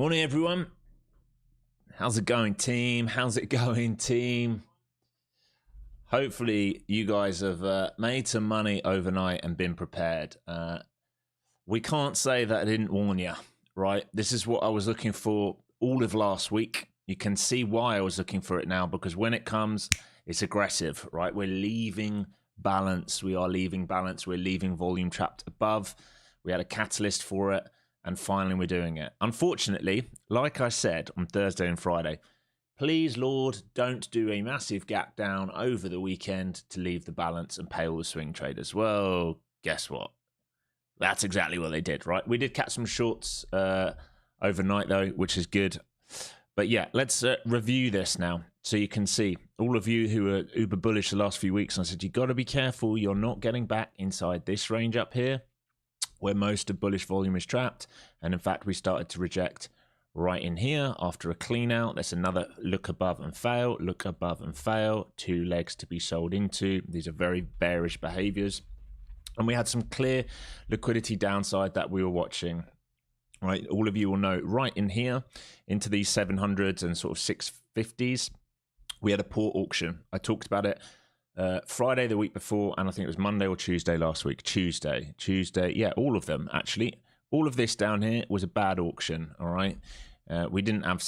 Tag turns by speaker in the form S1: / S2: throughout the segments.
S1: Morning, everyone. How's it going, team? How's it going, team? Hopefully, you guys have made some money overnight and been prepared. We can't say that I didn't warn you, right? This is what I was looking for all of last week. You can see why I was looking for it now, because when it comes, it's aggressive, right? We're leaving balance. We are leaving balance. We're leaving volume trapped above. We had a catalyst for it. And finally, we're doing it. Unfortunately, like I said on Thursday and Friday, please, Lord, don't do a massive gap down over the weekend to leave the balance and pay all the swing traders. Well, guess what? That's exactly what they did, right? We did catch some shorts overnight, though, which is good. But yeah, let's review this now so you can see. All of you who were uber bullish the last few weeks, I said, you've got to be careful. You're not getting back inside this range up here, where most of bullish volume is trapped. And in fact, we started to reject right in here after a clean out. There's another look above and fail, look above and fail, two legs to be sold into. These are very bearish behaviors. And we had some clear liquidity downside that we were watching, right? All of you will know right in here into these 700s and sort of 650s, we had a poor auction. I talked about it Friday the week before, and I think it was Monday or Tuesday last week. Tuesday, yeah, all of them actually. All of this down here was a bad auction, all right? We didn't have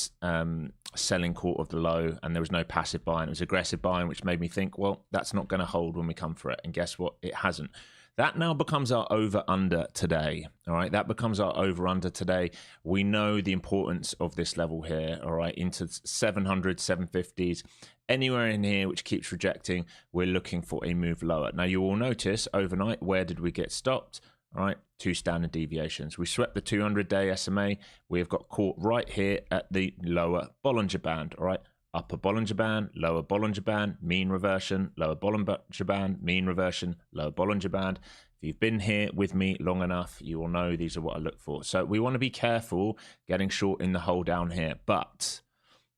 S1: selling caught of the low, and there was no passive buying. It was aggressive buying, which made me think, well, that's not going to hold when we come for it. And guess what? It hasn't. That now becomes our over-under today, all right? That becomes our over-under today. We know the importance of this level here, all right, into 700, 750s. Anywhere in here which keeps rejecting, we're looking for a move lower. Now, you will notice overnight, where did we get stopped? All right, 2 standard deviations. We swept the 200-day SMA. We have got caught right here at the lower Bollinger Band, all right? Upper Bollinger Band, lower Bollinger Band, mean reversion, lower Bollinger Band, mean reversion, lower Bollinger Band. If you've been here with me long enough, you will know these are what I look for. So we want to be careful getting short in the hole down here. But,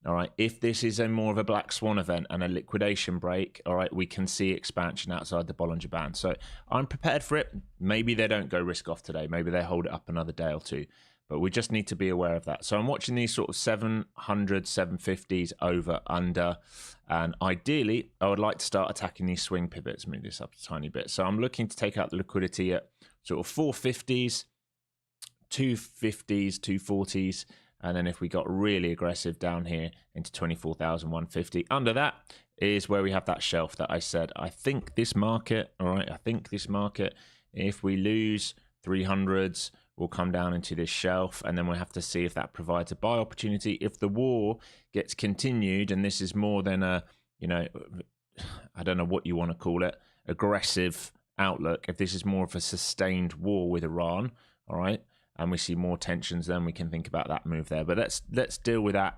S1: all right, if this is a more of a black swan event and a liquidation break, all right, we can see expansion outside the Bollinger Band. So I'm prepared for it. Maybe they don't go risk off today. Maybe they hold it up another day or two. But we just need to be aware of that. So I'm watching these sort of 700, 750s over, under. And ideally, I would like to start attacking these swing pivots. Move this up a tiny bit. So I'm looking to take out the liquidity at sort of 450s, 250s, 240s. And then if we got really aggressive down here into 24,150. Under that is where we have that shelf that I said, I think this market, all right, I think this market, if we lose 300s, we'll come down into this shelf, and then we'll have to see if that provides a buy opportunity. If the war gets continued, and this is more than a, you know, I don't know what you want to call it, aggressive outlook, if this is more of a sustained war with Iran, all right, and we see more tensions, then we can think about that move there. But let's deal with that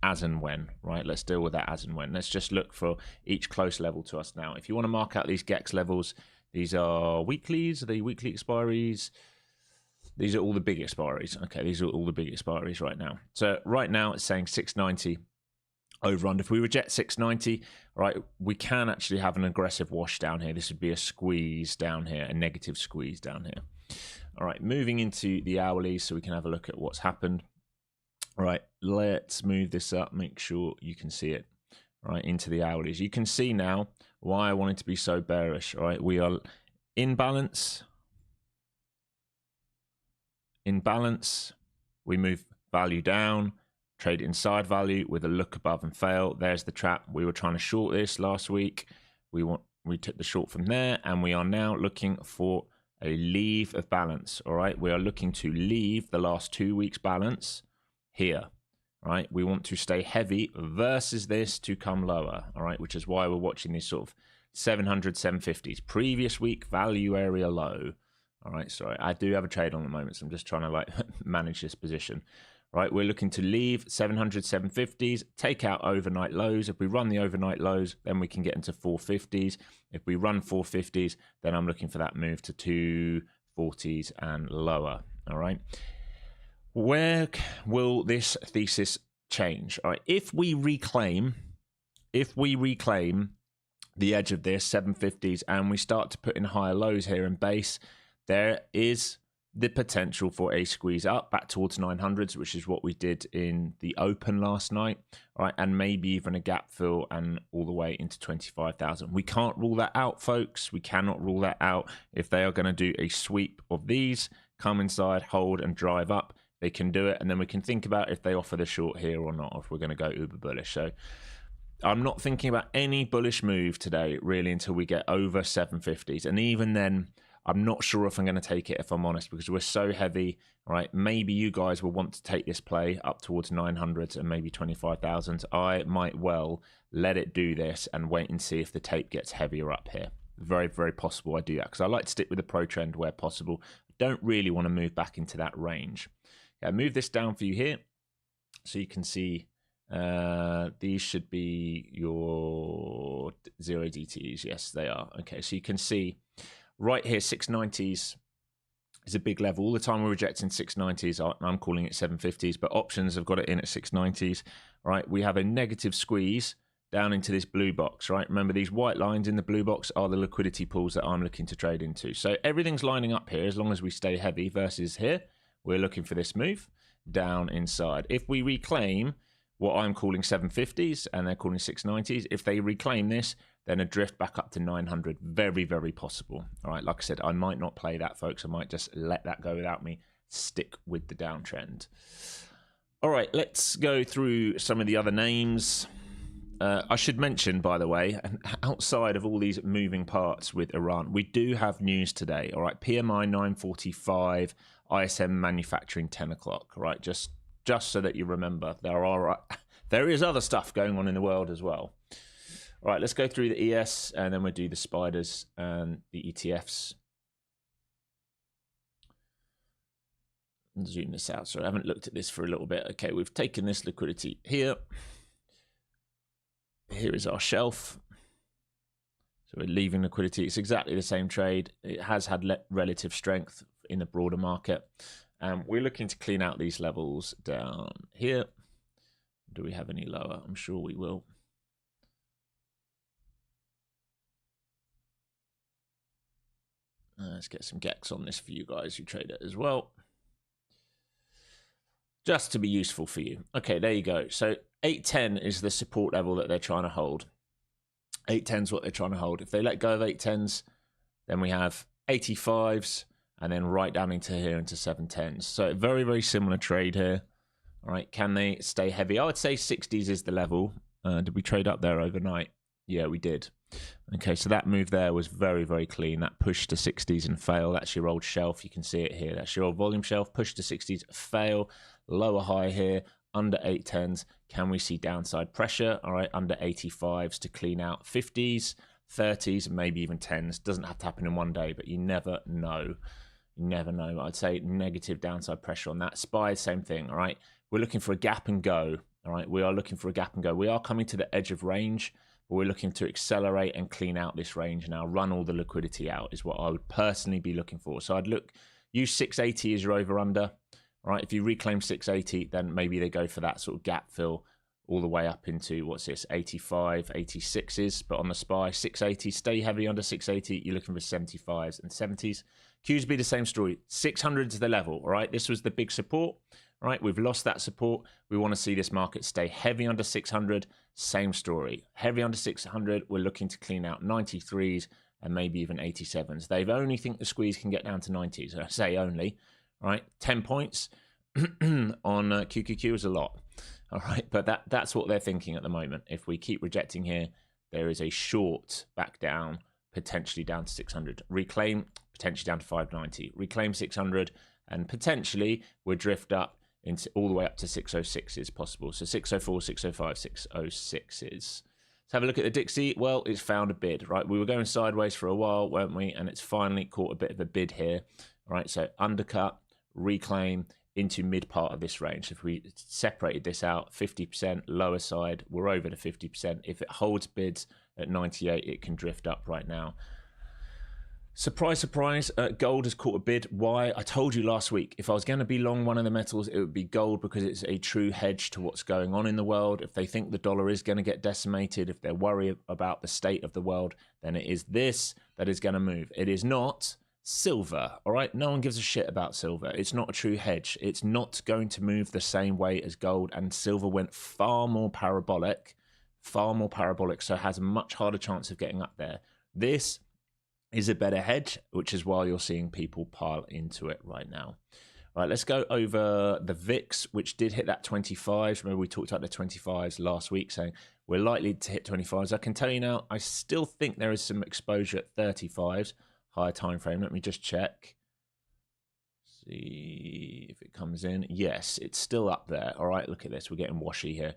S1: as and when, right? Let's deal with that as and when. Let's just look for each close level to us now. If you want to mark out these GEX levels, these are weeklies, are they weekly expiries? These are all the big expiries. Okay, these are all the big expiries right now. So right now it's saying 690 over under. If we reject 690, right, we can actually have an aggressive wash down here. This would be a squeeze down here, a negative squeeze down here. All right, moving into the hourly so we can have a look at what's happened. All right, let's move this up, make sure you can see it. All right, into the hourlies. You can see now why I wanted to be so bearish. All right, we are in balance. In balance, we move value down, trade inside value with a look above and fail. There's the trap. We were trying to short this last week. We took the short from there, and we are now looking for a leave of balance. All right, we are looking to leave the last 2 weeks balance here. All right, we want to stay heavy versus this to come lower. All right, which is why we're watching these sort of 700, 750s. Previous week value area low. All right, sorry, I do have a trade on at the moment, so I'm just trying to like manage this position. Right, we're looking to leave 700, 750s, take out overnight lows. If we run the overnight lows, then we can get into 450s. If we run 450s, then I'm looking for that move to 240s and lower. All right, where will this thesis change? All right, if we reclaim the edge of this 750s and we start to put in higher lows here in base, there is the potential for a squeeze up back towards 900s, which is what we did in the open last night, all right, and maybe even a gap fill and all the way into 25,000. We can't rule that out, folks. We cannot rule that out. If they are going to do a sweep of these, come inside, hold, and drive up, they can do it, and then we can think about if they offer the short here or not, if we're going to go uber bullish. So I'm not thinking about any bullish move today, really, until we get over 750s, and even then, I'm not sure if I'm going to take it, if I'm honest, because we're so heavy, right? Maybe you guys will want to take this play up towards 900s and maybe 25,000. I might well let it do this and wait and see if the tape gets heavier up here. Very, very possible I do that because I like to stick with the pro trend where possible. I don't really want to move back into that range. Okay, move this down for you here so you can see these should be your 0 DTs. Yes, they are. Okay, so you can see right here, 690s is a big level. All the time we're rejecting 690s. I'm calling it 750s, but options have got it in at 690s. Right, we have a negative squeeze down into this blue box, right? Remember, these white lines in the blue box are the liquidity pools that I'm looking to trade into. So everything's lining up here as long as we stay heavy versus here. We're looking for this move down inside. If we reclaim what I'm calling 750s and they're calling 690s, if they reclaim this, then a drift back up to 900. Very, very possible. All right, like I said, I might not play that, folks. I might just let that go without me. Stick with the downtrend. All right, let's go through some of the other names. I should mention, by the way, outside of all these moving parts with Iran, we do have news today. All right, PMI 945, ISM manufacturing 10 o'clock. All right, just so that you remember, there is other stuff going on in the world as well. All right, let's go through the ES and then we'll do the spiders and the ETFs. Zoom this out. So I haven't looked at this for a little bit. Okay, we've taken this liquidity here. Here is our shelf. So we're leaving liquidity. It's exactly the same trade. It has had relative strength in the broader market. We're looking to clean out these levels down here. Do we have any lower? I'm sure we will. Let's get some GEX on this for you guys who trade it as well. Just to be useful for you. Okay, there you go. So 810 is the support level that they're trying to hold. 810 is what they're trying to hold. If they let go of 810s, then we have 85s and then right down into here into 710s. So very, very similar trade here. All right, can they stay heavy? I would say 60s is the level. Did we trade up there overnight? Yeah, we did. Okay, so that move there was very, very clean. That push to 60s and fail. That's your old shelf. You can see it here. That's your old volume shelf. Push to 60s, fail. Lower high here, under 810s. Can we see downside pressure? All right, under 85s to clean out 50s, 30s, and maybe even 10s. Doesn't have to happen in one day, but you never know. You never know. I'd say negative downside pressure on that. SPY, same thing. All right, we're looking for a gap and go. All right, we are looking for a gap and go. We are coming to the edge of range. But we're looking to accelerate and clean out this range now. Run all the liquidity out is what I would personally be looking for. So I'd use 680 as your over under. All right, if you reclaim 680, then maybe they go for that sort of gap fill all the way up into, what's this, 85, 86s. But on the SPY, 680, stay heavy under 680. You're looking for 75s and 70s. Qs be the same story. 600 is the level, all right? This was the big support, all right? We've lost that support. We want to see this market stay heavy under 600. Same story. Heavy under 600. We're looking to clean out 93s and maybe even 87s. They've only think the squeeze can get down to 90s. I say only, all right? 10 points on QQQ is a lot, all right? But that's what they're thinking at the moment. If we keep rejecting here, there is a short back down, potentially down to 600. Reclaim, potentially down to 590. Reclaim 600, and potentially we'll drift up into all the way up to 606 is possible. So 604, 605, 606 is. Let's have a look at the Dixie. Well, it's found a bid, right? We were going sideways for a while, weren't we? And it's finally caught a bit of a bid here, right? So undercut, reclaim into mid part of this range. If we separated this out, 50% lower side, we're over the 50%. If it holds bids at 98, it can drift up right now. Surprise, surprise, gold has caught a bid. Why? I told you last week, if I was going to be long one of the metals, it would be gold because it's a true hedge to what's going on in the world. If they think the dollar is going to get decimated, if they're worried about the state of the world, then it is this that is going to move. It is not Silver, all right? No one gives a shit about silver. It's not a true hedge. It's not going to move the same way as gold, and silver went far more parabolic, so it has a much harder chance of getting up there. This is a better hedge, which is why you're seeing people pile into it right now. All right, let's go over the VIX, which did hit that 25s. Remember, we talked about the 25s last week, saying we're likely to hit 25s. I can tell you now, I still think there is some exposure at 35s, higher time frame. Let me just check. See if it comes in. Yes, it's still up there. All right, look at this. We're getting washy here.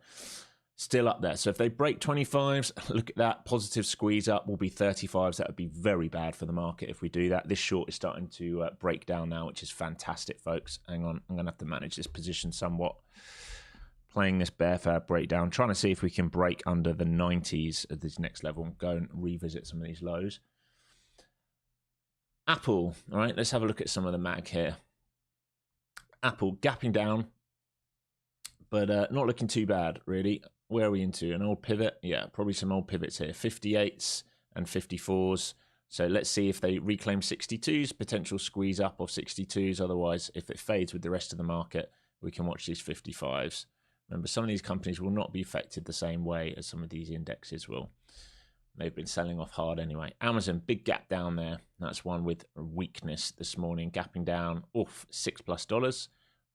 S1: Still up there. So if they break 25s, look at that. Positive squeeze up will be 35s. That would be very bad for the market if we do that. This short is starting to break down now, which is fantastic, folks. Hang on. I'm going to have to manage this position somewhat. Playing this bear fab breakdown. Trying to see if we can break under the 90s at this next level and go and revisit some of these lows. Apple. All right, let's have a look at some of the mag here. Apple gapping down, but not looking too bad, really. Where are we into? An old pivot? Yeah, probably some old pivots here. 58s and 54s. So let's see if they reclaim 62s, potential squeeze up of 62s. Otherwise, if it fades with the rest of the market, we can watch these 55s. Remember, some of these companies will not be affected the same way as some of these indexes will. They've been selling off hard anyway. Amazon, big gap down there. That's one with weakness this morning, gapping down off $6+.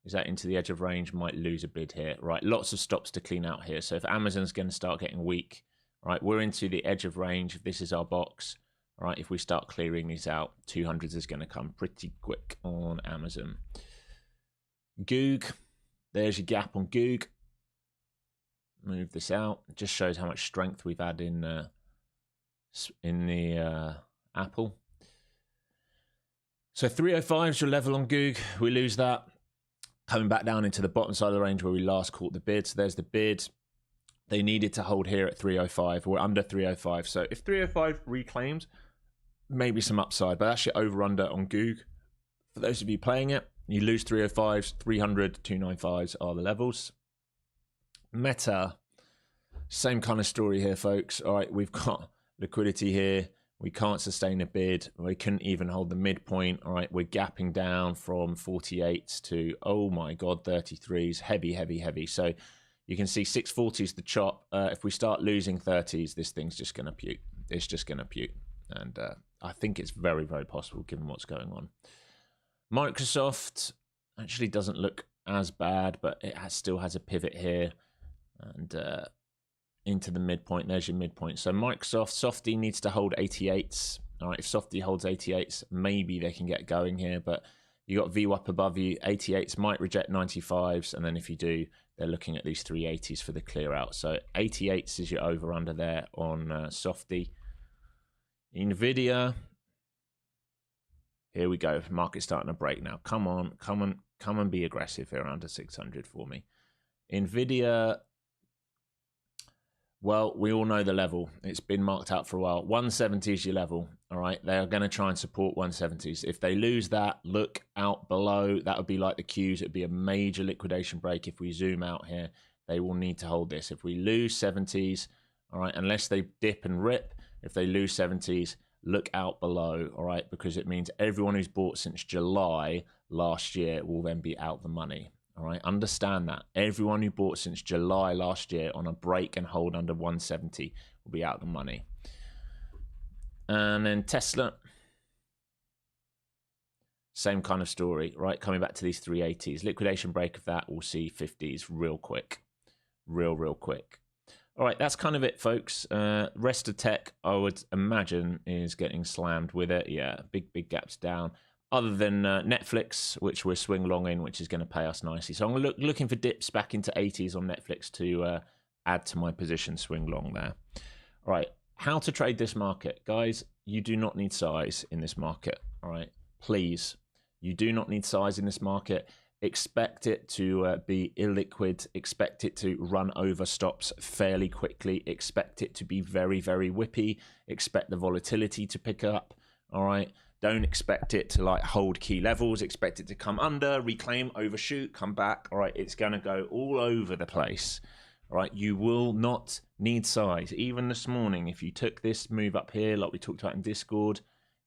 S1: Is that into the edge of range? Might lose a bid here. Right, lots of stops to clean out here. So if Amazon's going to start getting weak, right, we're into the edge of range. If this is our box, right, if we start clearing these out, 200s is going to come pretty quick on Amazon. Goog, there's your gap on Goog. Move this out. It just shows how much strength we've had in the Apple. So 305 is your level on Goog. We lose that. Coming back down into the bottom side of the range where we last caught the bid. So there's the bid. They needed to hold here at 305. We're under 305. So if 305 reclaims, maybe some upside. But that's your over-under on Goog. For those of you playing it, you lose 305s, 300, 295s are the levels. Meta, same kind of story here, folks. All right, we've got liquidity here. We can't sustain a bid. We couldn't even hold the midpoint. All right, we're gapping down from 48s to, oh my God, 33s. Heavy, heavy, heavy. So you can see 640s the chop. If we start losing 30s, this thing's just going to puke. It's just going to puke. And I think it's very, very possible given what's going on. Microsoft actually doesn't look as bad, but it still has a pivot here. And into the midpoint. There's your midpoint. So Microsoft, Softy needs to hold 88s. All right, if Softy holds 88s, maybe they can get going here. But you got VWAP above you. 88s might reject 95s. And then if you do, they're looking at these 380s for the clear out. So 88s is your over under there on Softy. Nvidia. Here we go. Market's starting to break now. Come on, come and be aggressive here under 600 for me. Nvidia. Well, we all know the level. It's been marked out for a while. 170 is your level, all right? They are going to try and support 170s. If they lose that, look out below. That would be like the Qs. It would be a major liquidation break. If we zoom out here, they will need to hold this. If we lose 70s, all right, unless they dip and rip, if they lose 70s, look out below, all right? Because it means everyone who's bought since July last year will then be out the money. All right, understand that. Everyone who bought since July last year on a break and hold under 170 will be out the money. And then Tesla, same kind of story, right? Coming back to these 380s. Liquidation break of that, we'll see 50s real quick. Real quick. All right, that's kind of it, folks. Rest of tech, I would imagine, is getting slammed with it. Yeah, big gaps down. Other than Netflix, which we're swing long in, which is going to pay us nicely. So I'm looking for dips back into 80s on Netflix to add to my position swing long there. All right, how to trade this market. Guys, you do not need size in this market. All right, please. You do not need size in this market. Expect it to be illiquid. Expect it to run over stops fairly quickly. Expect it to be very, very whippy. Expect the volatility to pick up. All right. Don't expect it to like hold key levels. Expect it to come under, reclaim, overshoot, come back. All right, it's going to go all over the place. All right, you will not need size. Even this morning, if you took this move up here, like we talked about in Discord,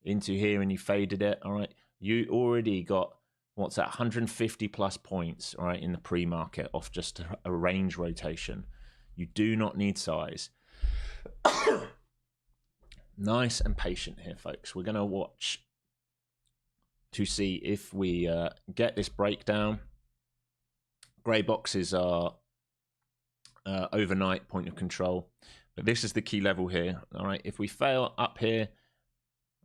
S1: into here and you faded it, all right, you already got, what's that, 150 plus points, all right, in the pre-market off just a range rotation. You do not need size. Nice and patient here, folks. We're going to watch to see if we get this breakdown. Grey boxes are overnight point of control, but this is the key level here, all right. If we fail up here,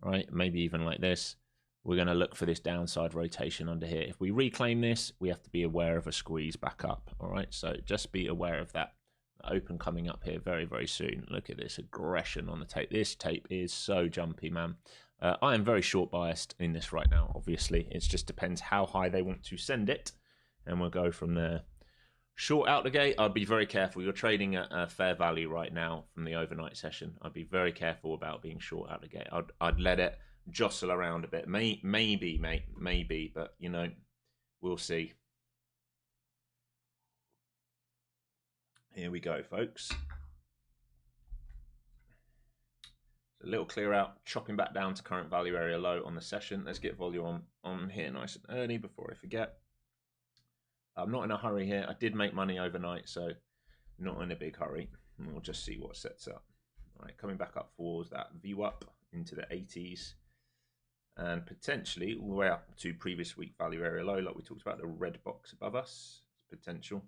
S1: all right, maybe even like this, we're going to look for this downside rotation under here. If we reclaim this, we have to be aware of a squeeze back up, all right. So just be aware of that open coming up here very, very soon. Look at this aggression on the tape. This tape is so jumpy, man. I am very short biased in this right now, obviously. It just depends how high they want to send it, and we'll go from there. Short out the gate, I'd be very careful. You're trading at a fair value right now from the overnight session. I'd be very careful about being short out the gate. I'd let it jostle around a bit. Maybe, but, you know, we'll see. Here we go, folks. A little clear out, chopping back down to current value area low on the session. Let's get volume on here nice and early before I forget. I'm not in a hurry here. I did make money overnight, so not in a big hurry. And we'll just see what sets up. All right, coming back up towards that view up into the 80s. And potentially all the way up to previous week value area low, like we talked about, the red box above us. Potential.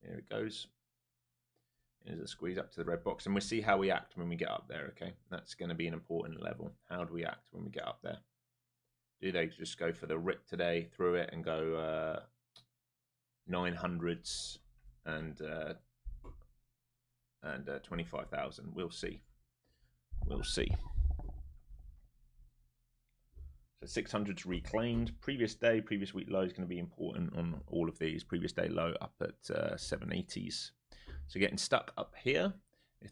S1: Here it goes. Here's a squeeze up to the red box, and we'll see how we act when we get up there, okay? That's going to be an important level. How do we act when we get up there? Do they just go for the rip today, through it, and go 900s and 25,000? We'll see. We'll see. So 600's reclaimed. Previous day, previous week low is going to be important on all of these. Previous day low up at 780s. So getting stuck up here.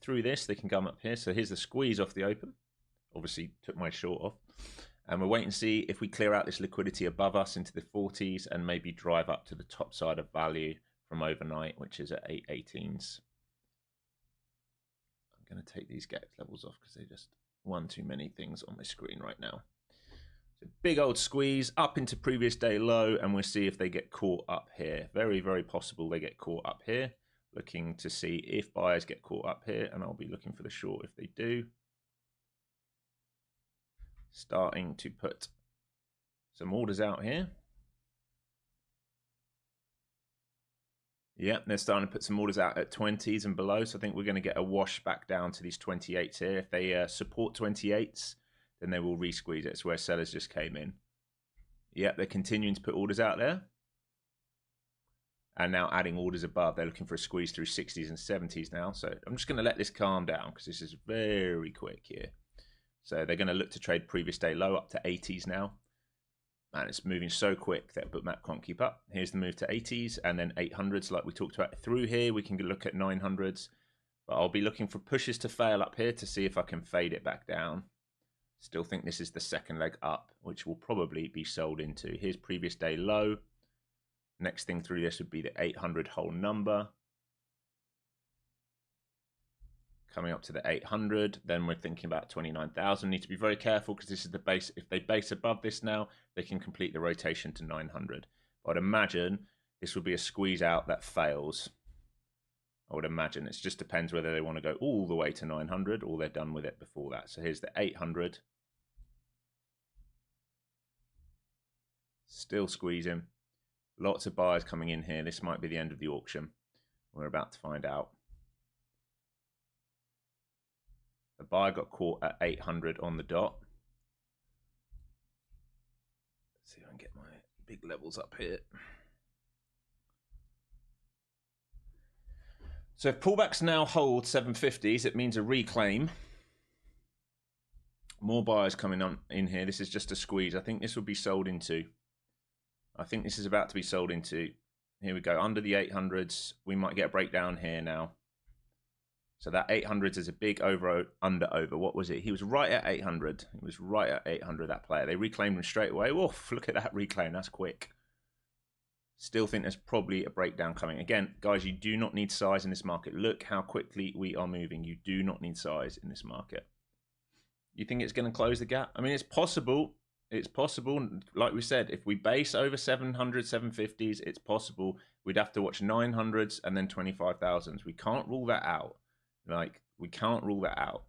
S1: Through this, they can come up here. So here's the squeeze off the open. Obviously, took my short off. And we'll wait and see if we clear out this liquidity above us into the 40s and maybe drive up to the top side of value from overnight, which is at 818s. I'm going to take these gap levels off because they're just one too many things on my screen right now. So big old squeeze up into previous day low, and we'll see if they get caught up here. Very, very possible they get caught up here. Looking to see if buyers get caught up here, and I'll be looking for the short if they do. Starting to put some orders out here. Yeah, they're starting to put some orders out at 20s and below, so I think we're going to get a wash back down to these 28s here. If they support 28s, then they will re-squeeze it. It's where sellers just came in. Yeah, they're continuing to put orders out there. And now adding orders above. They're looking for a squeeze through 60s and 70s now. So I'm just going to let this calm down because this is very quick here. So they're going to look to trade previous day low up to 80s now. And it's moving so quick that Bookmap can't keep up. Here's the move to 80s and then 800s like we talked about. Through here, we can look at 900s. But I'll be looking for pushes to fail up here to see if I can fade it back down. Still think this is the second leg up, which will probably be sold into. Here's previous day low. Next thing through this would be the 800 whole number. Coming up to the 800, then we're thinking about 29,000. Need to be very careful because this is the base. If they base above this now, they can complete the rotation to 900. But I'd imagine this would be a squeeze out that fails. I would imagine. It just depends whether they want to go all the way to 900 or they're done with it before that. So here's the 800. Still squeezing. Lots of buyers coming in here. This might be the end of the auction. We're about to find out. The buyer got caught at 800 on the dot. Let's see if I can get my big levels up here. So if pullbacks now hold 750s, it means a reclaim. More buyers coming on in here. This is just a squeeze. I think this will be sold into. I think this is about to be sold into. Here we go. Under the 800s, we might get a breakdown here now. So that 800s is a big under over. What was it? He was right at 800. He was right at 800, that player. They reclaimed him straight away. Woof, look at that reclaim. That's quick. Still think there's probably a breakdown coming. Again, guys, you do not need size in this market. Look how quickly we are moving. You do not need size in this market. You think it's going to close the gap? I mean, it's possible. It's possible. Like we said, if we base over 700, 750s, it's possible. We'd have to watch 900s and then 25,000s. We can't rule that out. Like, we can't rule that out.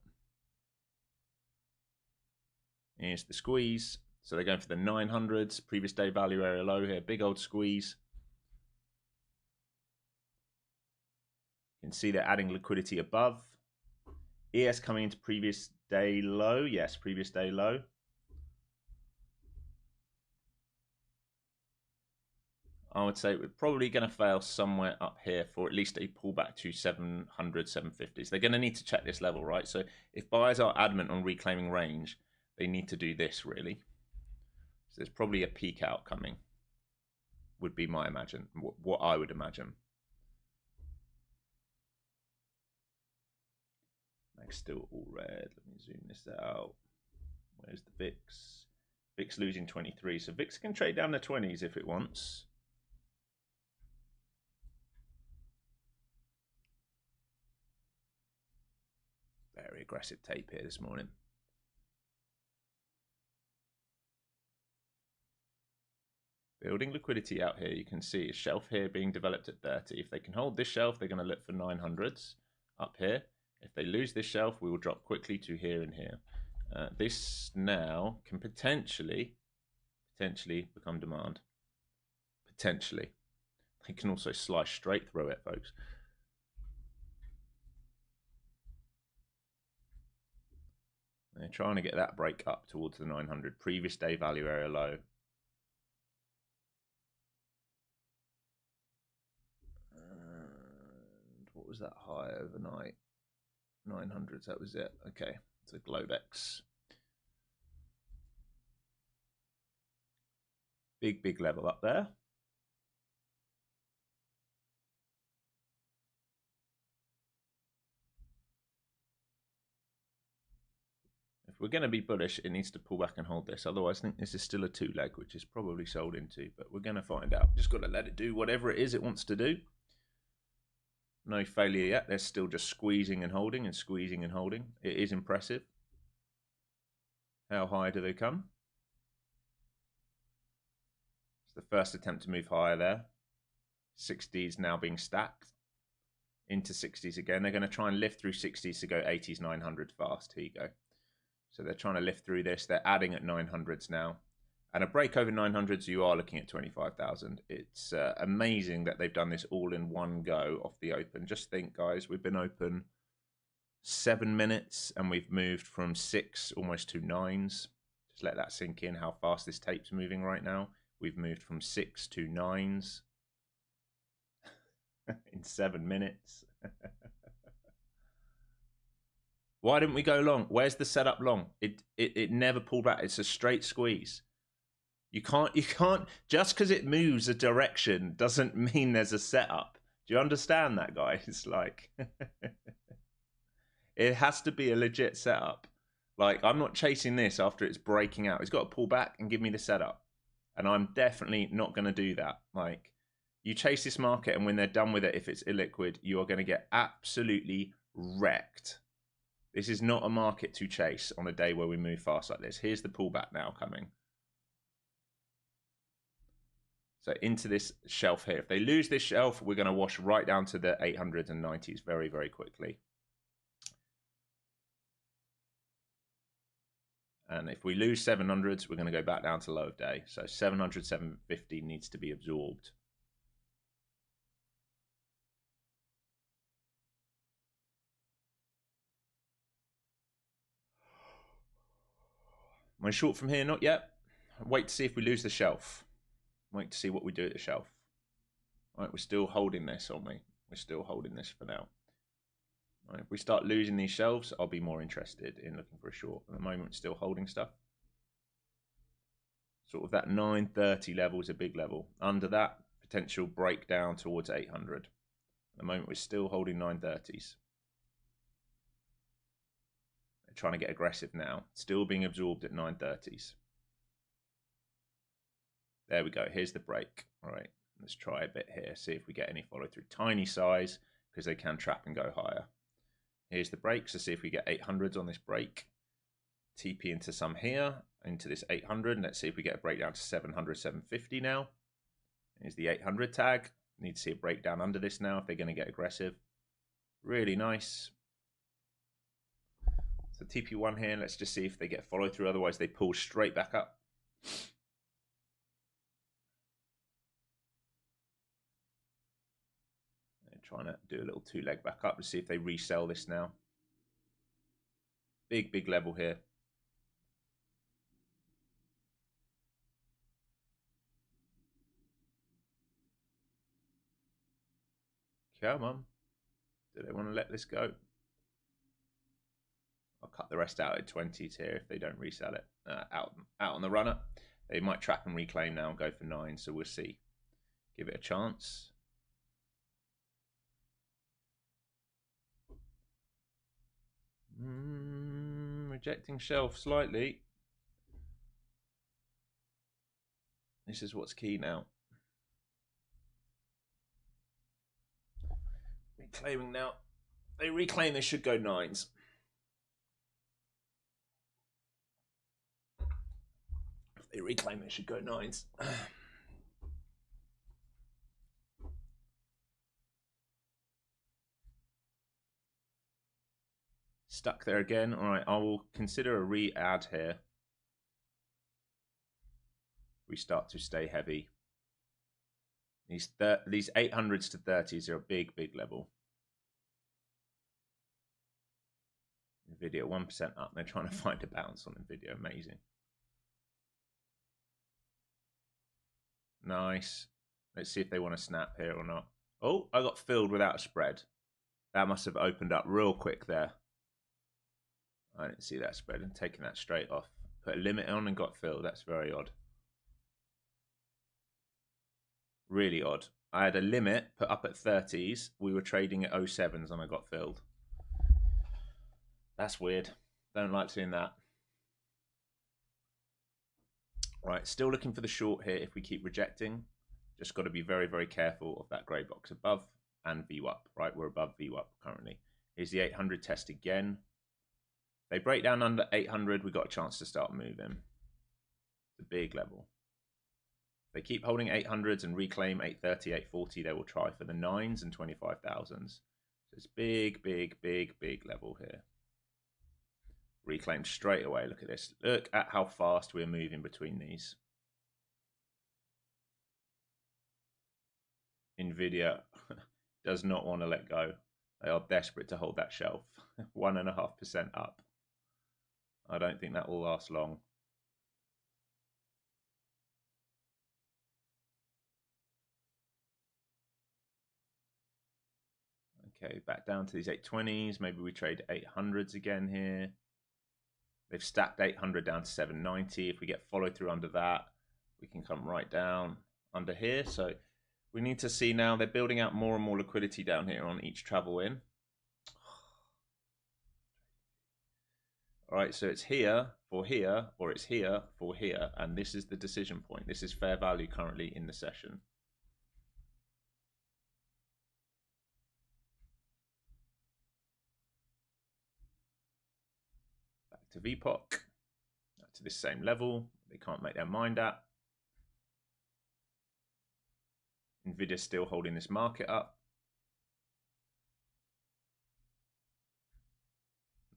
S1: Here's the squeeze. So they're going for the 900s. Previous day value area low here. Big old squeeze. You can see they're adding liquidity above. ES coming into previous day low. Yes, previous day low. I would say we're probably going to fail somewhere up here for at least a pullback to 700, 750s. They're going to need to check this level, right? So if buyers are adamant on reclaiming range, they need to do this, really. So there's probably a peak out coming, would be my what I would imagine. Next, still all red. Let me zoom this out. Where's the VIX? VIX losing 23. So VIX can trade down the 20s if it wants. Very aggressive tape here this morning. Building liquidity out here. You can see a shelf here being developed at 30. If they can hold this shelf, they're going to look for 900s up here. If they lose this shelf, we will drop quickly to here and here. This now can potentially become demand. Potentially. They can also slice straight through it, folks. They're trying to get that break up towards the 900. Previous day value area low. And what was that high overnight? 900s, that was it. Okay, it's a Globex. Big level up there. If we're going to be bullish, it needs to pull back and hold this. Otherwise, I think this is still a 2-leg, which is probably sold into. But we're going to find out. Just got to let it do whatever it is it wants to do. No failure yet. They're still just squeezing and holding and squeezing and holding. It is impressive. How high do they come? It's the first attempt to move higher there. 60s now being stacked into 60s again. They're going to try and lift through 60s to go 80s, 900 fast. Here you go. So they're trying to lift through this. They're adding at 900s now. And a break over 900s, you are looking at 25,000. It's amazing that they've done this all in one go off the open. Just think, guys, we've been open 7 minutes and we've moved from 6 almost to 9s. Just let that sink in how fast this tape's moving right now. We've moved from 6 to 9s in 7 minutes. Why didn't we go long? Where's the setup long? It never pulled back. It's a straight squeeze. You can't just because it moves a direction doesn't mean there's a setup. Do you understand that, guys? It's like it has to be a legit setup. Like, I'm not chasing this after it's breaking out. It's got to pull back and give me the setup. And I'm definitely not going to do that. Like, you chase this market and when they're done with it, if it's illiquid, you are going to get absolutely wrecked. This is not a market to chase on a day where we move fast like this. Here's the pullback now coming. So into this shelf here. If they lose this shelf, we're going to wash right down to the 800s and 90s very, very quickly. And if we lose 700s, we're going to go back down to low of day. So 700, 750 needs to be absorbed. Am I short from here? Not yet. Wait to see if we lose the shelf. Wait to see what we do at the shelf. All right, we're still holding this, aren't we? We're still holding this for now. All right, if we start losing these shelves, I'll be more interested in looking for a short. At the moment, still holding stuff. Sort of that 930 level is a big level. Under that, potential breakdown towards 800. At the moment, we're still holding 930s. They're trying to get aggressive now. Still being absorbed at 930s. There we go. Here's the break. All right, let's try a bit here. See if we get any follow through. Tiny size because they can trap and go higher. Here's the break. So see if we get 800s on this break. TP into some here, into this 800. And let's see if we get a breakdown to 700, 750 now. Here's the 800 tag. Need to see a breakdown under this now if they're going to get aggressive. Really nice. So TP1 here. Let's just see if they get follow through. Otherwise, they pull straight back up. They're trying to do a little two leg back up to see if they resell this now. Big level here. Come on. Do they want to let this go? I'll cut the rest out at 20s here if they don't resell it. Out on the runner. They might trap and reclaim now and go for 9, so we'll see. Give it a chance. Rejecting shelf slightly. This is what's key now. Reclaiming now. They reclaim, they should go 9s. If they reclaim, they should go 9s. Stuck there again. All right, I will consider a re-add here. We start to stay heavy. These 800s to 30s are a big level. Nvidia 1% up. They're trying to find a bounce on Nvidia. Amazing. Nice. Let's see if they want to snap here or not. Oh, I got filled without a spread. That must have opened up real quick there. I didn't see that spread and taking that straight off. Put a limit on and got filled. That's very odd. Really odd. I had a limit put up at 30s. We were trading at 07s and I got filled. That's weird. Don't like seeing that. Right, still looking for the short here if we keep rejecting. Just got to be very careful of that grey box above and VWAP, right? We're above VWAP currently. Here's the 800 test again. They break down under 800, we got a chance to start moving. It's a big level. They keep holding 800s and reclaim 830, 840. They will try for the 9s and 25,000s. So it's big level here. Reclaim straight away. Look at this. Look at how fast we're moving between these. Nvidia does not want to let go. They are desperate to hold that shelf. 1.5% up. I don't think that will last long. Okay, back down to these 820s. Maybe we trade 800s again here. They've stacked 800 down to 790. If we get follow through under that, we can come right down under here. So we need to see now they're building out more and more liquidity down here on each travel in. All right, so it's here for here, or it's here for here. And this is the decision point. This is fair value currently in the session. Back to VPOC, to this same level. They can't make their mind at. Nvidia still holding this market up.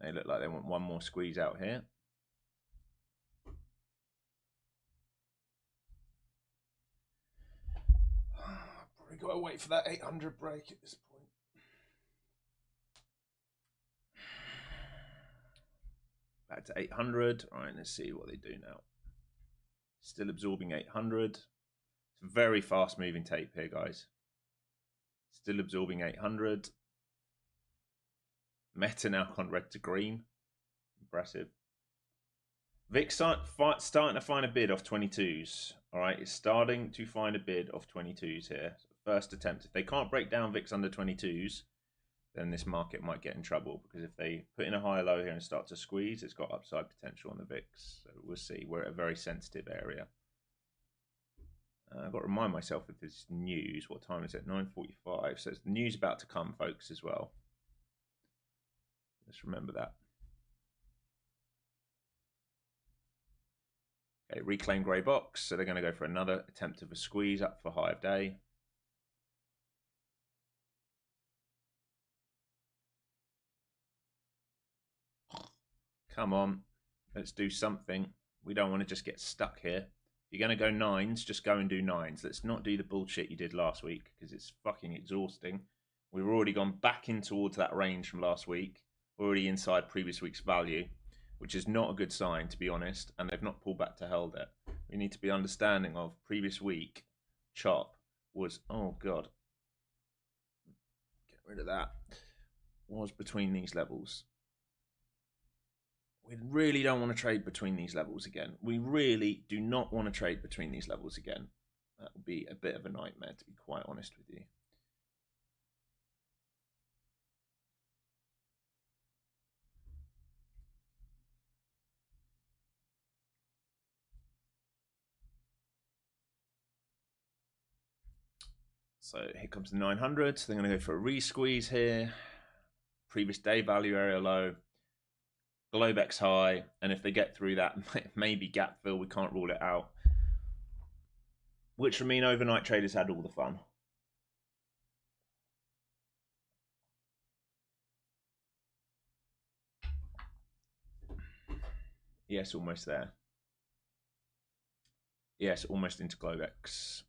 S1: They look like they want one more squeeze out here. Probably got to wait for that 800 break at this point. Back to 800. All right, let's see what they do now. Still absorbing 800. It's a very fast moving tape here, guys. Still absorbing 800. Meta now gone red to green. Impressive. VIX starting to find a bid off 22s. All right, it's starting to find a bid off 22s here. So first attempt. If they can't break down VIX under 22s, then this market might get in trouble, because if they put in a higher low here and start to squeeze, it's got upside potential on the VIX. So we'll see. We're at a very sensitive area. I've got to remind myself of this news. What time is it? 9:45. So it's the news about to come, folks, as well. Let's remember that. Okay, reclaim grey box. So they're going to go for another attempt of a squeeze up for high of day. Come on, let's do something. We don't want to just get stuck here. If you're going to go nines, just go and do nines. Let's not do the bullshit you did last week because it's fucking exhausting. We've already gone back in towards that range from last week. We're already inside previous week's value, which is not a good sign, to be honest, and they've not pulled back to hold it. We need to be understanding of previous week chop was, oh God, get rid of that, was between these levels. We really don't want to trade between these levels again. We really do not want to trade between these levels again. That would be a bit of a nightmare, to be quite honest with you. So here comes the 900. So they're going to go for a re-squeeze here. Previous day value area low. Globex high. And if they get through that, maybe gap fill. We can't rule it out. Which would mean overnight traders had all the fun. Yes, almost there. Yes, almost into Globex.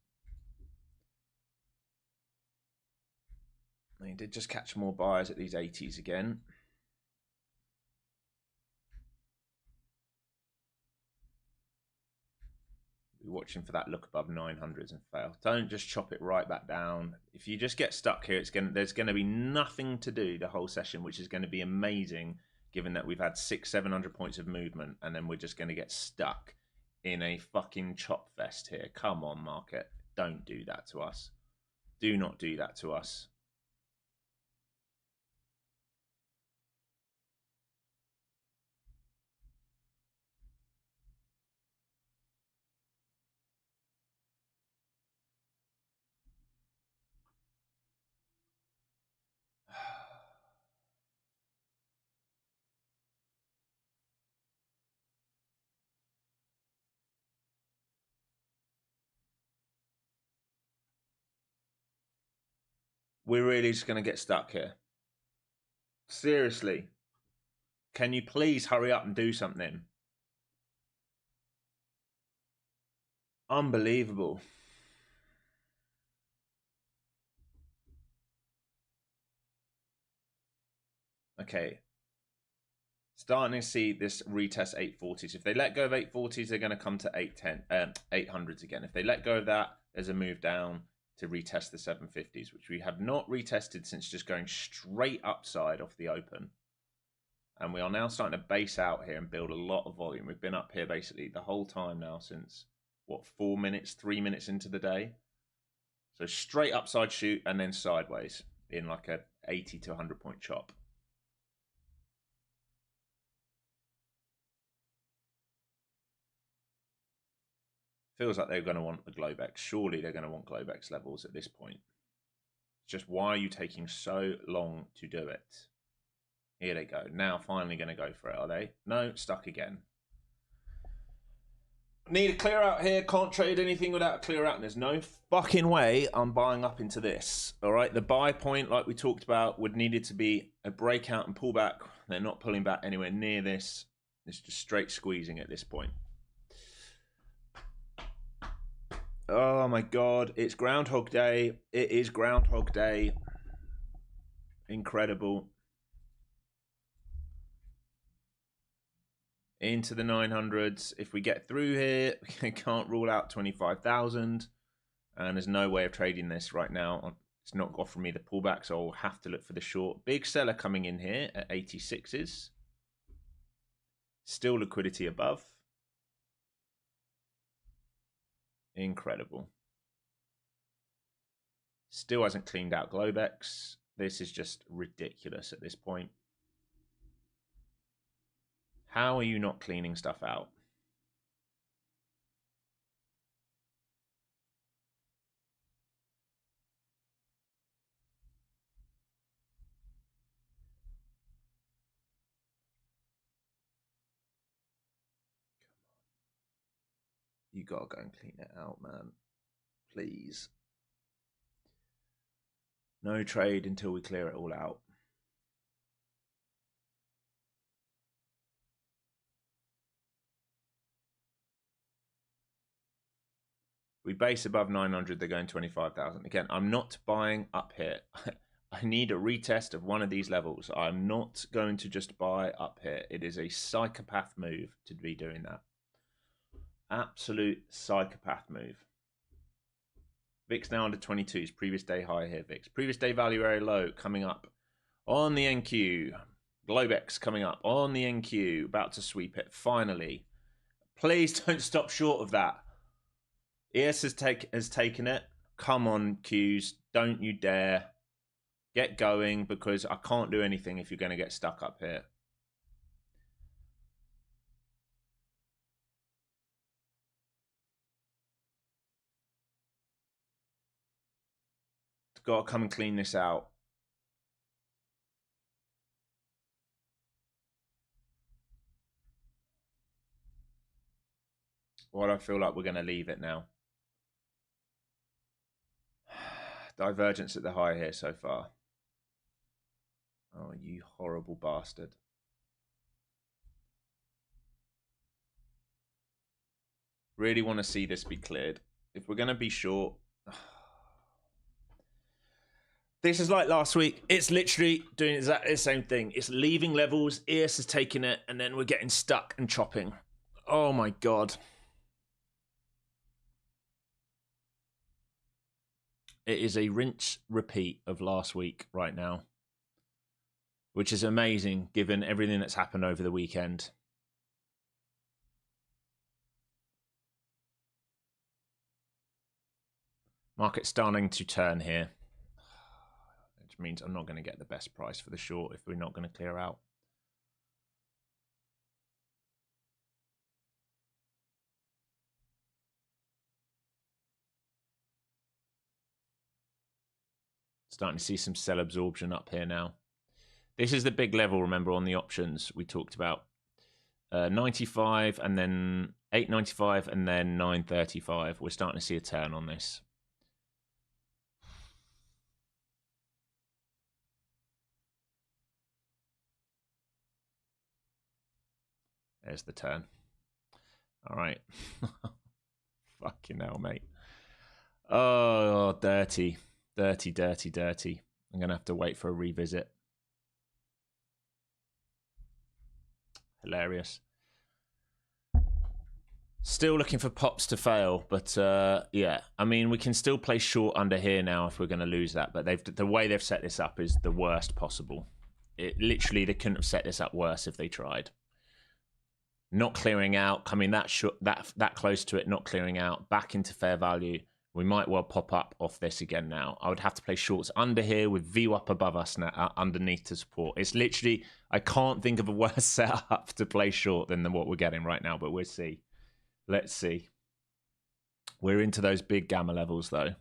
S1: They did just catch more buyers at these 80s again. Be watching for that look above 900s and fail. Don't just chop it right back down. If you just get stuck here, there's going to be nothing to do the whole session, which is going to be amazing, given that we've had 600-700 points of movement, and then we're just going to get stuck in a fucking chop fest here. Come on, market. Don't do that to us. Do not do that to us. We're really just going to get stuck here. Seriously. Can you please hurry up and do something? Unbelievable. Okay. Starting to see this retest 840s. If they let go of 840s, they're going to come to 800s again. If they let go of that, there's a move down to retest the 750s, which we have not retested since just going straight upside off the open. And we are now starting to base out here and build a lot of volume. We've been up here basically the whole time now since, what, 4 minutes, 3 minutes into the day. So straight upside shoot and then sideways in like a 80 to 100 point chop. Feels like they're going to want the Globex. Surely they're going to want Globex levels at this point. It's just, why are you taking so long to do it? Here they go. Now finally going to go for it, are they? No, stuck again. Need a clear out here. Can't trade anything without a clear out. And there's no fucking way I'm buying up into this. All right, the buy point, like we talked about, would needed to be a breakout and pullback. They're not pulling back anywhere near this. It's just straight squeezing at this point. Oh my God, it's Groundhog Day. It is Groundhog Day. Incredible. Into the 900s. If we get through here, we can't rule out 25,000. And there's no way of trading this right now. It's not offering me the pullback, so I'll have to look for the short. Big seller coming in here at 86s. Still liquidity above. Incredible. Still hasn't cleaned out Globex. This is just ridiculous at this point. How are you not cleaning stuff out? You got to go and clean it out, man. Please. No trade until we clear it all out. We base above 900, they're going 25,000. Again, I'm not buying up here. I need a retest of one of these levels. I'm not going to just buy up here. It is a psychopath move to be doing that. Absolute psychopath move. VIX now under 22s. Previous day high here, VIX. Previous day value area low coming up on the NQ. Globex coming up on the NQ. About to sweep it. Finally. Please don't stop short of that. ES has taken it. Come on, Qs. Don't you dare. Get going, because I can't do anything if you're going to get stuck up here. Got to come and clean this out. Or I feel like we're going to leave it now. Divergence at the high here so far. Oh, you horrible bastard. Really want to see this be cleared. If we're going to be short... This is like last week. It's literally doing exactly the same thing. It's leaving levels. ES is taking it, and then we're getting stuck and chopping. Oh, my God. It is a rinse repeat of last week right now, which is amazing given everything that's happened over the weekend. Market starting to turn here, which means I'm not going to get the best price for the short if we're not going to clear out. Starting to see some sell absorption up here now. This is the big level, remember, on the options we talked about. 95 and then 895 and then 935. We're starting to see a turn on this. There's the turn. All right. Fucking hell, mate. Oh, dirty. Dirty, dirty, dirty. I'm going to have to wait for a revisit. Hilarious. Still looking for pops to fail, but yeah. I mean, we can still play short under here now if we're going to lose that, but the way they've set this up is the worst possible. Literally, they couldn't have set this up worse if they tried. Not clearing out, coming that close to it, not clearing out, back into fair value. We might well pop up off this again now. I would have to play shorts under here with VWAP above us now, underneath to support. It's literally, I can't think of a worse setup to play short than what we're getting right now, but we'll see. Let's see. We're into those big gamma levels though.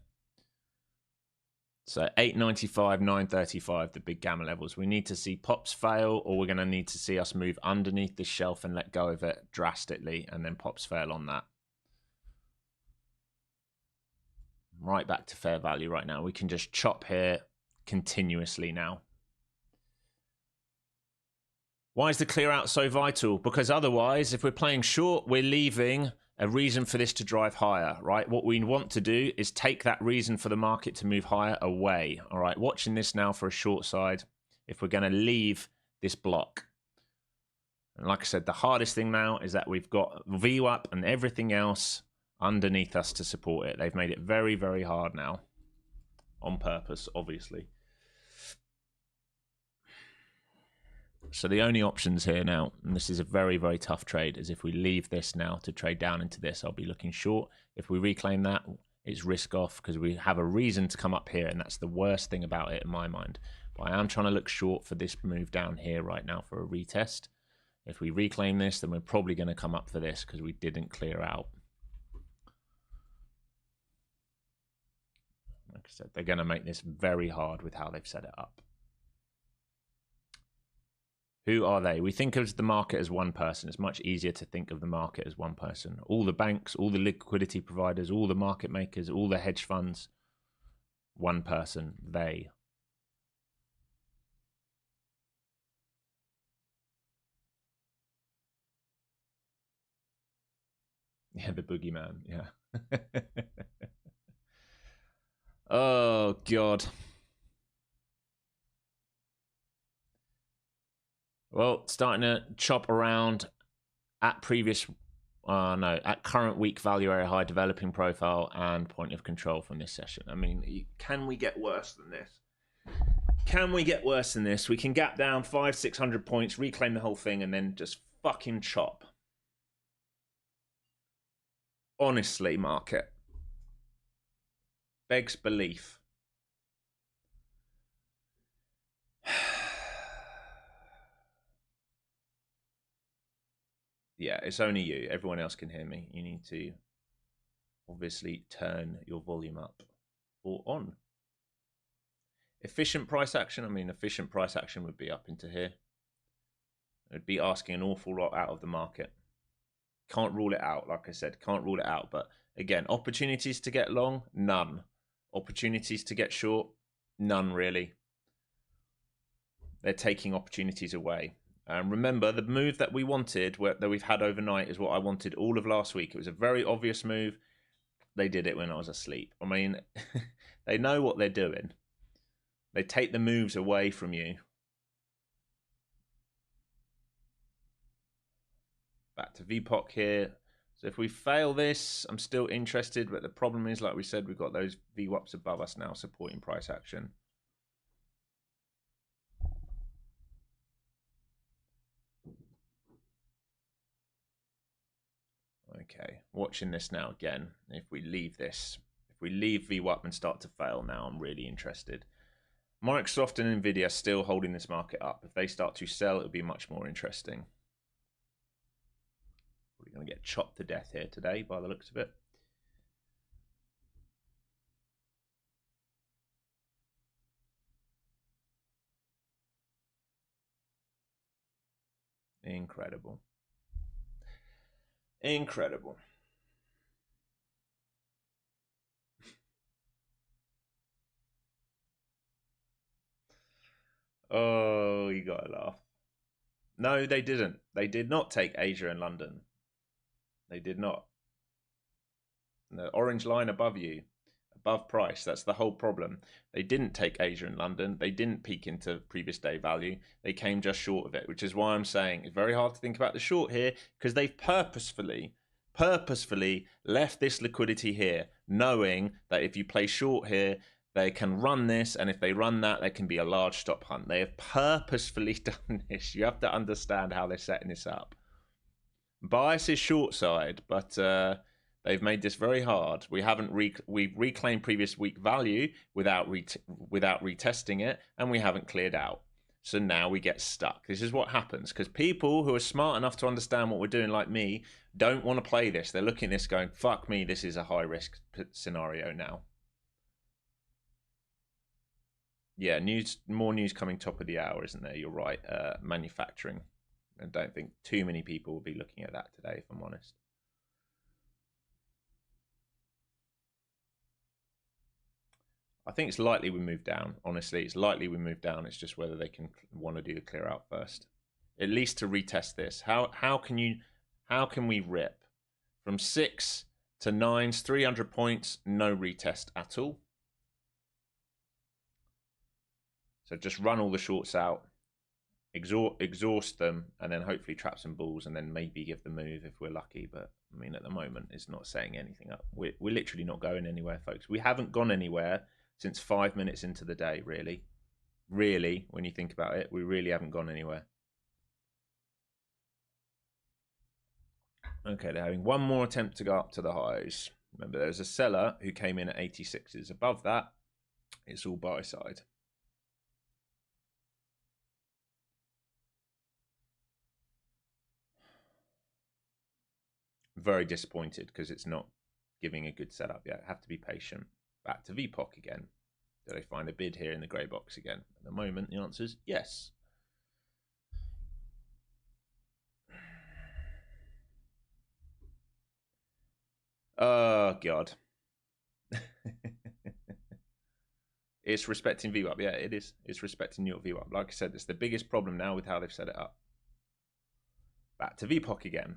S1: So 895, 935, the big gamma levels. We need to see pops fail, or we're going to need to see us move underneath this shelf and let go of it drastically, and then pops fail on that. Right back to fair value right now. We can just chop here continuously now. Why is the clear out so vital? Because otherwise, if we're playing short, we're leaving a reason for this to drive higher, right? What we want to do is take that reason for the market to move higher away, all right? Watching this now for a short side, if we're going to leave this block. And like I said, the hardest thing now is that we've got VWAP and everything else underneath us to support it. They've made it very, very hard now. On purpose, obviously. So the only options here now, and this is a very, very tough trade, is if we leave this now to trade down into this, I'll be looking short. If we reclaim that, it's risk off because we have a reason to come up here, and that's the worst thing about it in my mind. But I am trying to look short for this move down here right now for a retest. If we reclaim this, then we're probably going to come up for this because we didn't clear out. Like I said, they're going to make this very hard with how they've set it up. Who are they? We think of the market as one person. It's much easier to think of the market as one person. All the banks, all the liquidity providers, all the market makers, all the hedge funds. One person, they. Yeah, the boogeyman, yeah. Oh, God. Well, starting to chop around at previous, at current week value area high, developing profile, and point of control from this session. I mean, can we get worse than this? Can we get worse than this? We can gap down 500-600 points, reclaim the whole thing, and then just fucking chop. Honestly, market. Begs belief. Yeah, it's only you. Everyone else can hear me. You need to obviously turn your volume up or on. Efficient price action. I mean, efficient price action would be up into here. It would be asking an awful lot out of the market. Can't rule it out, like I said. Can't rule it out. But again, opportunities to get long, none. Opportunities to get short, none really. They're taking opportunities away. Remember, the move that we wanted, that we've had overnight, is what I wanted all of last week. It was a very obvious move. They did it when I was asleep. I mean, they know what they're doing. They take the moves away from you. Back to VPOC here. So if we fail this, I'm still interested, but the problem is, like we said, we've got those VWAPs above us now supporting price action. Okay, watching this now again. If we leave this, if we leave VWAP and start to fail now, I'm really interested. Microsoft and Nvidia still holding this market up. If they start to sell, it'll be much more interesting. We're going to get chopped to death here today by the looks of it. Incredible. Incredible. Oh, you gotta laugh. No, they didn't. They did not take Asia and London. They did not. The orange line above you, above price, that's the whole problem. They didn't take Asia and London. They didn't peak into previous day value. They came just short of it, which is why I'm saying it's very hard to think about the short here, because they've purposefully left this liquidity here, knowing that if you play short here, they can run this, and if they run that, there can be a large stop hunt. They have purposefully done this. You have to understand how they're setting this up. Bias is short side, but they've made this very hard. We've reclaimed previous week value without retesting it, and we haven't cleared out. So now we get stuck. This is what happens, because people who are smart enough to understand what we're doing, like me, don't want to play this. They're looking at this going, fuck me, this is a high risk scenario now. Yeah, more news coming top of the hour, isn't there? You're right. Manufacturing. I don't think too many people will be looking at that today, if I'm honest. I think it's likely we move down. Honestly, it's likely we move down. It's just whether they can want to do the clear out first, at least to retest this. How can we rip from 6 to 9s, 300 points, no retest at all? So just run all the shorts out, exhaust them, and then hopefully trap some bulls, and then maybe give the move if we're lucky. But I mean, at the moment, it's not saying anything up. We're literally not going anywhere, folks. We haven't gone anywhere since 5 minutes into the day, really. Really, when you think about it, we really haven't gone anywhere. Okay, they're having one more attempt to go up to the highs. Remember, there's a seller who came in at 86s. Above that, it's all buy side. Very disappointed because it's not giving a good setup yet. Have to be patient. Back to VPOC again. Do they find a bid here in the grey box again? At the moment, the answer is yes. Oh, God. It's respecting VWAP. Yeah, it is. It's respecting your VWAP. Like I said, it's the biggest problem now with how they've set it up. Back to VPOC again.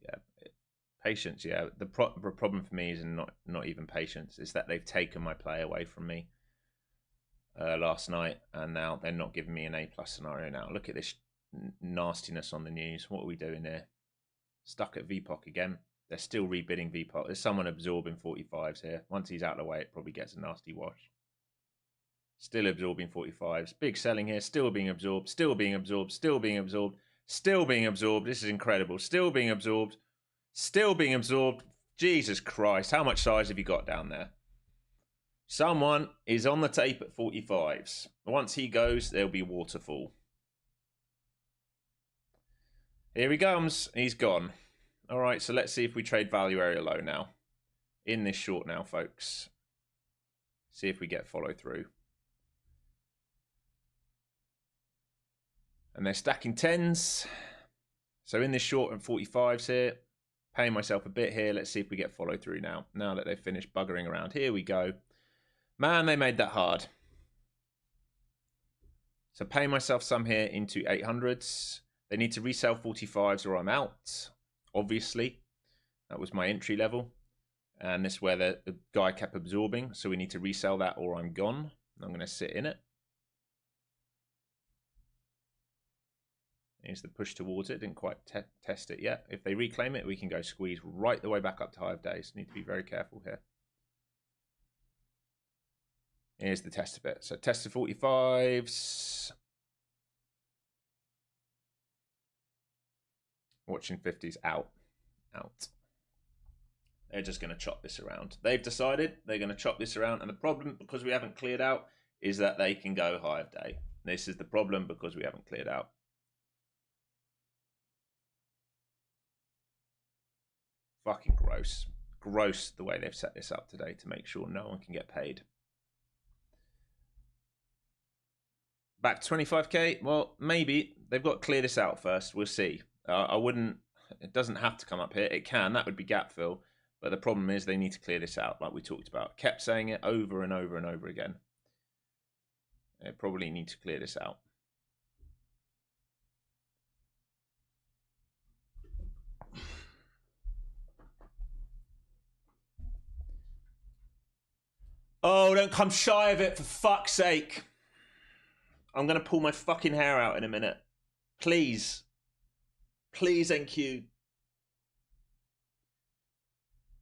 S1: Yeah, patience. Yeah, the problem for me is not even patience. It's that they've taken my play away from me last night, and now they're not giving me an A+ scenario. Now look at this nastiness on the news. What are we doing here? Stuck at VPOC again. They're still rebidding VPOC. There's someone absorbing 45s here. Once he's out of the way, it probably gets a nasty wash. Still absorbing 45s. Big selling here. Still being absorbed. Still being absorbed. Still being absorbed. Still being absorbed. This is incredible. Still being absorbed. Still being absorbed. Jesus Christ. How much size have you got down there? Someone is on the tape at 45s. Once he goes, there'll be waterfall. Here he comes. He's gone. All right, so let's see if we trade value area low now. In this short now, folks. See if we get follow through. And they're stacking 10s. So in this short and 45s here, paying myself a bit here. Let's see if we get follow through now. Now that they've finished buggering around. Here we go. Man, they made that hard. So paying myself some here into 800s. They need to resell 45s or I'm out. Obviously, that was my entry level. And this is where the guy kept absorbing. So we need to resell that or I'm gone. I'm going to sit in it. Here's the push towards it. Didn't quite test it yet. If they reclaim it, we can go squeeze right the way back up to high of days. Need to be very careful here. Here's the test of it. So test to 45s. Watching 50s out. Out. They're just going to chop this around. They've decided they're going to chop this around. And the problem, because we haven't cleared out, is that they can go high of day. This is the problem because we haven't cleared out. Fucking gross. Gross the way they've set this up today to make sure no one can get paid. Back to 25k? Well, maybe. They've got to clear this out first. We'll see. I wouldn't... It doesn't have to come up here. It can. That would be gap fill. But the problem is they need to clear this out like we talked about. Kept saying it over and over and over again. They probably need to clear this out. Oh, don't come shy of it, for fuck's sake. I'm going to pull my fucking hair out in a minute. Please. Please, NQ.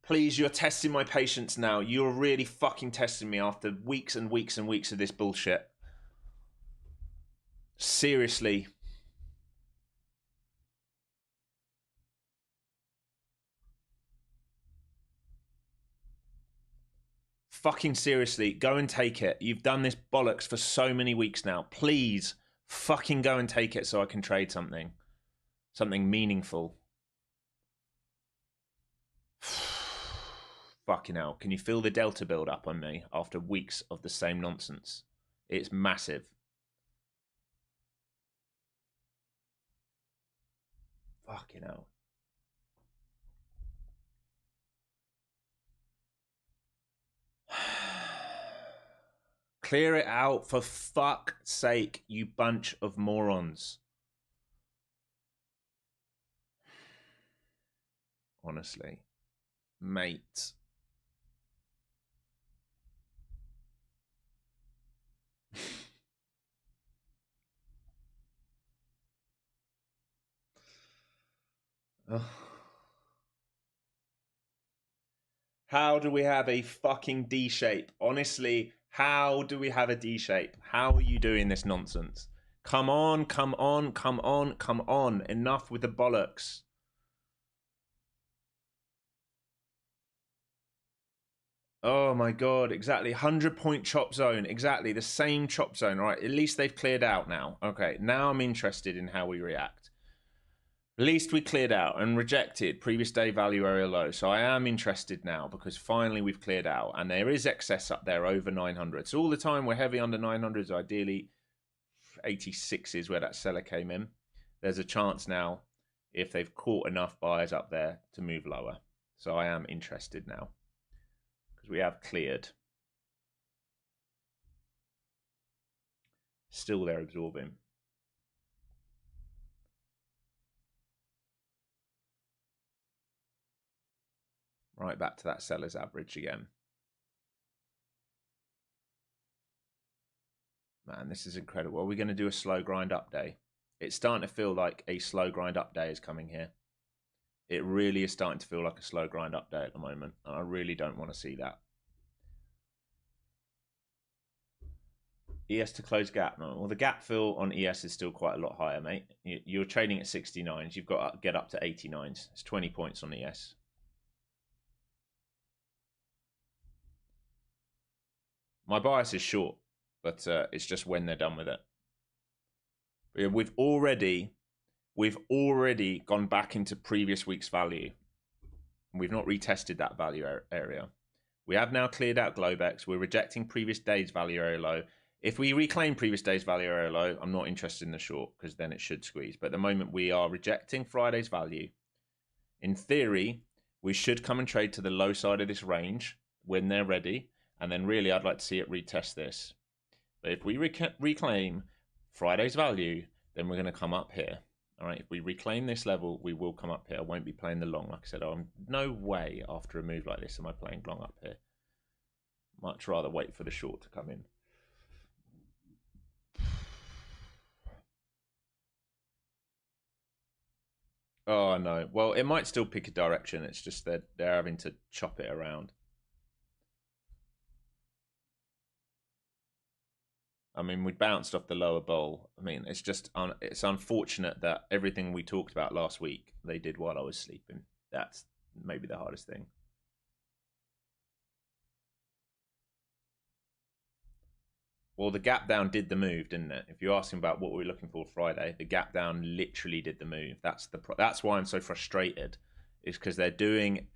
S1: Please, you're testing my patience now. You're really fucking testing me after weeks and weeks and weeks of this bullshit. Seriously. Fucking seriously, go and take it. You've done this bollocks for so many weeks now. Please, fucking go and take it so I can trade something. Something meaningful. Fucking hell. Can you feel the delta build up on me after weeks of the same nonsense? It's massive. Fucking hell. Clear it out, for fuck's sake, you bunch of morons. Honestly. Mate. How do we have a fucking D shape? Honestly, how do we have a D shape? How are you doing this nonsense? Come on, come on, come on, come on. Enough with the bollocks. Oh my God, exactly. 100-point chop zone. Exactly, the same chop zone. All right, at least they've cleared out now. Okay, now I'm interested in how we react. At least we cleared out and rejected previous day value area low. So I am interested now because finally we've cleared out and there is excess up there over 900. So all the time we're heavy under 900s, ideally 86 is where that seller came in. There's a chance now if they've caught enough buyers up there to move lower. So I am interested now because we have cleared. Still they're absorbing. Right back to that seller's average again. Man, this is incredible. Are we going to do a slow grind up day? It's starting to feel like a slow grind up day is coming here. It really is starting to feel like a slow grind up day at the moment. And I really don't want to see that. ES to close gap. Well, the gap fill on ES is still quite a lot higher, mate. You're trading at 69s. You've got to get up to 89s. It's 20 points on ES. My bias is short, but it's just when they're done with it. But we've already gone back into previous week's value. We've not retested that value area. We have now cleared out Globex. We're rejecting previous day's value area low. If we reclaim previous day's value area low, I'm not interested in the short because then it should squeeze. But at the moment, we are rejecting Friday's value. In theory, we should come and trade to the low side of this range when they're ready. And then really, I'd like to see it retest this. But if we reclaim Friday's value, then we're going to come up here. All right, if we reclaim this level, we will come up here. I won't be playing the long. Like I said, I'm no way after a move like this am I playing long up here. Much rather wait for the short to come in. Oh, no. Well, it might still pick a direction. It's just that they're having to chop it around. I mean, we bounced off the lower bowl. I mean, it's just it's unfortunate that everything we talked about last week, they did while I was sleeping. That's maybe the hardest thing. Well, the gap down did the move, didn't it? If you're asking about what we're looking for Friday, the gap down literally did the move. That's why I'm so frustrated, is because they're doing.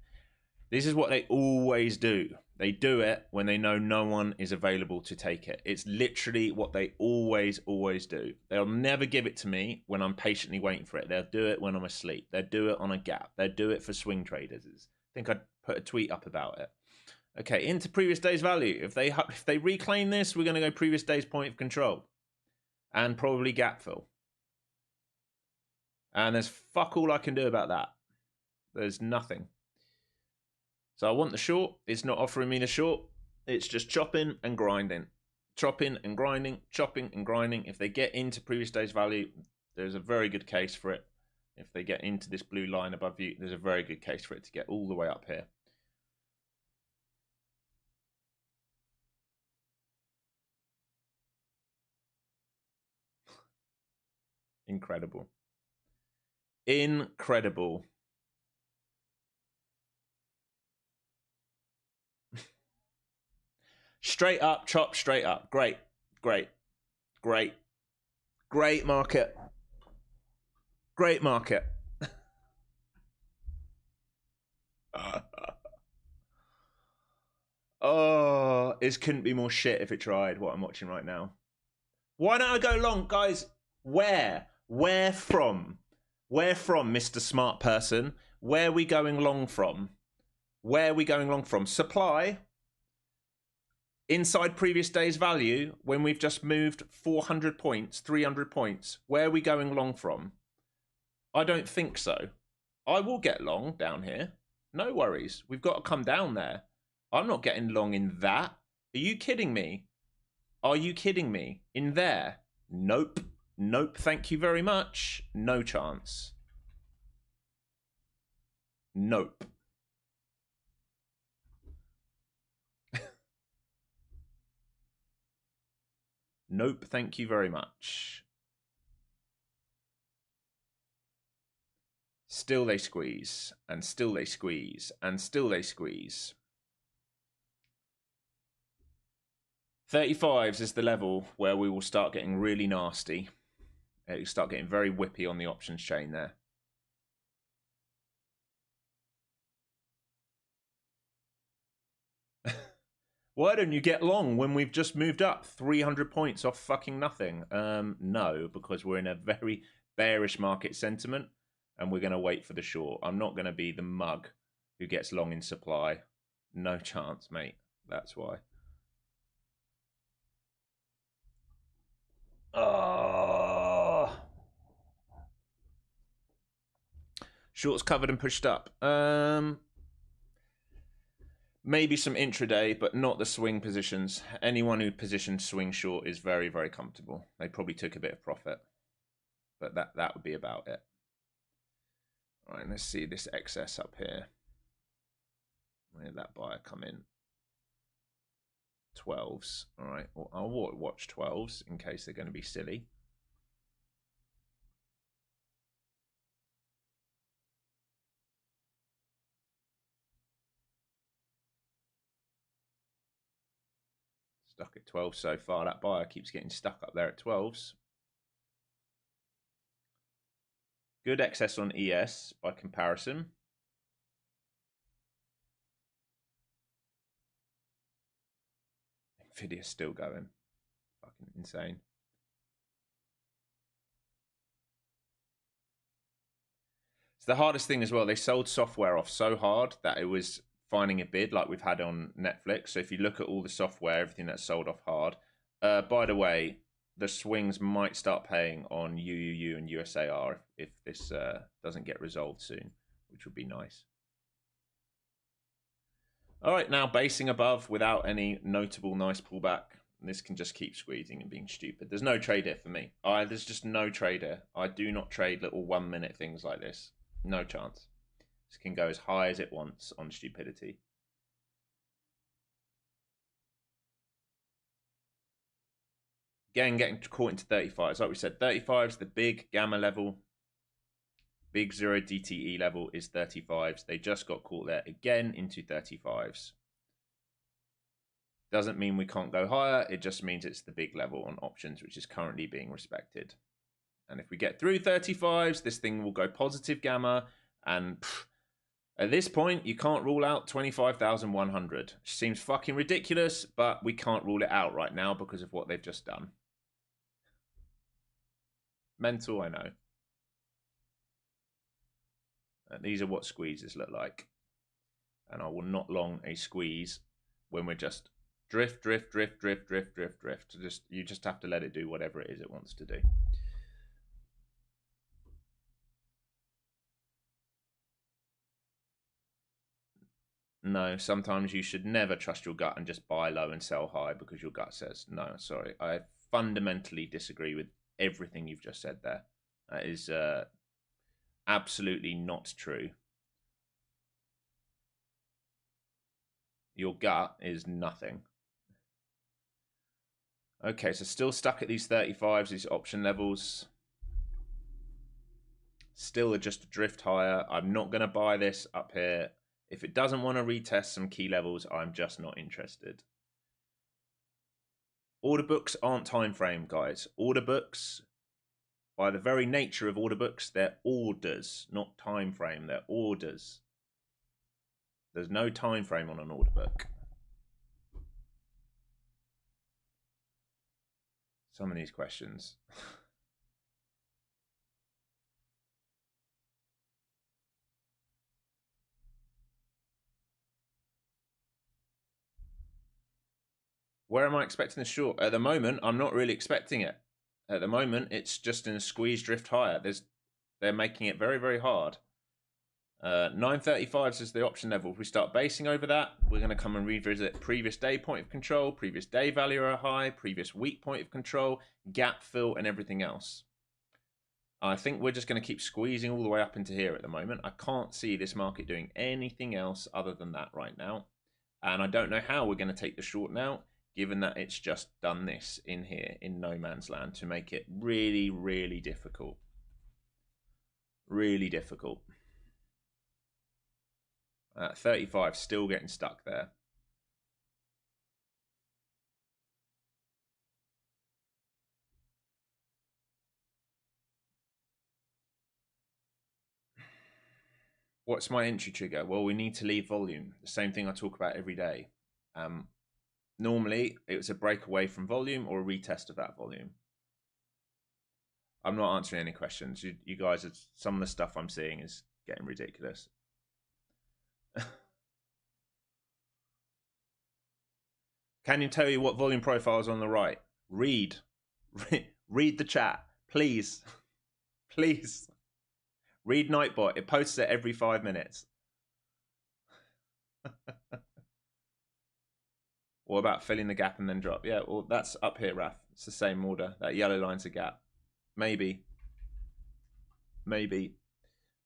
S1: This is what they always do. They do it when they know no one is available to take it. It's literally what they always do. They'll never give it to me when I'm patiently waiting for it. They'll do it when I'm asleep. They'll do it on a gap. They'll do it for swing traders. I think I put a tweet up about it. Okay, into previous day's value. If they reclaim this, we're going to go previous day's point of control. And probably gap fill. And there's fuck all I can do about that. There's nothing. So I want the short. It's not offering me the short. It's just chopping and grinding. Chopping and grinding, chopping and grinding. If they get into previous day's value, there's a very good case for it. If they get into this blue line above you, there's a very good case for it to get all the way up here. Incredible. Incredible. Straight up, chop straight up. Great, great, great, great market. Great market. Oh, it couldn't be more shit if it tried what I'm watching right now. Why don't I go long, guys? Where? Where from? Where from, Mr. Smart Person? Where are we going long from? Where are we going long from? Supply? Inside previous day's value, when we've just moved 400 points, 300 points, where are we going long from? I don't think so. I will get long down here. No worries. We've got to come down there. I'm not getting long in that. Are you kidding me? Are you kidding me? In there? Nope. Nope. Thank you very much. No chance. Nope. Nope. Thank you very much. Still they squeeze, and still they squeeze, and still they squeeze. 35s is the level where we will start getting really nasty. It'll start getting very whippy on the options chain there. Why don't you get long when we've just moved up 300 points off fucking nothing? No, because we're in a very bearish market sentiment and we're going to wait for the short. I'm not going to be the mug who gets long in supply. No chance, mate. That's why. Oh. Shorts covered and pushed up. Maybe some intraday, but not the swing positions. Anyone who positioned swing short is very, very comfortable. They probably took a bit of profit, but that would be about it. All right, let's see this excess up here. Where did that buyer come in? 12s. All right, well, I'll watch 12s in case they're going to be silly. Stuck at 12 so far. That buyer keeps getting stuck up there at 12s. Good excess on ES by comparison. Nvidia's still going. Fucking insane. It's the hardest thing as well. They sold software off so hard that it was finding a bid like we've had on Netflix. So if you look at all the software, everything that's sold off hard. By the way, the swings might start paying on UUU and USAR if this doesn't get resolved soon, which would be nice. All right, now basing above without any notable nice pullback. This can just keep squeezing and being stupid. There's no trade here for me. There's just no trade here. I do not trade little 1 minute things like this. No chance. This can go as high as it wants on stupidity. Again, getting caught into 35s. Like we said, 35s, the big gamma level, big 0 DTE level is 35s. They just got caught there again into 35s. Doesn't mean we can't go higher. It just means it's the big level on options, which is currently being respected. And if we get through 35s, this thing will go positive gamma. And at this point, you can't rule out 25,100. Seems fucking ridiculous, but we can't rule it out right now because of what they've just done. Mental, I know. These are what squeezes look like. And I will not long a squeeze when we're just drift. You just have to let it do whatever it is it wants to do. No, sometimes you should never trust your gut and just buy low and sell high because your gut says, no, sorry. I fundamentally disagree with everything you've just said there. That is absolutely not true. Your gut is nothing. Okay, so still stuck at these 35s, these option levels. Still just a drift higher. I'm not going to buy this up here. If it doesn't want to retest some key levels, I'm just not interested. Order books aren't time frame, guys. Order books, by the very nature of order books, they're orders, not time frame. They're orders. There's no time frame on an order book. Some of these questions. Where am I expecting the short? At the moment, I'm not really expecting it. At the moment, it's just in a squeeze drift higher. They're making it very, very hard. 935s is the option level. If we start basing over that, we're going to come and revisit previous day point of control, previous day value or high, previous week point of control, gap fill, and everything else. I think we're just going to keep squeezing all the way up into here at the moment. I can't see this market doing anything else other than that right now. And I don't know how we're going to take the short now, given that it's just done this in here in no man's land to make it really, really difficult. Really difficult. 35 still getting stuck there. What's my entry trigger? Well, we need to leave volume. The same thing I talk about every day. normally it's a breakaway from volume or a retest of that volume. I'm not answering any questions. You guys, some of the stuff I'm seeing is getting ridiculous. Can you tell you what volume profile is on the right? Read the chat, please. Please. Read Nightbot. It posts it every 5 minutes. What about filling the gap and then drop? Yeah, well, that's up here, Raf. It's the same order. That yellow line's a gap. Maybe.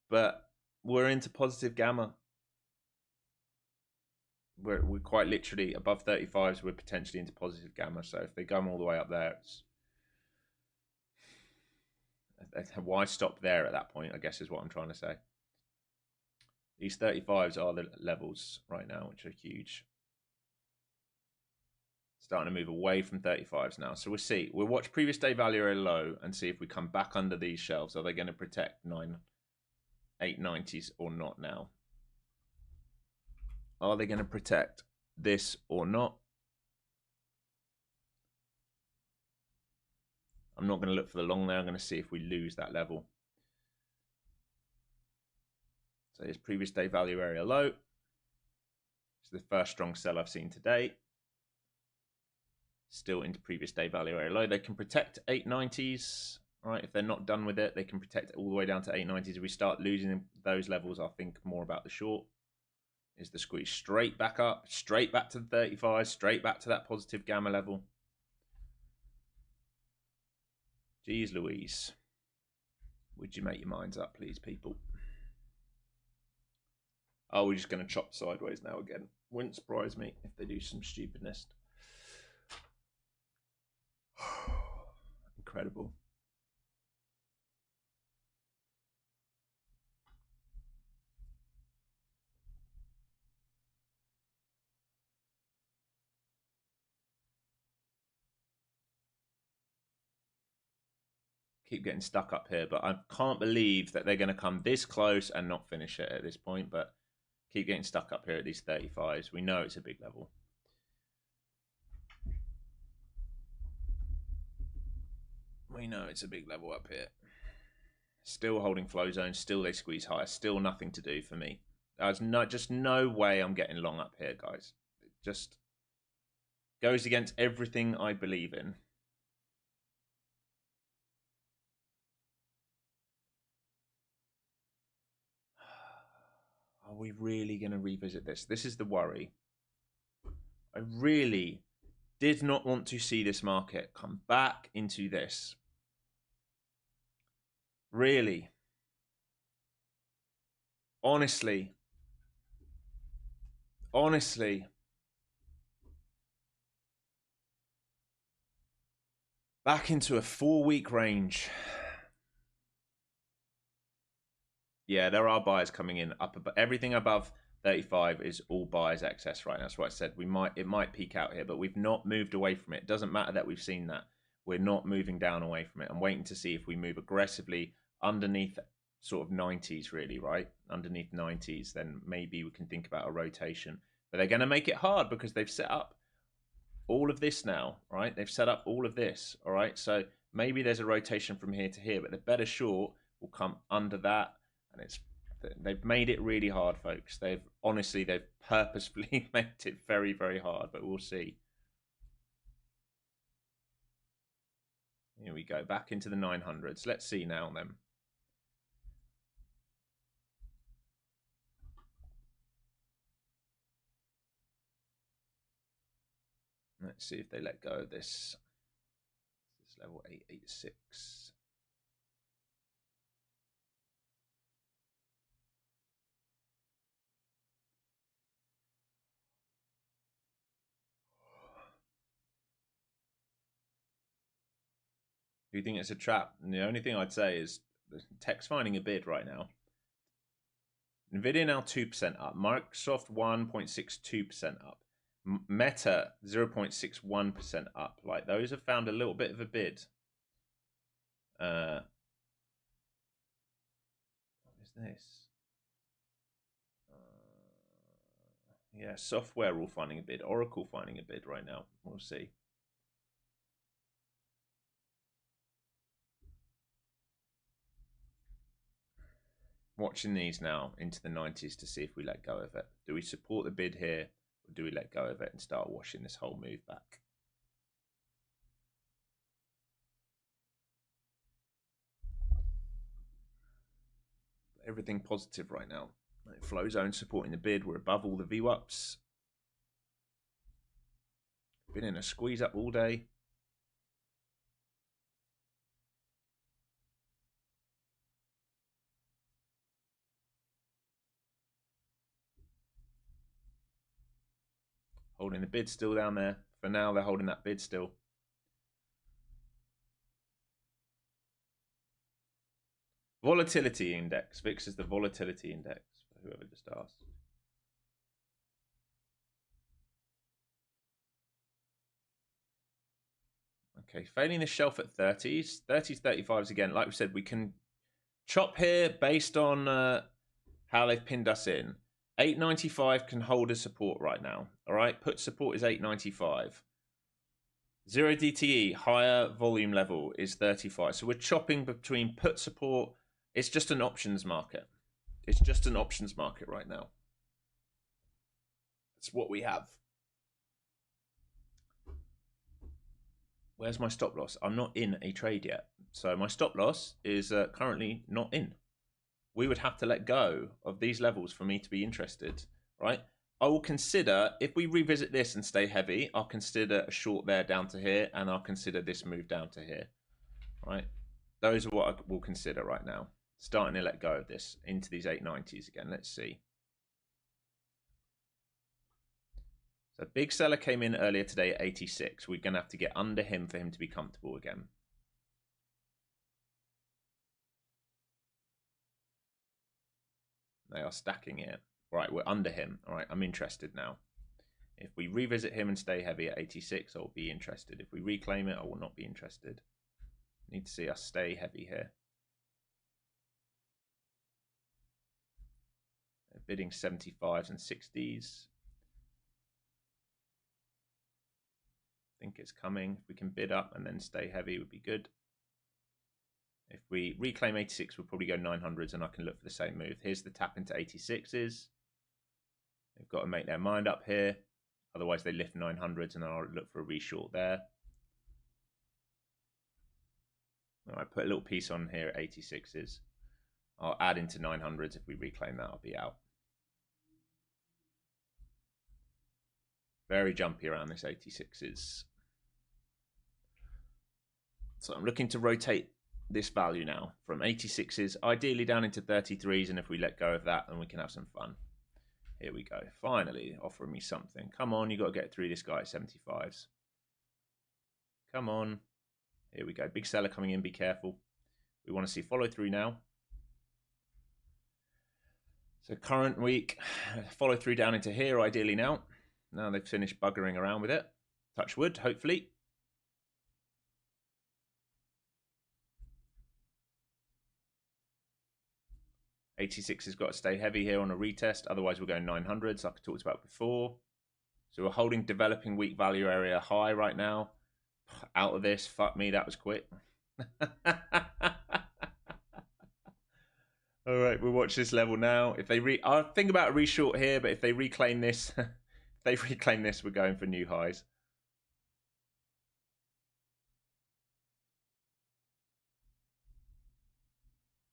S1: But we're into positive gamma. We're quite literally above 35s. We're potentially into positive gamma. So if they come all the way up there, why stop there at that point, I guess is what I'm trying to say. These 35s are the levels right now, which are huge. Starting to move away from 35s now. So we'll see. We'll watch previous day value area low and see if we come back under these shelves. Are they going to protect 890s or not now? Are they going to protect this or not? I'm not going to look for the long there. I'm going to see if we lose that level. So here's previous day value area low. It's the first strong sell I've seen today. Still into previous day value area low. They can protect 890s. All right, if they're not done with it, they can protect it all the way down to 890s. If we start losing those levels, I'll think more about the short. Is the squeeze straight back up, straight back to the 35, straight back to that positive gamma level. Jeez Louise. Would you make your minds up, please, people? Oh, we're just going to chop sideways now again. Wouldn't surprise me if they do some stupidness. Incredible. Keep getting stuck up here, but I can't believe that they're going to come this close and not finish it at this point, but keep getting stuck up here at these 35s. We know it's a big level. We know it's a big level up here. Still holding flow zone, still they squeeze higher, still nothing to do for me. There's just no way I'm getting long up here, guys. It just goes against everything I believe in. Are we really going to revisit this? This is the worry. I really did not want to see this market come back into this. Really. Honestly. Back into a 4-week range. Yeah, there are buyers coming in up, but everything above 35 is all buyers excess right now. That's what I said. It might peak out here, but we've not moved away from it. It doesn't matter that we've seen that. We're not moving down away from it. I'm waiting to see if we move aggressively underneath sort of 90s, really, right? Underneath 90s, then maybe we can think about a rotation. But they're going to make it hard because they've set up all of this now, right? They've set up all of this, all right? So maybe there's a rotation from here to here, but the better short will come under that. And they've made it really hard, folks. They've purposefully made it very, very hard, but we'll see. Here we go, back into the 900s. Let's see now then. Let's see if they let go of this. This is level 886. Do you think it's a trap? And the only thing I'd say is tech's finding a bid right now. Nvidia now 2% up. Microsoft 1.62% up. Meta 0.61% up. Like, those have found a little bit of a bid. What is this? Yeah, software all finding a bid. Oracle finding a bid right now. We'll see. Watching these now into the 90s to see if we let go of it. Do we support the bid here, or do we let go of it and start washing this whole move back? Everything positive right now. Flow zone supporting the bid. We're above all the VWAPs. Been in a squeeze up all day. Holding the bid still down there. For now, they're holding that bid still. Volatility index. VIX is the volatility index, for whoever just asked. Okay, failing the shelf at 30s. 30s, 35s again. Like we said, we can chop here based on how they've pinned us in. 895 can hold as support right now. All right, put support is 895. 0 DTE, higher volume level is 35. So we're chopping between put support. It's just an options market. It's just an options market right now. That's what we have. Where's my stop loss? I'm not in a trade yet. So my stop loss is currently not in. We would have to let go of these levels for me to be interested, right? I will consider, if we revisit this and stay heavy, I'll consider a short there down to here, and I'll consider this move down to here, right? Those are what I will consider right now. Starting to let go of this into these 890s again. Let's see. So big seller came in earlier today at 86. We're going to have to get under him for him to be comfortable again. They are stacking it. Right, we're under him. All right, I'm interested now. If we revisit him and stay heavy at 86, I'll be interested. If we reclaim it, I will not be interested. Need to see us stay heavy here. Bidding 75s and 60s. Think it's coming. If we can bid up and then stay heavy, would be good. If we reclaim 86, we'll probably go 900s, and I can look for the same move. Here's the tap into 86s. They've got to make their mind up here. Otherwise, they lift 900s, and I'll look for a reshort there. All right, put a little piece on here at 86s. I'll add into 900s. If we reclaim that, I'll be out. Very jumpy around this 86s. So I'm looking to rotate this value now from 86s, ideally down into 33s, and if we let go of that, then we can have some fun. Here we go. Finally offering me something. Come on, you got to get through this guy at 75s. Come on. Here we go. Big seller coming in. Be careful. We want to see follow through now. So current week, follow through down into here, ideally now. Now they've finished buggering around with it. Touch wood, hopefully. '86 has got to stay heavy here on a retest. Otherwise, we're going 900s, like I talked about before. So we're holding developing weak value area high right now. Out of this. Fuck me, that was quick. All right, we'll watch this level now. If they I'll think about a reshort here, but if they reclaim this, we're going for new highs.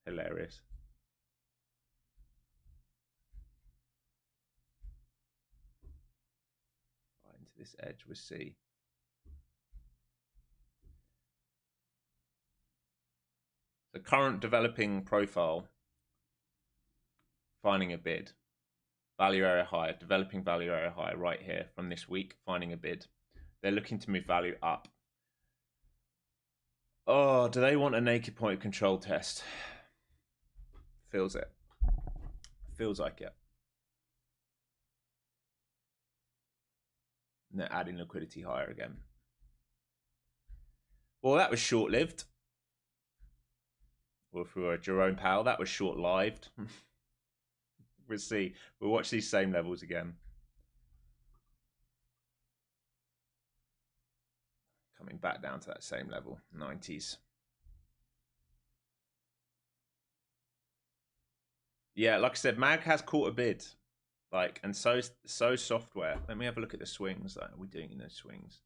S1: Hilarious. Right into this edge, we'll see. The current developing profile, finding a bid. Value area high, developing value area high right here from this week, finding a bid. They're looking to move value up. Oh, do they want a naked point of control test? Feels it. Feels like it. And they're adding liquidity higher again. Well, that was short-lived. Well, for Jerome Powell, that was short-lived. We'll see. We'll watch these same levels again. coming back down to that same level, 90s. Yeah, like I said, Mag has caught a bid. Like, and so software. Let me have a look at the swings. Like, are we doing in those swings?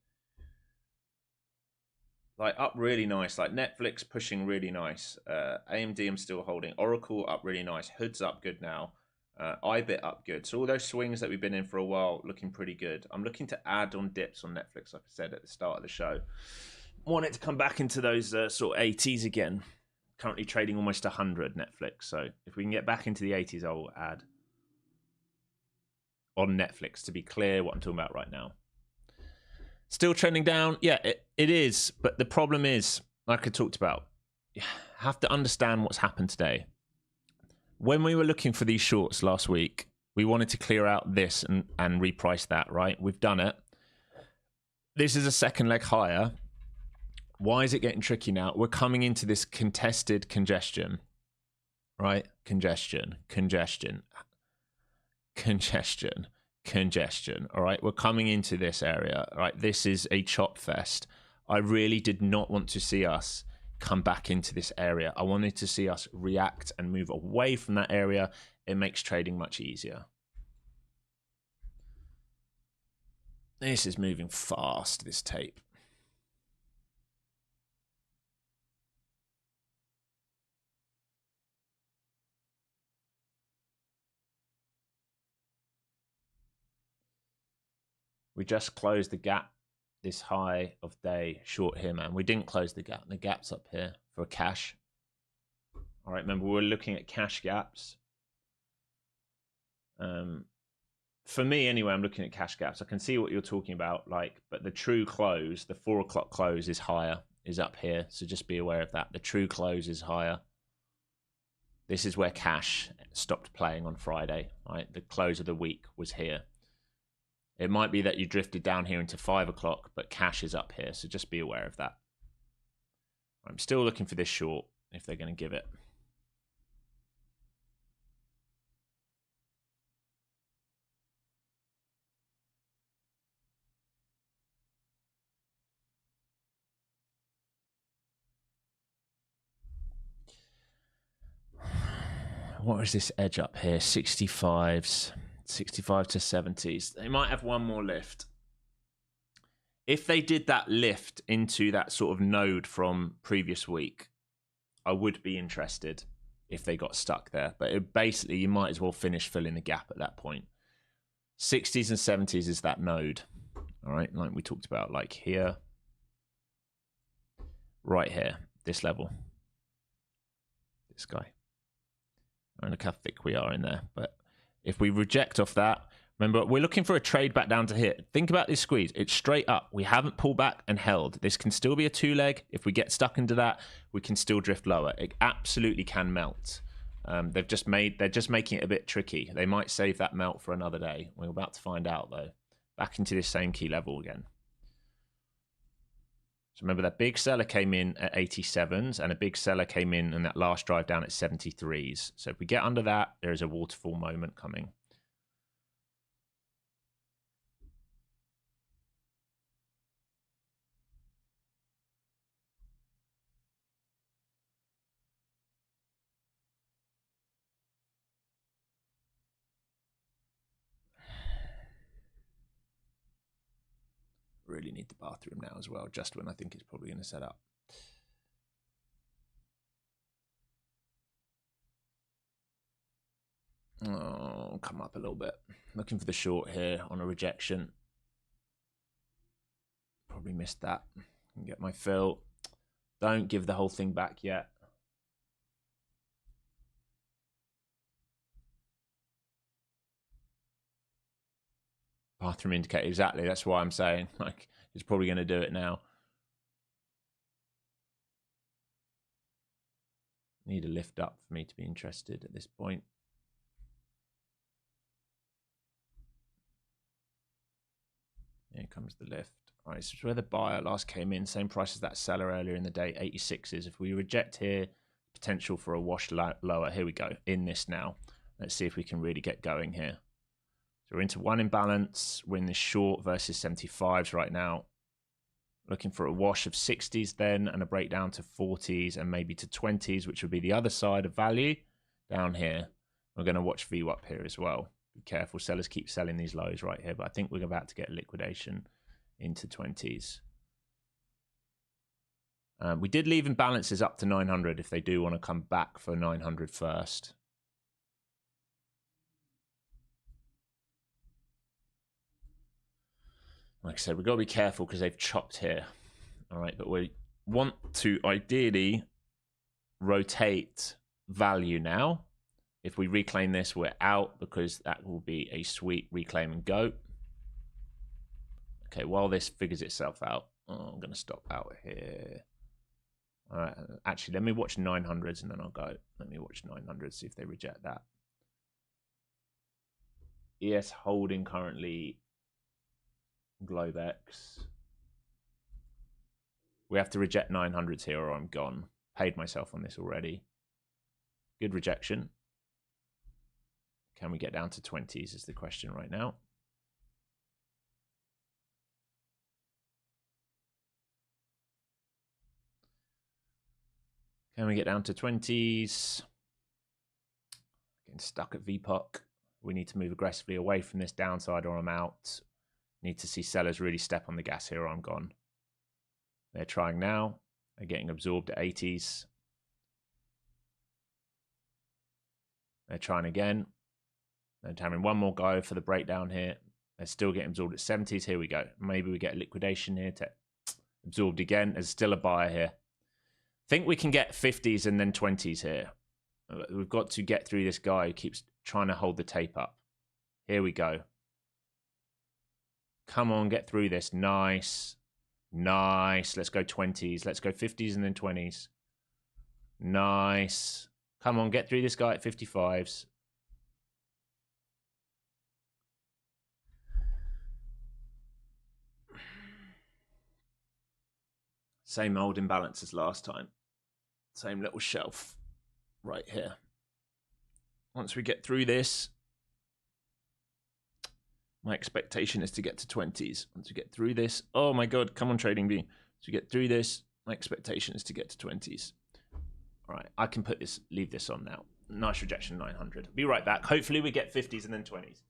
S1: Like, up really nice. Like, Netflix pushing really nice. AMD I'm still holding. Oracle up really nice. Hood's up good now. iBit up good. So all those swings that we've been in for a while looking pretty good. I'm looking to add on dips on Netflix, like I said at the start of the show. Want it to come back into those sort of 80s again. Currently trading almost 100 Netflix. So if we can get back into the 80s, I will add on Netflix, to be clear what I'm talking about right now. Still trending down? Yeah, it is. But the problem is, like I talked about, you have to understand what's happened today. When we were looking for these shorts last week, we wanted to clear out this and reprice that, right? We've done it. This is a second leg higher. Why is it getting tricky now? We're coming into this contested congestion, right? Congestion. All right, we're coming into this area. All right, this is a chop fest. I really did not want to see us come back into this area. I wanted to see us react and move away from that area. It makes trading much easier. This is moving fast, this tape. We just closed the gap, this high of day short here, man. We didn't close the gap. The gap's up here for cash. All right, remember, we're looking at cash gaps. For me, anyway, I'm looking at cash gaps. I can see what you're talking about, like, but the true close, the 4 o'clock close is higher, is up here. So just be aware of that. The true close is higher. This is where cash stopped playing on Friday, right? The close of the week was here. It might be that you drifted down here into 5 o'clock, but cash is up here, so just be aware of that. I'm still looking for this short, if they're going to give it. What is this edge up here? 65s, 65 to 70s. They might have one more lift. If they did that lift into that sort of node from previous week, I would be interested if they got stuck there. But basically, you might as well finish filling the gap at that point. 60s and 70s is that node. All right, like we talked about, like here, right here, this level, this guy. And look how thick we are in there. But if we reject off that, remember, we're looking for a trade back down to here. Think about this squeeze. It's straight up. We haven't pulled back and held. This can still be a 2-leg. If we get stuck into that, we can still drift lower. It absolutely can melt. They're just making it a bit tricky. They might save that melt for another day. We're about to find out, though. Back into this same key level again. So remember, that big seller came in at 87s and a big seller came in that last drive down at 73s. So if we get under that, there is a waterfall moment coming. Really need the bathroom now as well, just when I think it's probably going to set up. Oh, come up a little bit. Looking for the short here on a rejection. Probably missed that. Can get my fill. Don't give the whole thing back yet. Bathroom indicator, exactly. That's why I'm saying, like, it's probably going to do it now. Need a lift up for me to be interested at this point. Here comes the lift. All right, this is where the buyer last came in. Same price as that seller earlier in the day, 86s. If we reject here, potential for a wash lower. Here we go, in this now. Let's see if we can really get going here. So we're into one imbalance. We're in this short versus 75s right now. Looking for a wash of 60s then and a breakdown to 40s and maybe to 20s, which would be the other side of value down here. We're going to watch VWAP here as well. Be careful. Sellers keep selling these lows right here, but I think we're about to get a liquidation into 20s. We did leave imbalances up to 900 if they do want to come back for 900 first. Like I said, we've got to be careful because they've chopped here. All right, but we want to ideally rotate value now. If we reclaim this, we're out because that will be a sweet reclaim and go. Okay, while this figures itself out, I'm going to stop out here. All right, actually, let me watch 900s and then I'll go. Let me watch 900s, see if they reject that. ES holding currently Globex. We have to reject 900s here or I'm gone. Paid myself on this already. Good rejection. Can we get down to 20s is the question right now. Can we get down to 20s? Getting stuck at VPOC. We need to move aggressively away from this downside or I'm out. Need to see sellers really step on the gas here or I'm gone. They're trying now. They're getting absorbed at 80s. They're trying again. They're having one more go for the breakdown here. They're still getting absorbed at 70s. Here we go. Maybe we get a liquidation here to absorbed again. There's still a buyer here. Think we can get 50s and then 20s here. We've got to get through this guy who keeps trying to hold the tape up. Here we go. Come on, get through this. Nice. Nice. Let's go 20s. Let's go 50s and then 20s. Nice. Come on, get through this guy at 55s. Same old imbalance as last time. Same little shelf right here. Once we get through this, my expectation is to get to 20s. Once we get through this, oh my God, come on, Trading View. Once we get through this, my expectation is to get to 20s. All right, I can put this, leave this on now. Nice rejection, 900. Be right back. Hopefully we get 50s and then 20s.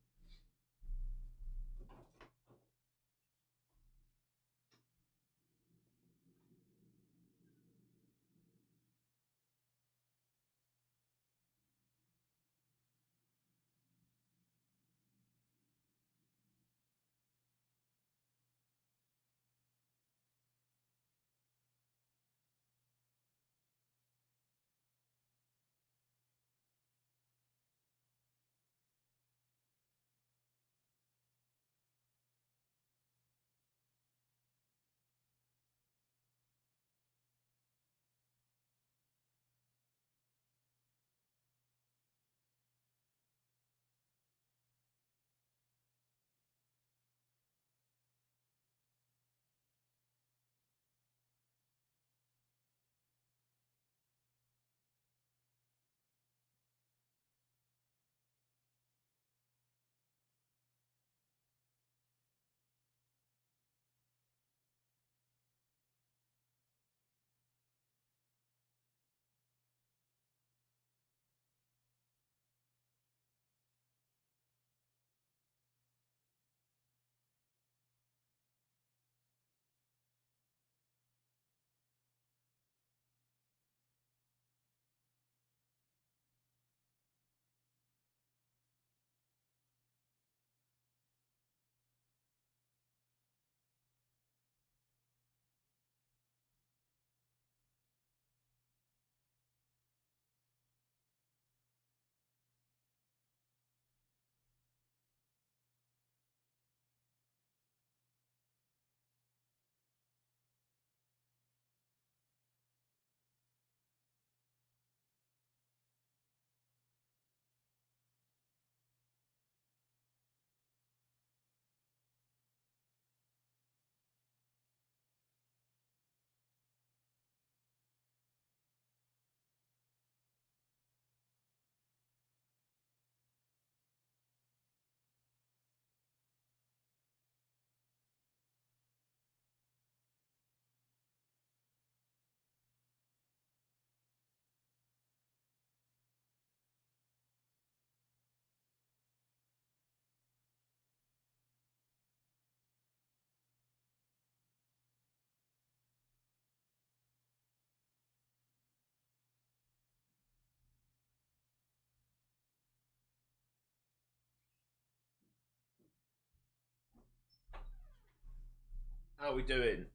S1: How are we doing?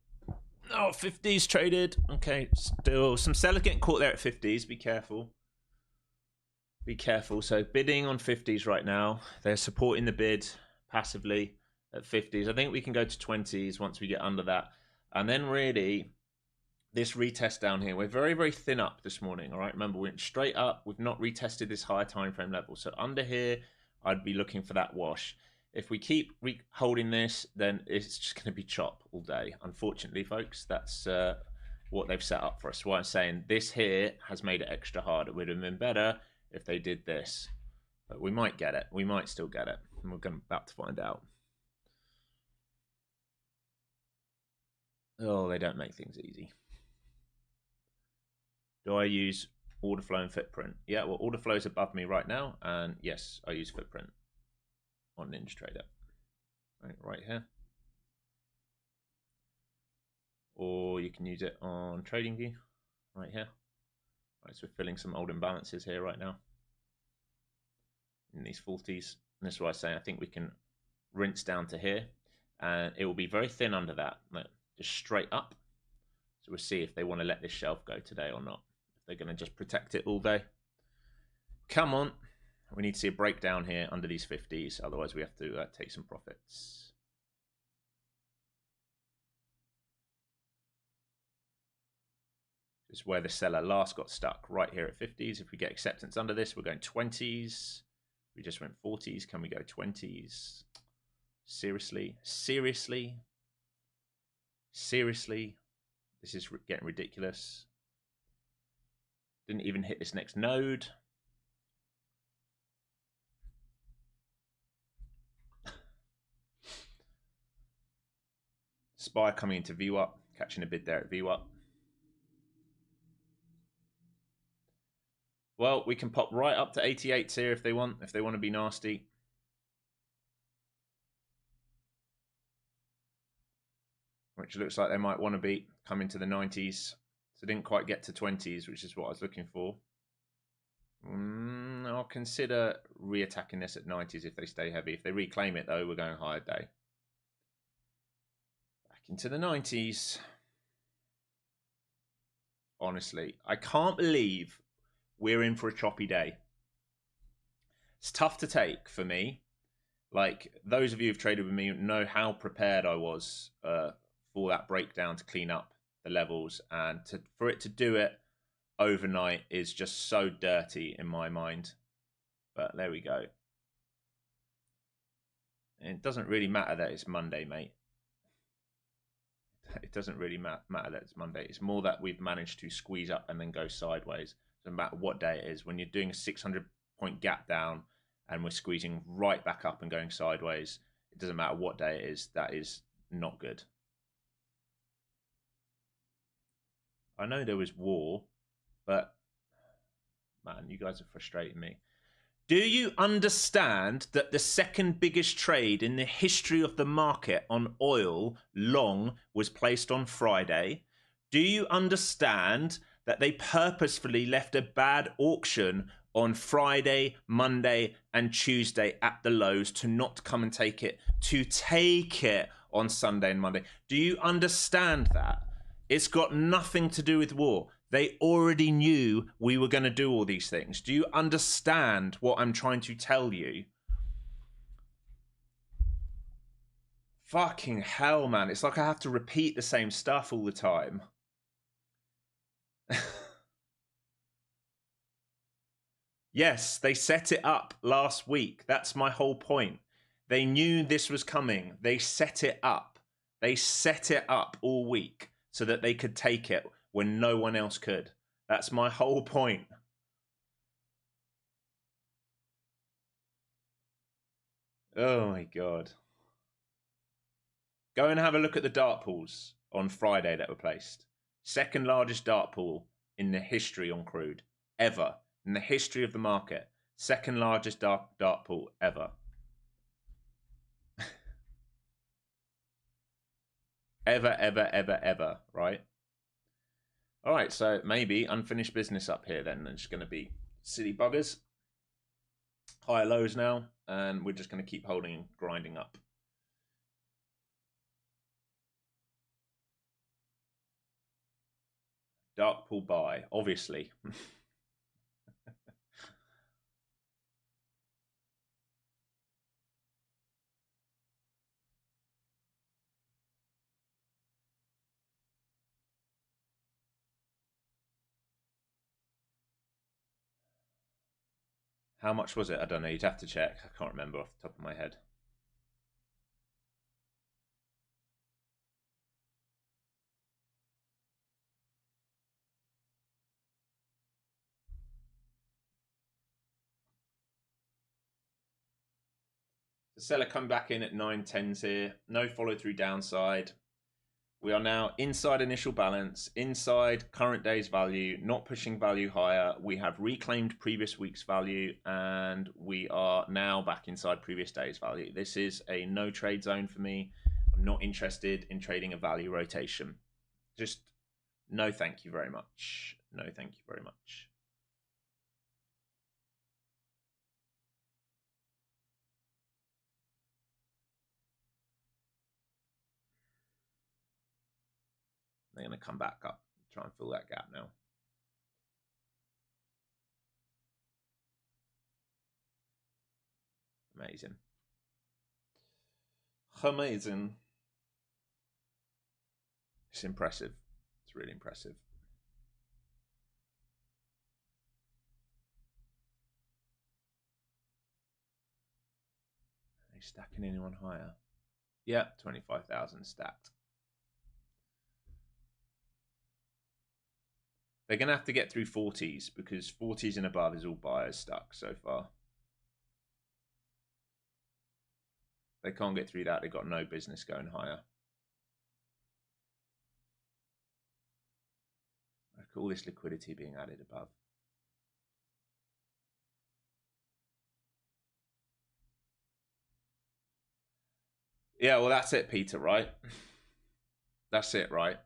S1: Oh, 50s traded. Okay, still some sellers getting caught there at 50s. Be careful. Be careful. So bidding on 50s right now. They're supporting the bid passively at 50s. I think we can go to 20s once we get under that. And then really, this retest down here, we're very, very thin up this morning. All right, remember, we went straight up. We've not retested this higher time frame level. So under here, I'd be looking for that wash. If we keep holding this, then it's just going to be chop all day. Unfortunately, folks, that's what they've set up for us. Why I'm saying this here has made it extra hard. It would have been better if they did this. But we might get it. We might still get it. And we're about to find out. Oh, they don't make things easy. Do I use order flow and footprint? Yeah, well, order flow is above me right now. And yes, I use footprint on Intraday. Right here. Or you can use it on TradingView right here. Right, so we're filling some old imbalances here right now in these 40s. And this is why I say I think we can rinse down to here, and it will be very thin under that, just straight up. So we'll see if they want to let this shelf go today or not. If they're going to just protect it all day. Come on. We need to see a breakdown here under these 50s. Otherwise, we have to take some profits. This is where the seller last got stuck, right here at 50s. If we get acceptance under this, we're going 20s. We just went 40s. Can we go 20s? Seriously? Seriously? Seriously? This is getting ridiculous. Didn't even hit this next node. SPY coming into VWAP, catching a bid there at VWAP. Well, we can pop right up to 88s here if they want to be nasty. Which looks like they might want to be coming to the 90s. So didn't quite get to 20s, which is what I was looking for. I'll consider re-attacking this at 90s if they stay heavy. If they reclaim it, though, we're going higher day. Back into the 90s. Honestly, I can't believe we're in for a choppy day. It's tough to take for me. Like, those of you who've traded with me know how prepared I was for that breakdown to clean up the levels, and for it to do it overnight is just so dirty in my mind. But there we go. And it doesn't really matter that it's Monday, mate. It doesn't really matter that it's Monday. It's more that we've managed to squeeze up and then go sideways. No matter what day it is, when you're doing a 600-point gap down and we're squeezing right back up and going sideways, it doesn't matter what day it is. That is not good. I know there was war, but man, you guys are frustrating me. Do you understand that the second biggest trade in the history of the market on oil long was placed on Friday? Do you understand that they purposefully left a bad auction on Friday, Monday, and Tuesday at the lows to not come and take it on Sunday and Monday? Do you understand that? It's got nothing to do with war. They already knew we were going to do all these things. Do you understand what I'm trying to tell you? Fucking hell, man. It's like I have to repeat the same stuff all the time. Yes, they set it up last week. That's my whole point. They knew this was coming. They set it up. They set it up all week so that they could take it when no one else could. That's my whole point. Oh my God. Go and have a look at the dart pools on Friday that were placed. Second largest dart pool in the history on crude, ever. In the history of the market. Second largest dart pool ever. ever, right? All right, so maybe unfinished business up here then. It's going to be silly buggers. Higher lows now, and we're just going to keep holding and grinding up. Dark pool buy, obviously. How much was it? I don't know. You'd have to check. I can't remember off the top of my head. The seller come back in at 9.10s here. No follow through downside. We are now inside initial balance, inside current day's value, not pushing value higher. We have reclaimed previous week's value, and we are now back inside previous day's value. This is a no trade zone for me. I'm not interested in trading a value rotation. Just no thank you very much. No thank you very much. They're going to come back up, try and fill that gap now. Amazing. Amazing. It's impressive. It's really impressive. Are they stacking anyone higher? Yeah, 25,000 stacked. They're going to have to get through 40s because 40s and above is all buyers stuck so far. They can't get through that. They've got no business going higher. Look at all this liquidity being added above. Yeah, well, that's it, Peter, right? That's it, right?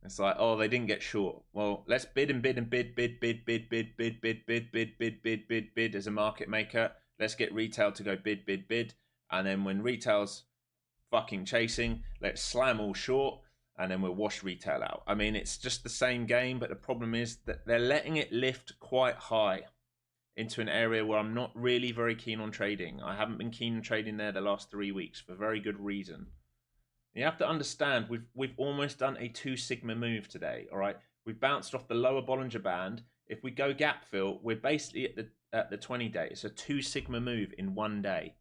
S1: It's like, oh, they didn't get short. Well, let's bid and bid and bid as a market maker. Let's get retail to go bid. And then when retail's fucking chasing, let's slam all short and then we'll wash retail out. I mean, it's just the same game, but the problem is that they're letting it lift quite high into an area where I'm not really very keen on trading. I haven't been keen on trading there the last 3 weeks for very good reason. You have to understand, we've almost done a 2 sigma move today, all right? We've bounced off the lower Bollinger Band. If we go gap fill, we're basically at the 20-day. It's a 2 sigma move in 1 day.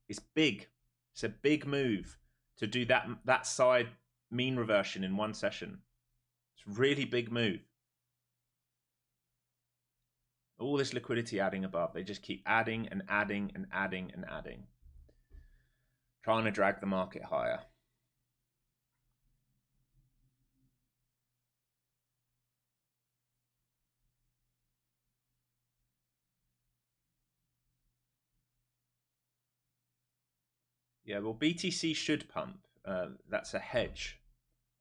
S1: It's big. It's a big move to do that side mean reversion in 1 session. It's a really big move. All this liquidity adding above. They just keep adding and adding and adding and adding. Trying to drag the market higher. Yeah, well, BTC should pump. That's a hedge,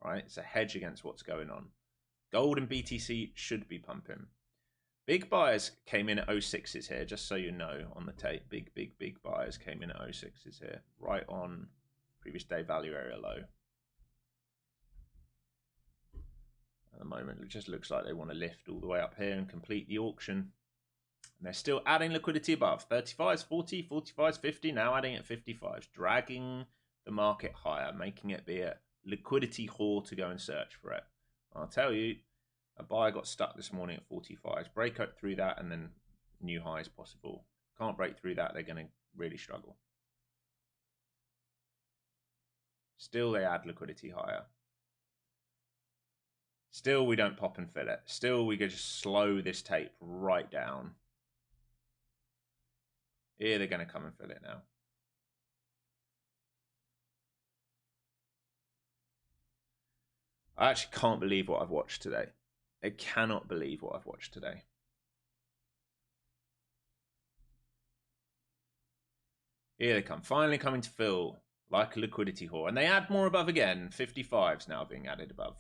S1: right? It's a hedge against what's going on. Gold and BTC should be pumping. Big buyers came in at 06s here, just so you know on the tape. Big buyers came in at 06s here, right on previous day value area low. At the moment, it just looks like they want to lift all the way up here and complete the auction. And they're still adding liquidity above. 35s, 40, 45s, 50, now adding at 55s, dragging the market higher, making it be a liquidity whore to go and search for it. I'll tell you, a buyer got stuck this morning at 45s. Break out through that and then new highs possible. Can't break through that, they're going to really struggle. Still, they add liquidity higher. Still, we don't pop and fill it. Still, we could just slow this tape right down. Here, they're going to come and fill it now. I actually can't believe what I've watched today. I cannot believe what I've watched today. Here they come. Finally coming to fill like a liquidity whore. And they add more above again. 55s now being added above.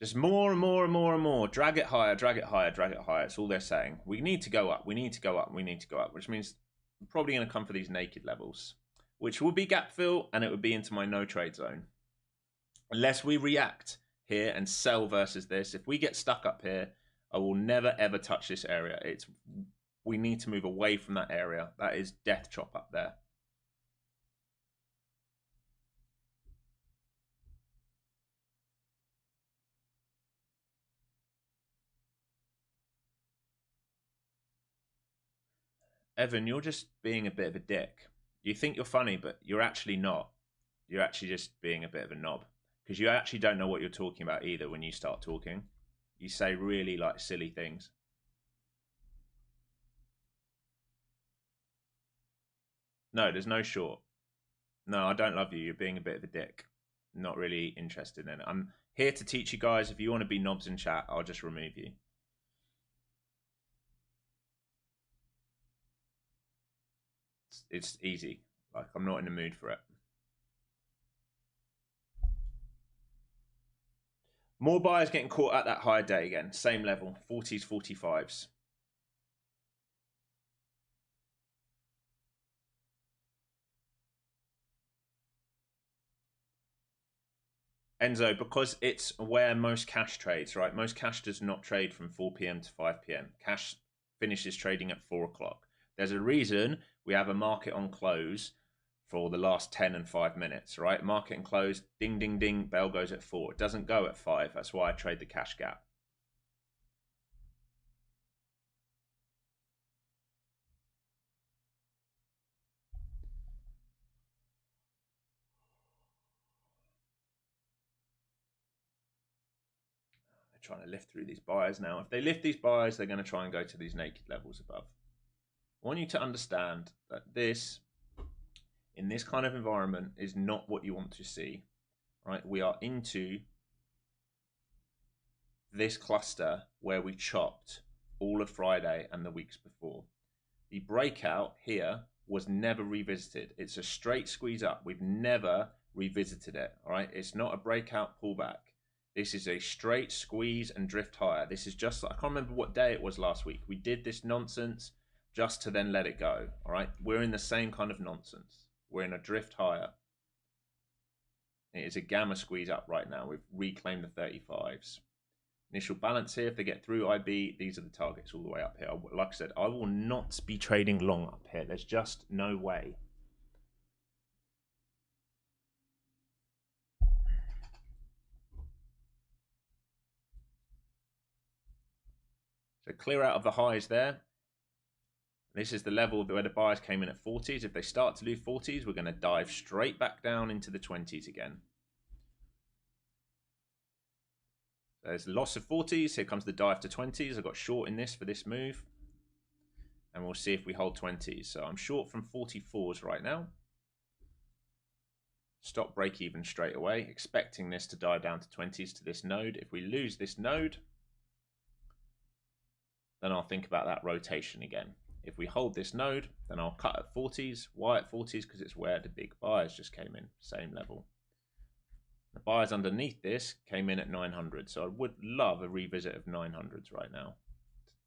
S1: Just more and more and more and more. Drag it higher, drag it higher, drag it higher. It's all they're saying. We need to go up. We need to go up. We need to go up. Which means we're probably going to come for these naked levels. which will be gap fill, and it would be into my no trade zone. Unless we react here and sell versus this, if we get stuck up here, I will never ever touch this area. We need to move away from that area. That is death chop up there. Evan, you're just being a bit of a dick. You think you're funny, but you're actually not. You're actually just being a bit of a knob. Because you actually don't know what you're talking about either when you start talking. You say really like silly things. No, there's no short. No, I don't love you. You're being a bit of a dick. Not really interested in it. I'm here to teach you guys. If you want to be knobs in chat, I'll just remove you. It's easy. Like, I'm not in the mood for it. More buyers getting caught at that higher day again. Same level, 40s, 45s. Enzo, because it's where most cash trades, right? Most cash does not trade from 4 p.m. to 5 p.m. Cash finishes trading at 4 o'clock. There's a reason we have a market on close for the last 10 and 5 minutes, right? Market and close, ding, ding, ding, bell goes at 4. It doesn't go at 5. That's why I trade the cash gap. They're trying to lift through these buyers now. If they lift these buyers, they're going to try and go to these naked levels above. I want you to understand that this, in this kind of environment, is not what you want to see, right? We are into this cluster where we chopped all of Friday and the weeks before. The breakout here was never revisited. It's a straight squeeze up. We've never revisited it, all right? It's not a breakout pullback. This is a straight squeeze and drift higher. This is just, I can't remember what day it was last week. We did this nonsense just to then let it go, all right? We're in the same kind of nonsense. We're in a drift higher. It is a gamma squeeze up right now. We've reclaimed the 35s. Initial balance here, if they get through IB, these are the targets all the way up here. Like I said, I will not be trading long up here. There's just no way. So clear out of the highs there. This is the level where the buyers came in at 40s. If they start to do 40s, we're going to dive straight back down into the 20s again. There's loss of 40s. Here comes the dive to 20s. I got short in this for this move. And we'll see if we hold 20s. So I'm short from 44s right now. Stop break even straight away. Expecting this to dive down to 20s to this node. If we lose this node, then I'll think about that rotation again. If we hold this node, then I'll cut at 40s. Why at 40s? Because it's where the big buyers just came in. Same level. The buyers underneath this came in at 900. So I would love a revisit of 900s right now.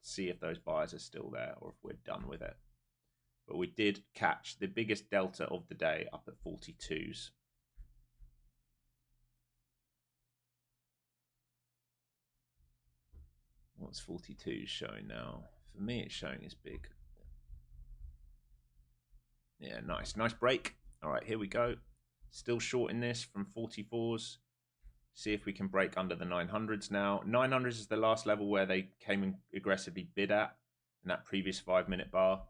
S1: To see if those buyers are still there or if we're done with it. But we did catch the biggest delta of the day up at 42s. What's 42 showing now? For me, it's showing as big. Yeah, nice. Nice break. All right, here we go. Still short in this from 44s. See if we can break under the 900s now. 900s is the last level where they came and aggressively bid at in that previous 5-minute bar.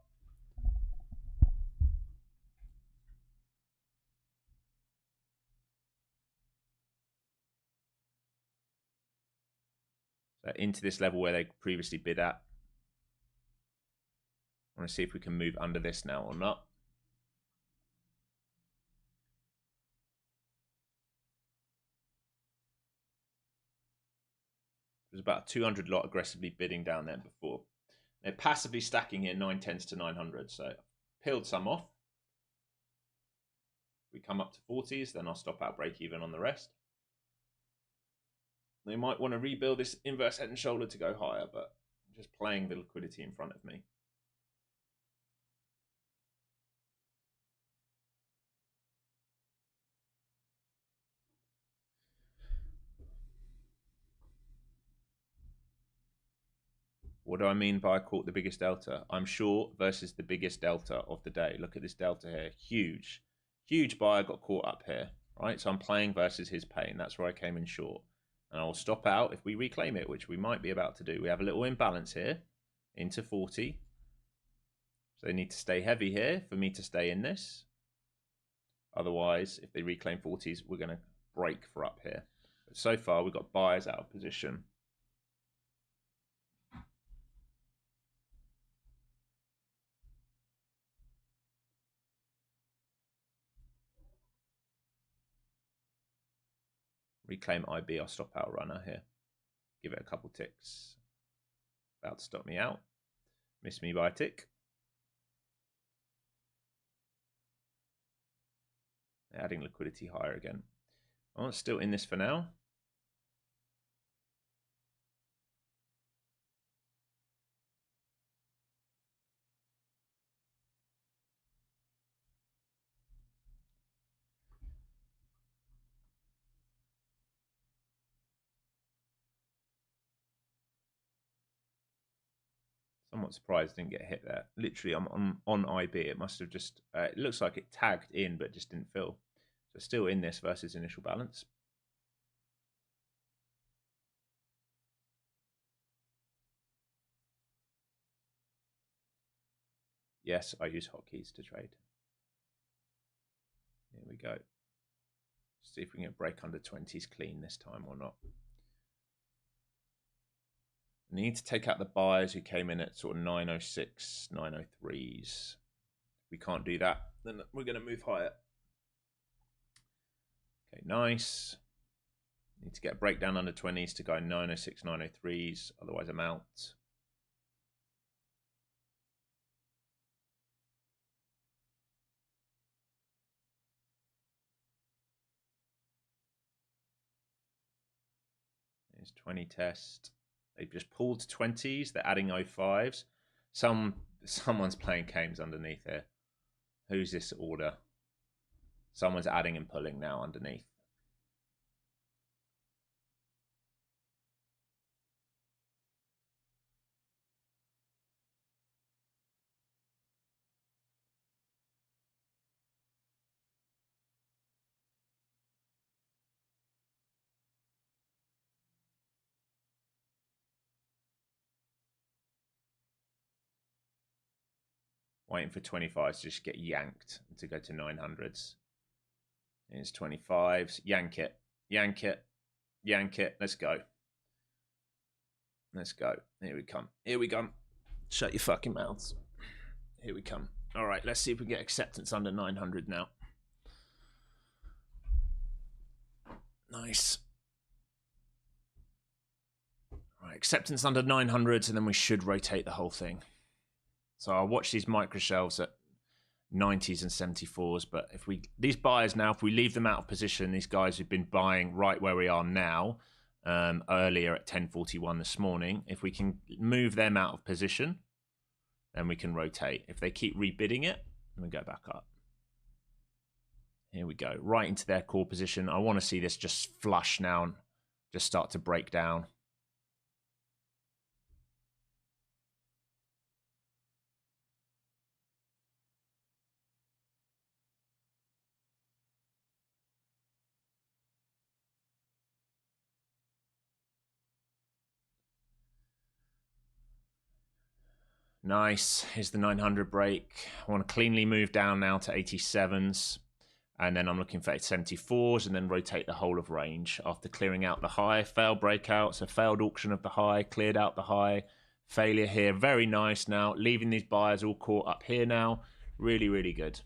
S1: So into this level where they previously bid at. I want to see if we can move under this now or not. There's about 200 lot aggressively bidding down there before. They're passively stacking here 910s to 900. So peeled some off. We come up to 40s, then I'll stop out break even on the rest. They might want to rebuild this inverse head and shoulder to go higher, but I'm just playing the liquidity in front of me. What do I mean by I caught the biggest delta? I'm short versus the biggest delta of the day. Look at this delta here. Huge. Huge buyer got caught up here, right? So I'm playing versus his pain. That's where I came in short. And I'll stop out if we reclaim it, which we might be about to do. We have a little imbalance here into 40. So they need to stay heavy here for me to stay in this. Otherwise, if they reclaim 40s, we're going to break for up here. But so far, we've got buyers out of position. Reclaim IB, I'll stop out runner here. Give it a couple ticks. About to stop me out. Miss me by a tick. Adding liquidity higher again. Oh, it's still in this for now. Somewhat surprised I didn't get hit there. Literally, I'm on IB. It must have just, it looks like it tagged in, but just didn't fill. So still in this versus initial balance. Yes, I use hotkeys to trade. Here we go. See if we can get break under 20s clean this time or not. I need to take out the buyers who came in at sort of 906, 903s. If we can't do that, then we're going to move higher. Okay, nice. Need to get a breakdown under 20s to go 906, 903s. Otherwise, I'm out. There's 20 test. They've just pulled 20s. They're adding 05s. Someone's playing games underneath here. Who's this order? Someone's adding and pulling now underneath. Waiting for 25s to just get yanked to go to 900s. Here's 25s. Yank it. Yank it. Yank it. Let's go. Let's go. Here we come. Here we come. Shut your fucking mouths. Here we come. All right, let's see if we get acceptance under 900 now. Nice. All right, acceptance under 900s, and then we should rotate the whole thing. So I'll watch these micro shelves at 90s and 74s, but if these buyers now, if we leave them out of position, these guys who've been buying right where we are now, earlier at 10:41 this morning, if we can move them out of position, then we can rotate. If they keep rebidding it, then we go back up. Here we go, right into their core position. I want to see this just flush now and just start to break down. Nice. Here's the 900 break. I want to cleanly move down now to 87s. And then I'm looking for 74s and then rotate the whole of range after clearing out the high. Failed breakout, so failed auction of the high, cleared out the high. Failure here. Very nice now. Leaving these buyers all caught up here now. Really, really good.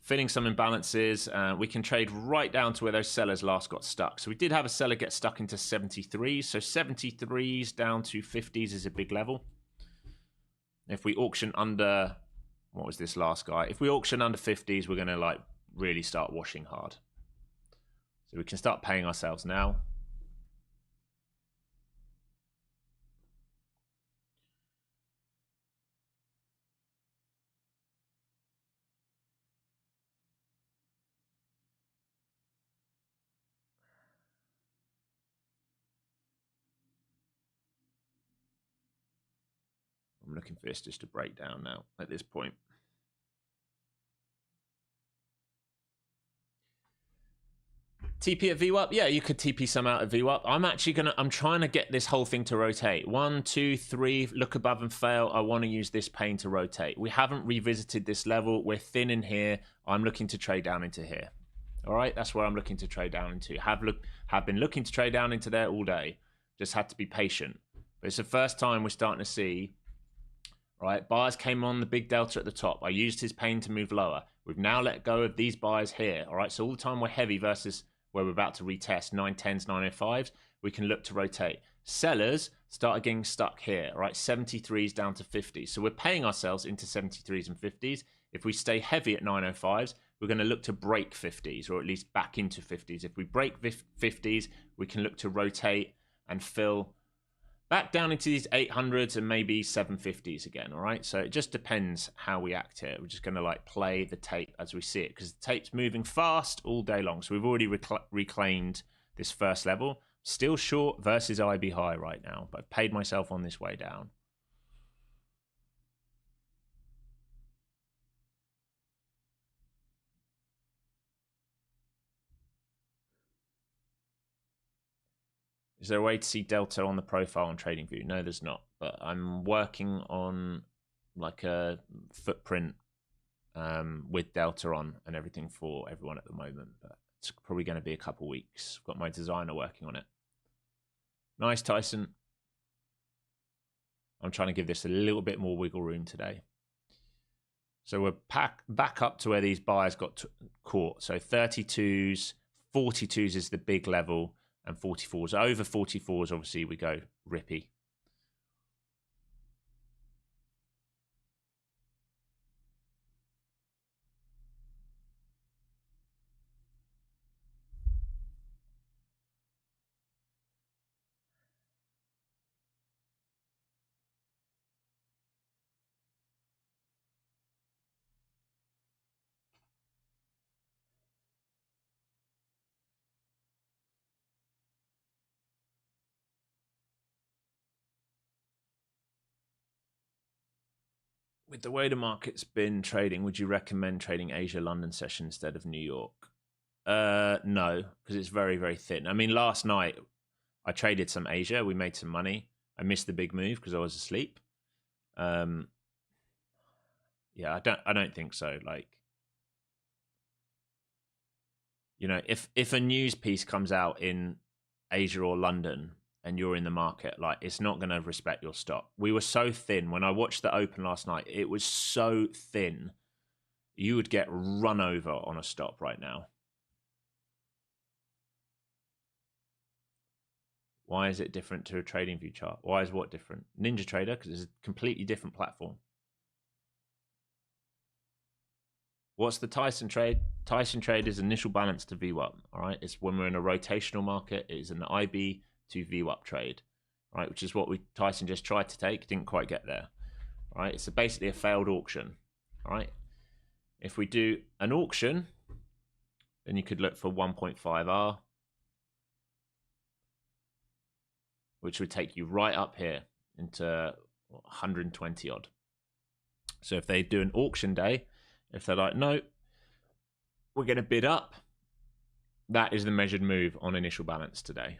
S1: Filling some imbalances. We can trade right down to where those sellers last got stuck. So we did have a seller get stuck into 73s. So 73s down to 50s is a big level. If we auction under, what was this last guy? If we auction under 50s, we're going to like really start washing hard. So we can start paying ourselves now. looking for this just to break down now at this point. TP at VWAP? Yeah, you could TP some out at VWAP. I'm trying to get this whole thing to rotate. 1, 2, 3, look above and fail. I want to use this pain to rotate. We haven't revisited this level. We're thin in here. I'm looking to trade down into here. All right, that's where I'm looking to trade down into. Have been looking to trade down into there all day. Just had to be patient. But it's the first time we're starting to see, right? Buyers came on the big delta at the top. I used his pain to move lower. We've now let go of these buyers here. All right, so all the time we're heavy versus where we're about to retest 910s, 905s, we can look to rotate. Sellers start getting stuck here, all right? 73s down to 50s. So we're paying ourselves into 73s and 50s. If we stay heavy at 905s, we're going to look to break 50s, or at least back into 50s. If we break 50s, we can look to rotate and fill back down into these 800s and maybe 750s again, all right? So it just depends how we act here. We're just going to like play the tape as we see it, because the tape's moving fast all day long. So we've already reclaimed this first level. Still short versus IB high right now, but I've paid myself on this way down. Is there a way to see delta on the profile on TradingView? No, there's not. But I'm working on like a footprint with delta on and everything for everyone at the moment. But it's probably going to be a couple weeks. I've got my designer working on it. Nice, Tyson. I'm trying to give this a little bit more wiggle room today. So we're back up to where these buyers got caught. So 32s, 42s is the big level. And 44s. Over 44s, obviously, we go rippy. With the way the market's been trading, would you recommend trading Asia London session instead of New York? No, because it's very, very thin. I mean, last night I traded some Asia. We made some money. I missed the big move because I was asleep. Yeah, I don't think so. Like, you know, if a news piece comes out in Asia or London and you're in the market, like, it's not going to respect your stop. We were so thin. When I watched the open last night, it was so thin. You would get run over on a stop right now. Why is it different to a TradingView chart? Why is what different? NinjaTrader, because it's a completely different platform. What's the Tyson trade? Tyson trade is initial balance to VWAP. All right, it's when we're in a rotational market. It is an IB to VWAP trade, right? Which is what Tyson just tried to take, didn't quite get there. All right, it's basically a failed auction. All right, if we do an auction, then you could look for 1.5R, which would take you right up here into 120 odd. So if they do an auction day, if they're like, no, we're going to bid up, that is the measured move on initial balance today,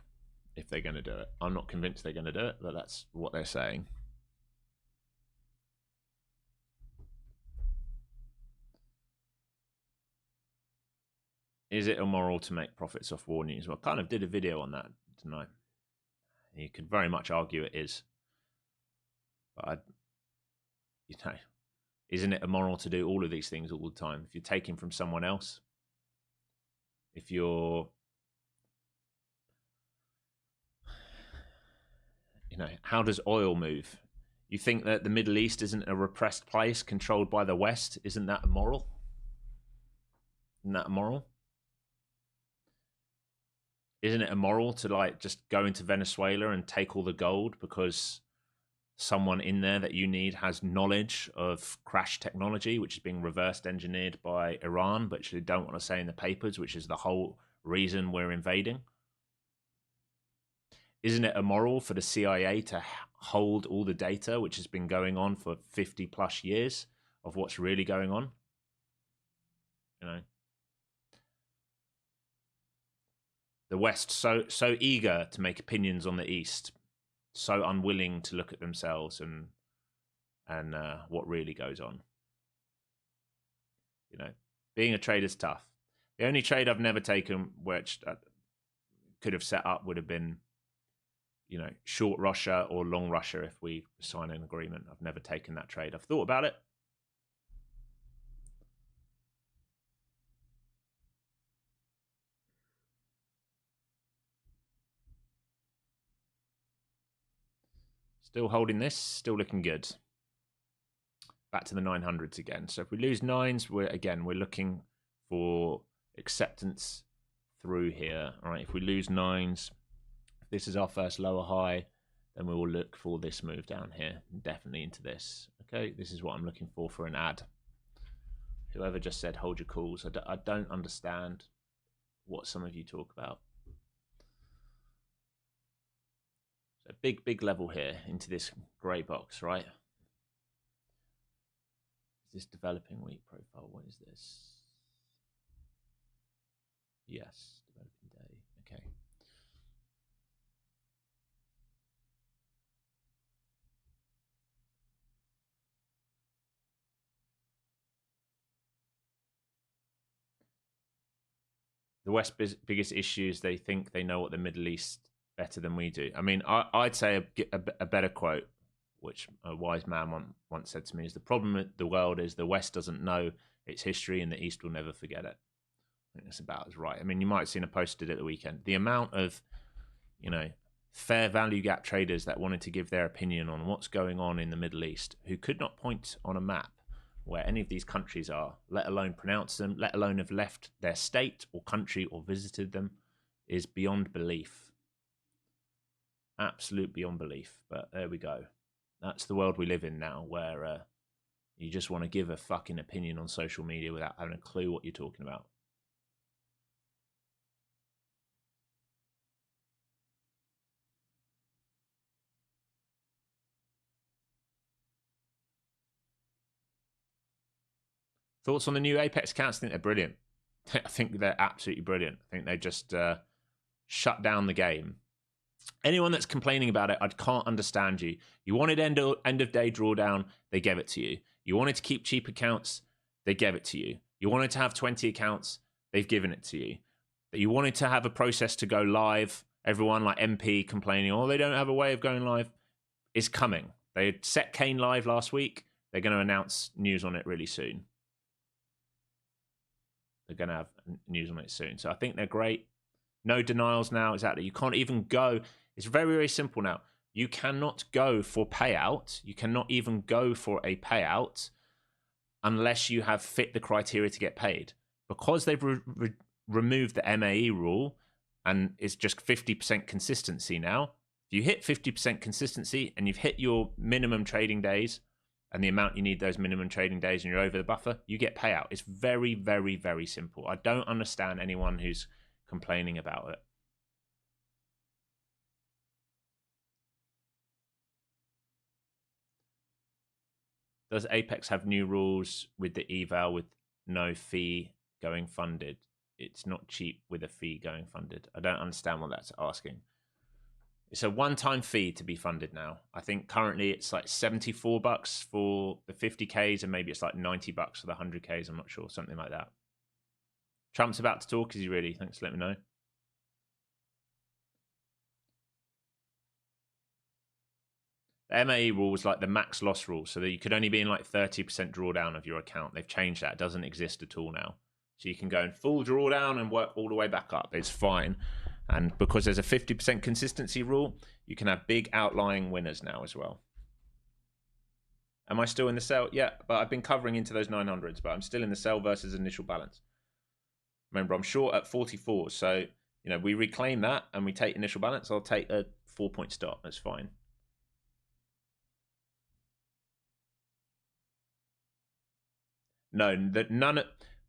S1: if they're going to do it. I'm not convinced they're going to do it, but that's what they're saying. Is it immoral to make profits off war news? Well, I kind of did a video on that tonight. You could very much argue it is. But, you know, isn't it immoral to do all of these things all the time? If you're taking from someone else, if you're, you know, how does oil move? You think that the Middle East isn't a repressed place controlled by the West? Isn't that immoral? Isn't that immoral? Isn't it immoral to like just go into Venezuela and take all the gold because someone in there that you need has knowledge of crash technology, which is being reversed engineered by Iran, but you don't want to say in the papers, which is the whole reason we're invading? isn't it immoral for the CIA to hold all the data which has been going on for 50 plus years of what's really going on? You know, the West so eager to make opinions on the East, so unwilling to look at themselves and what really goes on. You know, being a trader's tough. The only trade I've never taken, which I could have set up, would have been, you know, short Russia or long Russia if we sign an agreement. I've never taken that trade. I've thought about it. Still holding this, still looking good. Back to the 900s again. So if we lose nines, we're looking for acceptance through here. All right, if we lose nines, this is our first lower high, then we will look for this move down here, definitely into this. Okay, this is what I'm looking for an ad. Whoever just said hold your calls, I don't understand what some of you talk about. So big level here into this grey box, right? Is this developing week profile? What is this? Yes, developing day. Okay. The West's biggest issue is they think they know what the Middle East better than we do. I mean, I'd say a better quote, which a wise man once said to me, is the problem with the world is the West doesn't know its history and the East will never forget it. I think that's about as right. I mean, you might have seen a post at the weekend. The amount of, you know, fair value gap traders that wanted to give their opinion on what's going on in the Middle East, who could not point on a map where any of these countries are, let alone pronounce them, let alone have left their state or country or visited them, is beyond belief. Absolute beyond belief. But there we go. That's the world we live in now, where you just want to give a fucking opinion on social media without having a clue what you're talking about. Thoughts on the new Apex accounts? I think they're brilliant. I think they're absolutely brilliant. I think they just shut down the game. Anyone that's complaining about it, I can't understand you. You wanted end of day drawdown, they gave it to you. You wanted to keep cheap accounts, they gave it to you. You wanted to have 20 accounts, they've given it to you. That you wanted to have a process to go live, everyone like MP complaining, oh, they don't have a way of going live, is coming. They had set Kane live last week. They're going to announce news on it really soon. They're going to have news on it soon. So I think they're great. No denials now, exactly. You can't even go. It's very, very simple now. You cannot go for payout. You cannot even go for a payout unless you have fit the criteria to get paid. Because they've removed the MAE rule and it's just 50% consistency now. If you hit 50% consistency and you've hit your minimum trading days and the amount you need those minimum trading days and you're over the buffer, you get payout. It's very, very, very simple. I don't understand anyone who's complaining about it. Does Apex have new rules with the eval with no fee going funded? It's not cheap with a fee going funded. I don't understand what that's asking. It's a one-time fee to be funded now. I think currently it's like $74 for the 50Ks and maybe it's like $90 for the 100Ks. I'm not sure, something like that. Trump's about to talk. Is he really? Thanks for letting me know. The MAE rule was like the max loss rule, so that you could only be in like 30% drawdown of your account. They've changed that. It doesn't exist at all now. So you can go in full drawdown and work all the way back up. It's fine. And because there's a 50% consistency rule, you can have big outlying winners now as well. Am I still in the sell? Yeah, but I've been covering into those 900s, but I'm still in the sell versus initial balance. Remember, I'm short at 44, so you know we reclaim that and we take initial balance. I'll take a 4-point stop. That's fine. No, none.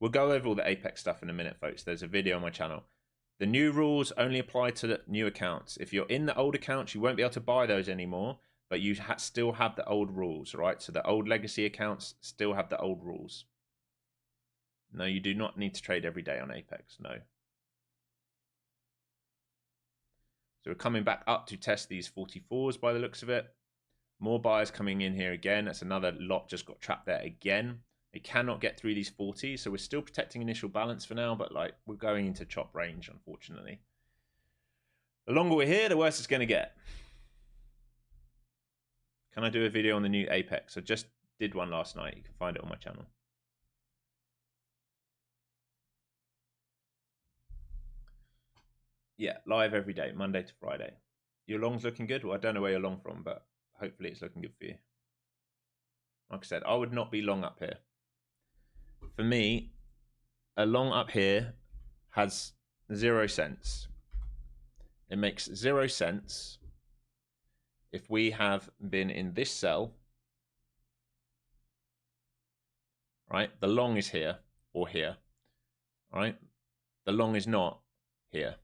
S1: We'll go over all the Apex stuff in a minute, folks. There's a video on my channel. The new rules only apply to the new accounts. If you're in the old accounts, you won't be able to buy those anymore, but you still have the old rules, right? So the old legacy accounts still have the old rules. No, you do not need to trade every day on Apex, no. So we're coming back up to test these 44s by the looks of it. More buyers coming in here again. That's another lot just got trapped there again. They cannot get through these 40s, so we're still protecting initial balance for now, but like we're going into chop range, unfortunately. The longer we're here, the worse it's going to get. Can I do a video on the new Apex? I just did one last night. You can find it on my channel. Yeah, live every day, Monday to Friday. Your long's looking good? Well, I don't know where you're long from, but hopefully it's looking good for you. Like I said, I would not be long up here. For me, a long up here has 0 cents. It makes 0 sense if we have been in this cell, right? The long is here or here, right? The long is not here.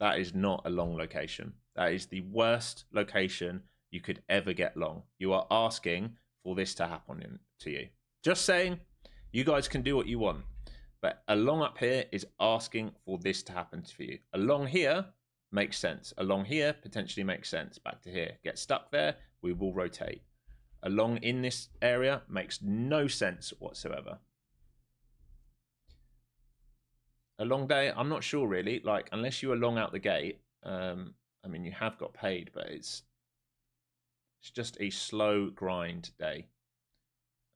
S1: That is not a long location. That is the worst location you could ever get long. You are asking for this to happen to you. Just saying, you guys can do what you want, but a long up here is asking for this to happen for you. A long here makes sense. A long here potentially makes sense. Back to here. Get stuck there, we will rotate. A long in this area makes no sense whatsoever. A long day, I'm not sure really. Like, unless you are long out the gate, I mean, you have got paid, but it's just a slow grind day.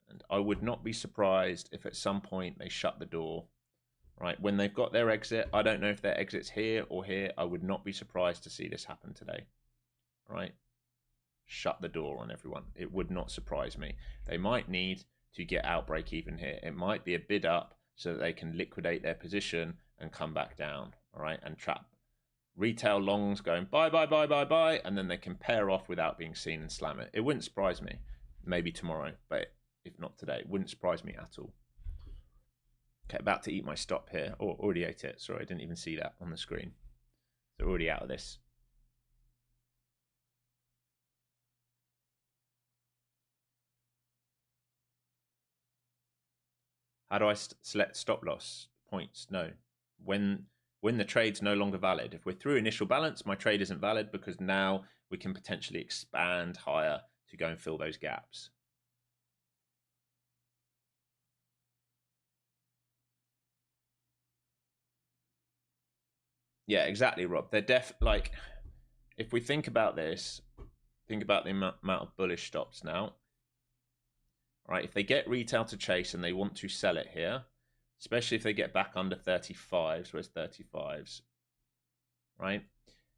S1: And I would not be surprised if at some point they shut the door, right? When they've got their exit, I don't know if their exit's here or here. I would not be surprised to see this happen today, right? Shut the door on everyone. It would not surprise me. They might need to get out break even here. It might be a bid up so that they can liquidate their position and come back down, all right, and trap retail longs going buy, buy, buy, buy, buy, and then they can pair off without being seen and slam it. It wouldn't surprise me. Maybe tomorrow, but if not today, it wouldn't surprise me at all. Okay, about to eat my stop here. Oh, already ate it. Sorry, I didn't even see that on the screen. So already out of this. How do I select stop loss points? No. When the trade's no longer valid. If we're through initial balance, my trade isn't valid because now we can potentially expand higher to go and fill those gaps. Yeah, exactly, Rob. They're like, if we think about this, think about the amount of bullish stops now. Right, if they get retail to chase and they want to sell it here, especially if they get back under 35s, where's 35s, right?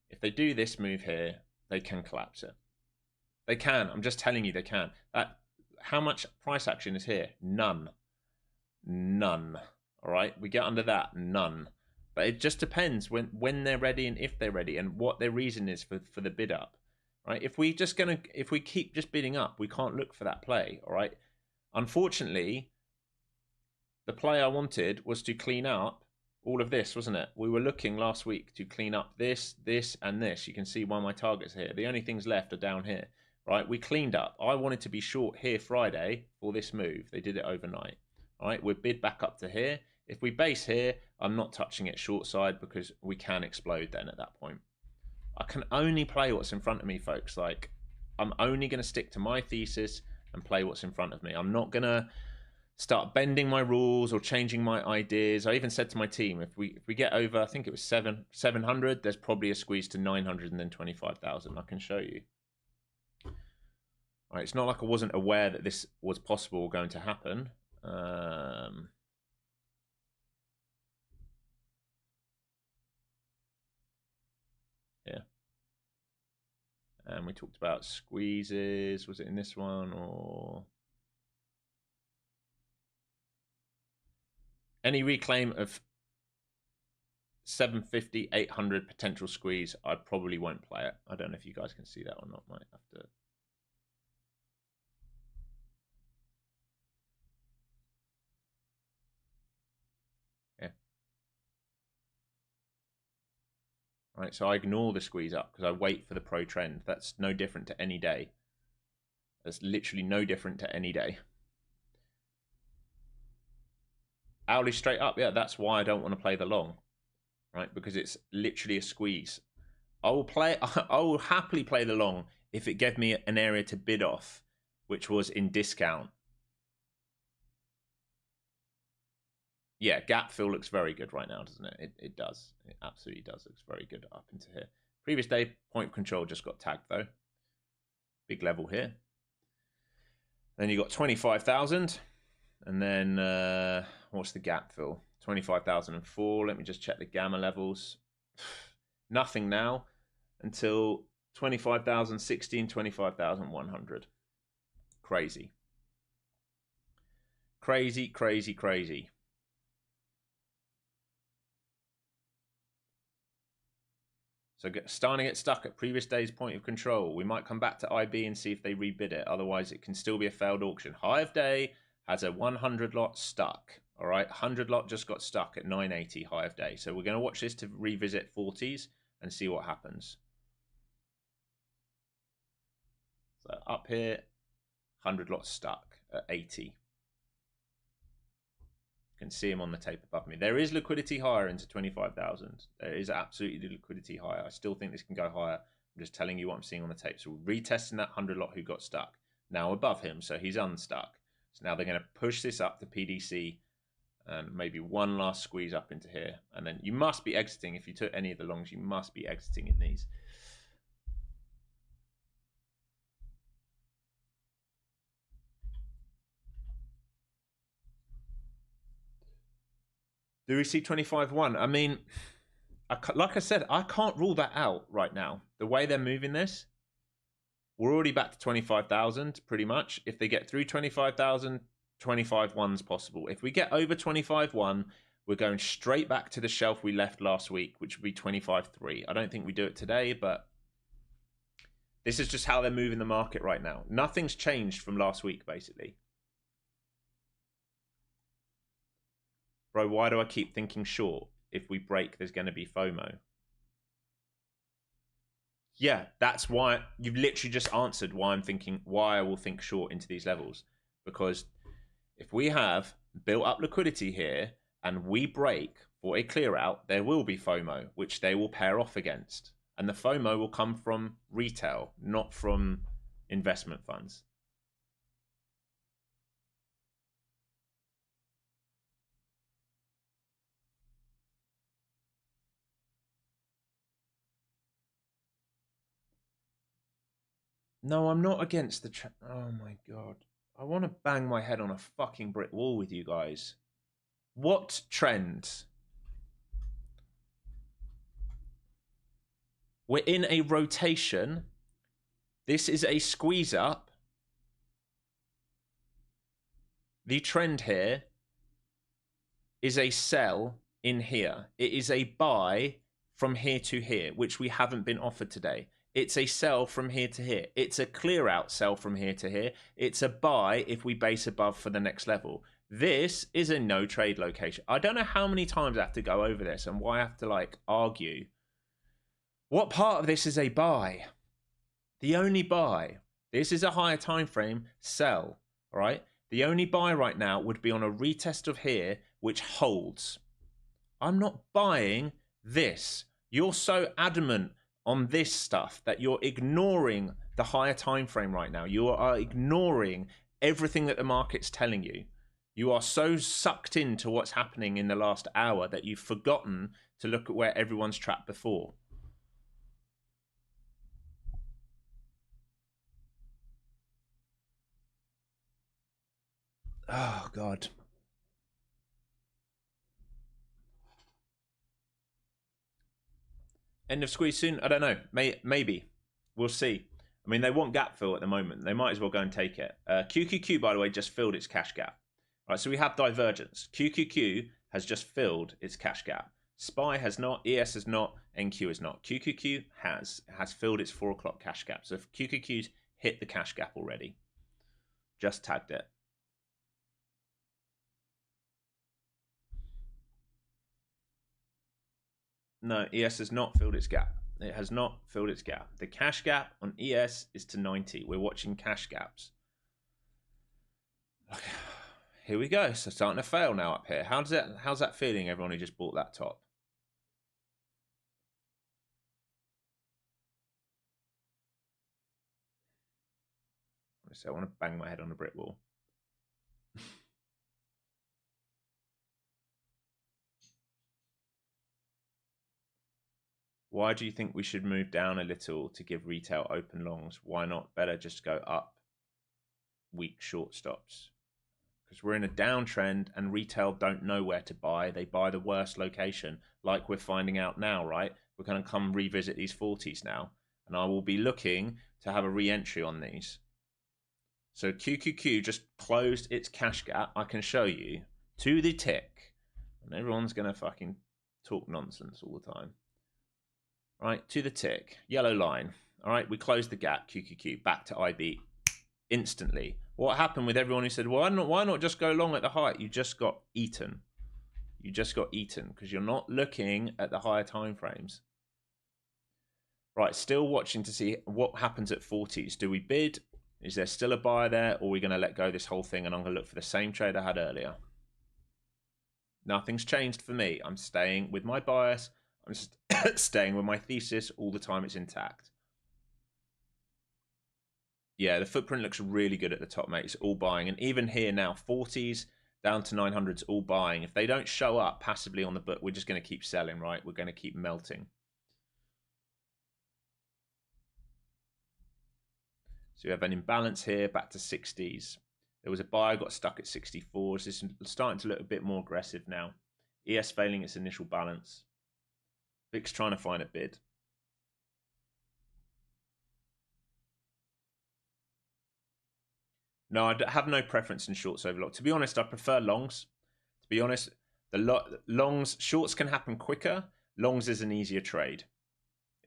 S1: If they do this move here, they can collapse it. They can. I'm just telling you they can. How much price action is here? None. None. All right, we get under that. None. But it just depends when they're ready and if they're ready and what their reason is for the bid up. Right? If we keep just bidding up, we can't look for that play. All right. Unfortunately, the play I wanted was to clean up all of this, wasn't it? We were looking last week to clean up this, this, and this. You can see one of my targets here. The only things left are down here, right? We cleaned up. I wanted to be short here Friday for this move. They did it overnight. All right, we're bid back up to here. If we base here, I'm not touching it short side because we can explode then at that point. I can only play what's in front of me, folks. Like, I'm only going to stick to my thesis and play what's in front of me. I'm not going to start bending my rules or changing my ideas. I even said to my team, if we get over, I think it was 700, there's probably a squeeze to 900 and then 25,000. I can show you. All right, it's not like I wasn't aware that this was possible or going to happen. Yeah. And we talked about squeezes. Was it in this one or any reclaim of 750, 800 potential squeeze? I probably won't play it. I don't know if you guys can see that or not. Might have to. Yeah. right? So I ignore the squeeze up because I wait for the pro trend. That's no different to any day. That's literally no different to any day. Hourly straight up, yeah, that's why I don't want to play the long, right? Because it's literally a squeeze. I will happily play the long if it gave me an area to bid off, which was in discount. Yeah, gap fill looks very good right now, doesn't it? It does. It absolutely does. Looks very good up into here. Previous day, point of control just got tagged, though. Big level here. Then you got 25,000. And then, what's the gap fill? 25,004. Let me just check the gamma levels. Nothing now until 25,016, 25,100. Crazy. Crazy, crazy, crazy. So starting to get stuck at previous day's point of control. We might come back to IB and see if they rebid it. Otherwise, it can still be a failed auction. High of day has a 100 lot stuck. All right, 100 lot just got stuck at 980 high of day. So we're going to watch this to revisit 40s and see what happens. So up here, 100 lot stuck at 80. Can see him on the tape above me. There is liquidity higher into 25,000. There is absolutely liquidity higher. I still think this can go higher. I'm just telling you what I'm seeing on the tape. So we're retesting that 100 lot who got stuck. Now above him, so he's unstuck. So now they're going to push this up to PDC and maybe one last squeeze up into here. And then you must be exiting. If you took any of the longs, you must be exiting in these. Do we see 25-1? I mean, like I said, I can't rule that out right now. The way they're moving this, we're already back to 25,000 pretty much. If they get through 25,000, 25-1's possible. If we get over 25-1, we're going straight back to the shelf we left last week, which would be 25-3. I don't think we do it today, but this is just how they're moving the market right now. Nothing's changed from last week, basically. Bro, why do I keep thinking short? If we break, there's going to be FOMO. Yeah, that's why you've literally just answered why I'm thinking, why I will think short into these levels. Because if we have built up liquidity here and we break for a clear out, there will be FOMO, which they will pair off against. And the FOMO will come from retail, not from investment funds. No, I'm not against the... Oh my God. I want to bang my head on a fucking brick wall with you guys. What trend? We're in a rotation. This is a squeeze up. The trend here is a sell in here. It is a buy from here to here, which we haven't been offered today. It's a sell from here to here. It's a clear out sell from here to here. It's a buy if we base above for the next level. This is a no trade location. I don't know how many times I have to go over this and why I have to like argue. What part of this is a buy? The only buy. This is a higher time frame. Sell. All right. The only buy right now would be on a retest of here, which holds. I'm not buying this. You're so adamant on this stuff that you're ignoring the higher time frame right now. You are ignoring everything that the market's telling you. You are so sucked into what's happening in the last hour that you've forgotten to look at where everyone's trapped before. Oh, God. End of squeeze soon? I don't know. Maybe. We'll see. I mean, they want gap fill at the moment. They might as well go and take it. QQQ, by the way, just filled its cash gap. Right, so we have divergence. QQQ has just filled its cash gap. SPY has not, ES has not, NQ has not. QQQ has filled its 4 o'clock cash gap. So if QQQ's hit the cash gap already. Just tagged it. No, ES has not filled its gap. It has not filled its gap. The cash gap on ES is to 90. We're watching cash gaps. Okay. Here we go. So starting to fail now up here. How's that feeling, everyone who just bought that top? I want to bang my head on a brick wall. Why do you think we should move down a little to give retail open longs? Why not better just go up weak short stops? Because we're in a downtrend and retail don't know where to buy. They buy the worst location, like we're finding out now, right? We're going to come revisit these 40s now, and I will be looking to have a re-entry on these. So QQQ just closed its cash gap. I can show you to the tick, and everyone's going to fucking talk nonsense all the time. Right, to the tick, yellow line. All right, we closed the gap, QQQ, back to IB instantly. What happened with everyone who said, well, why not just go long at the height? You just got eaten. You just got eaten because you're not looking at the higher time frames. Right, still watching to see what happens at 40s. Do we bid? Is there still a buyer there, or are we going to let go this whole thing and I'm going to look for the same trade I had earlier? Nothing's changed for me. I'm staying with my bias. I'm just staying with my thesis all the time. It's intact. Yeah, the footprint looks really good at the top, mate. It's all buying. And even here now, 40s down to 900s, all buying. If they don't show up passively on the book, we're just going to keep selling, right? We're going to keep melting. So we have an imbalance here, back to 60s. There was a buyer, got stuck at 64s. This is starting to look a bit more aggressive now. ES failing its initial balance. VIX trying to find a bid. No, I have no preference in shorts over longs. To be honest, I prefer longs. To be honest, longs, shorts can happen quicker. Longs is an easier trade.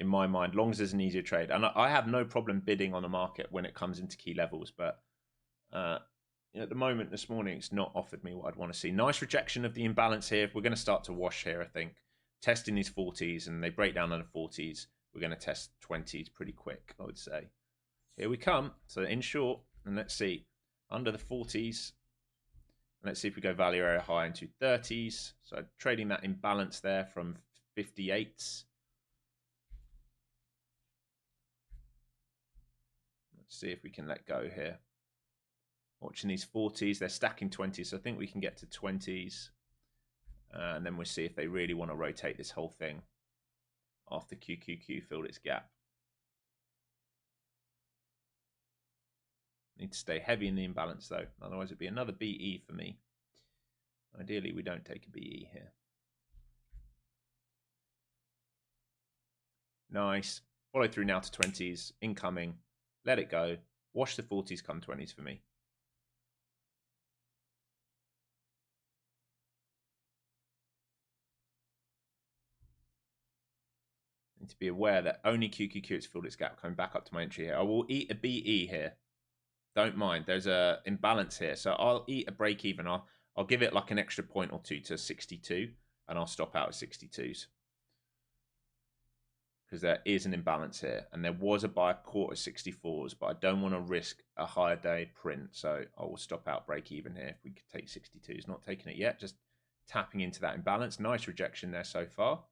S1: In my mind, longs is an easier trade. And I have no problem bidding on the market when it comes into key levels. But at the moment, this morning, it's not offered me what I'd want to see. Nice rejection of the imbalance here. We're going to start to wash here, I think. Testing these 40s, and they break down on the 40s. We're going to test 20s pretty quick, I would say. Here we come. So in short, and let's see. Under the 40s. Let's see if we go value area high into 30s. So trading that imbalance there from 58s. Let's see if we can let go here. Watching these 40s, they're stacking 20s, so I think we can get to 20s. And then we'll see if they really want to rotate this whole thing after QQQ filled its gap. Need to stay heavy in the imbalance though, otherwise it'd be another BE for me. Ideally, we don't take a BE here. Nice. Follow through now to 20s, incoming. Let it go. Wash the 40s, come 20s for me. Need to be aware that only QQQ has filled its gap. Coming back up to my entry here. I will eat a BE here. Don't mind. There's a imbalance here. So I'll eat a break even. I'll give it like an extra point or two to 62. And I'll stop out at 62s. Because there is an imbalance here. And there was a buy caught at 64s. But I don't want to risk a higher day print. So I will stop out break even here. If we could take 62s. Not taking it yet. Just tapping into that imbalance. Nice rejection there so far.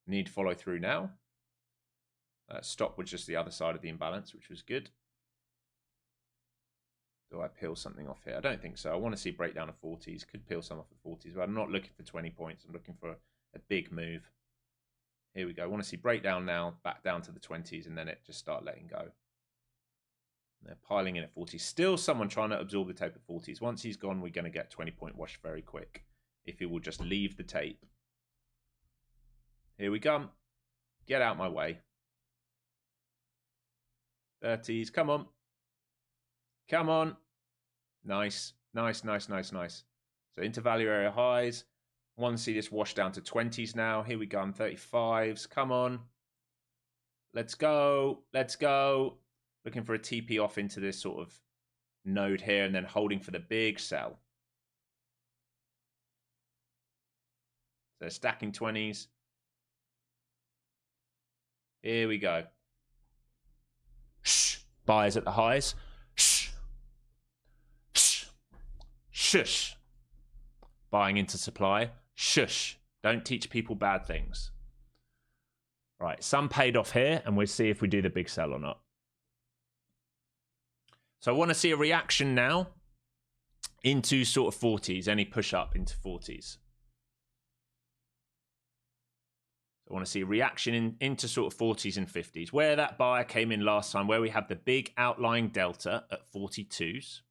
S1: Need to follow through now. Stop was just the other side of the imbalance, which was good. Do I peel something off here? I don't think so. I want to see breakdown of 40s. Could peel some off the 40s, but I'm not looking for 20 points. I'm looking for a big move. Here we go. I want to see breakdown now, back down to the 20s, and then it just start letting go. They're piling in at 40s. Still someone trying to absorb the tape at 40s. Once he's gone, we're going to get 20-point wash very quick. If he will just leave the tape. Here we come. Get out my way. 30s. Come on. Come on. Nice. Nice, nice, nice, nice. So into value area highs. Want to see this wash down to 20s now. Here we go on 35s. Come on. Let's go. Let's go. Looking for a TP off into this sort of node here and then holding for the big sell. So stacking 20s. Here we go. Shh. Buyers at the highs. Shh. Shh. Shush. Buying into supply. Shush. Don't teach people bad things. Right, some paid off here, and we'll see if we do the big sell or not. So I want to see a reaction now into sort of 40s, any push up into 40s. I want to see a reaction into sort of 40s and 50s, where that buyer came in last time, where we have the big outlying delta at 42s.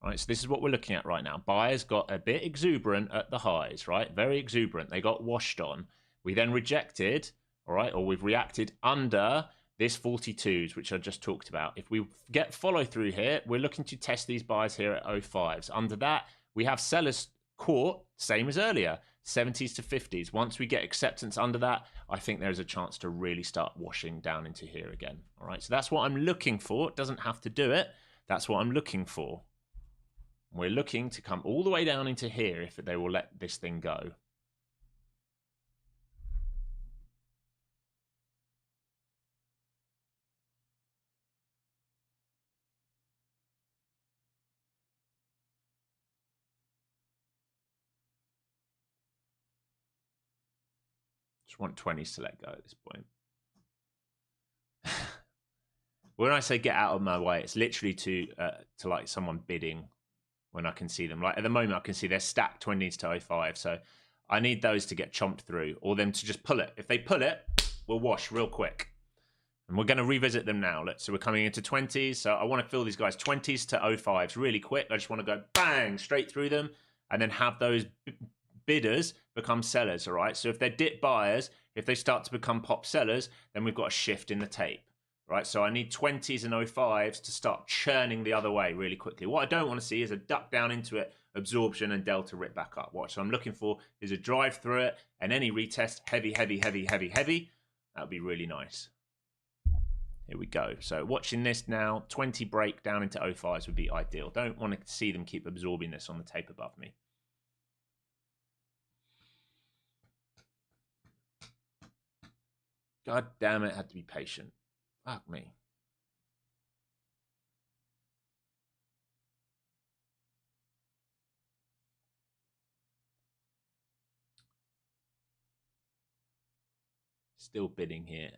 S1: Right, so this is what we're looking at right now. Buyers got a bit exuberant at the highs, right? Very exuberant. They got washed on. We then rejected, all right, or we've reacted under this 42s, which I just talked about. If we get follow through here, we're looking to test these buyers here at 05s. Under that, we have sellers caught, same as earlier, 70s to 50s. Once we get acceptance under that, I think there's a chance to really start washing down into here again. All right, so that's what I'm looking for. It doesn't have to do it. That's what I'm looking for. We're looking to come all the way down into here if they will let this thing go. Just want 20s to let go at this point. When I say get out of my way, it's literally to like someone bidding when I can see them. Like at the moment, I can see they're stacked 20s to 05. So I need those to get chomped through or them to just pull it. If they pull it, we'll wash real quick. And we're going to revisit them now. So we're coming into 20s. So I want to fill these guys 20s to 05s really quick. I just want to go bang straight through them and then have those bidders become sellers. All right. So if they're dip buyers, if they start to become pop sellers, then we've got a shift in the tape. Right, so I need 20s and 05s to start churning the other way really quickly. What I don't want to see is a duck down into it, absorption, and delta rip back up. What so I'm looking for is a drive through it, and any retest, heavy, heavy, heavy, heavy, heavy. That would be really nice. Here we go. So watching this now, 20 break down into 05s would be ideal. Don't want to see them keep absorbing this on the tape above me. God damn it, had to be patient. Fuck me. Still bidding here.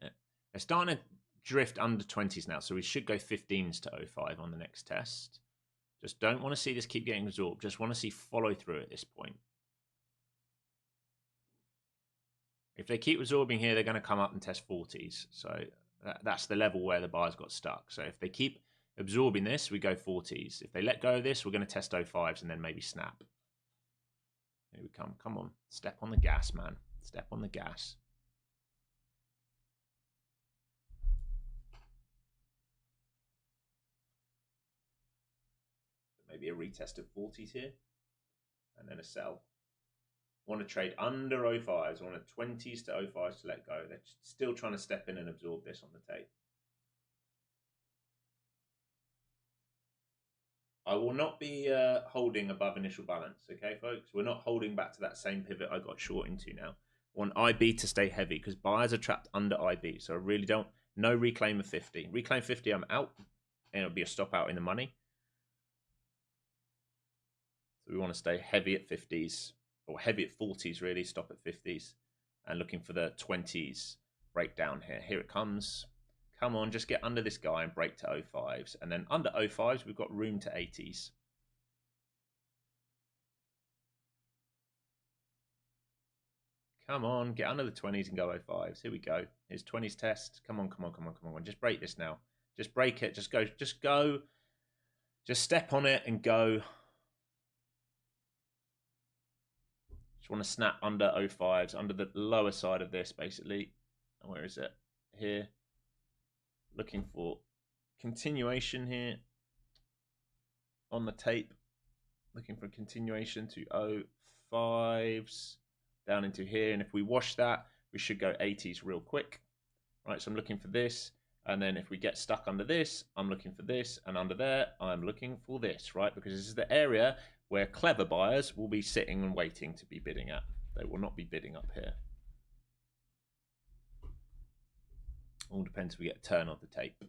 S1: They're starting to drift under 20s now, so we should go 15s to 05 on the next test. Just don't want to see this keep getting absorbed. Just want to see follow through at this point. If they keep absorbing here, they're going to come up and test 40s. So that's the level where the buyers got stuck. So if they keep absorbing this, we go 40s. If they let go of this, we're going to test 05s and then maybe snap. Here we come. Come on. Step on the gas, man. Step on the gas. Maybe a retest of 40s here. And then a sell. Want to trade under 05s. I want a 20s to 05s to let go. They're still trying to step in and absorb this on the tape. I will not be holding above initial balance, okay, folks? We're not holding back to that same pivot I got short into now. I want IB to stay heavy because buyers are trapped under IB. So I really don't. No reclaim of 50. Reclaim 50, I'm out. And it'll be a stop out in the money. So we want to stay heavy at 50s. Or heavy at 40s, really. Stop at 50s. And looking for the 20s breakdown here. Here it comes. Come on, just get under this guy and break to 05s. And then under 05s, we've got room to 80s. Come on, get under the 20s and go 05s. Here we go. Here's 20s test. Come on, come on, come on, come on. Just break this now. Just break it. Just go. Just go. Just step on it and go. Just want to snap under 05s, under the lower side of this, basically. Where is it? Here. Looking for continuation here on the tape. Looking for continuation to 05s down into here. And if we wash that, we should go 80s real quick. Right, so I'm looking for this. And then if we get stuck under this, I'm looking for this. And under there, I'm looking for this, right? Because this is the area where clever buyers will be sitting and waiting to be bidding at. They will not be bidding up here. All depends if we get a turn on the tape.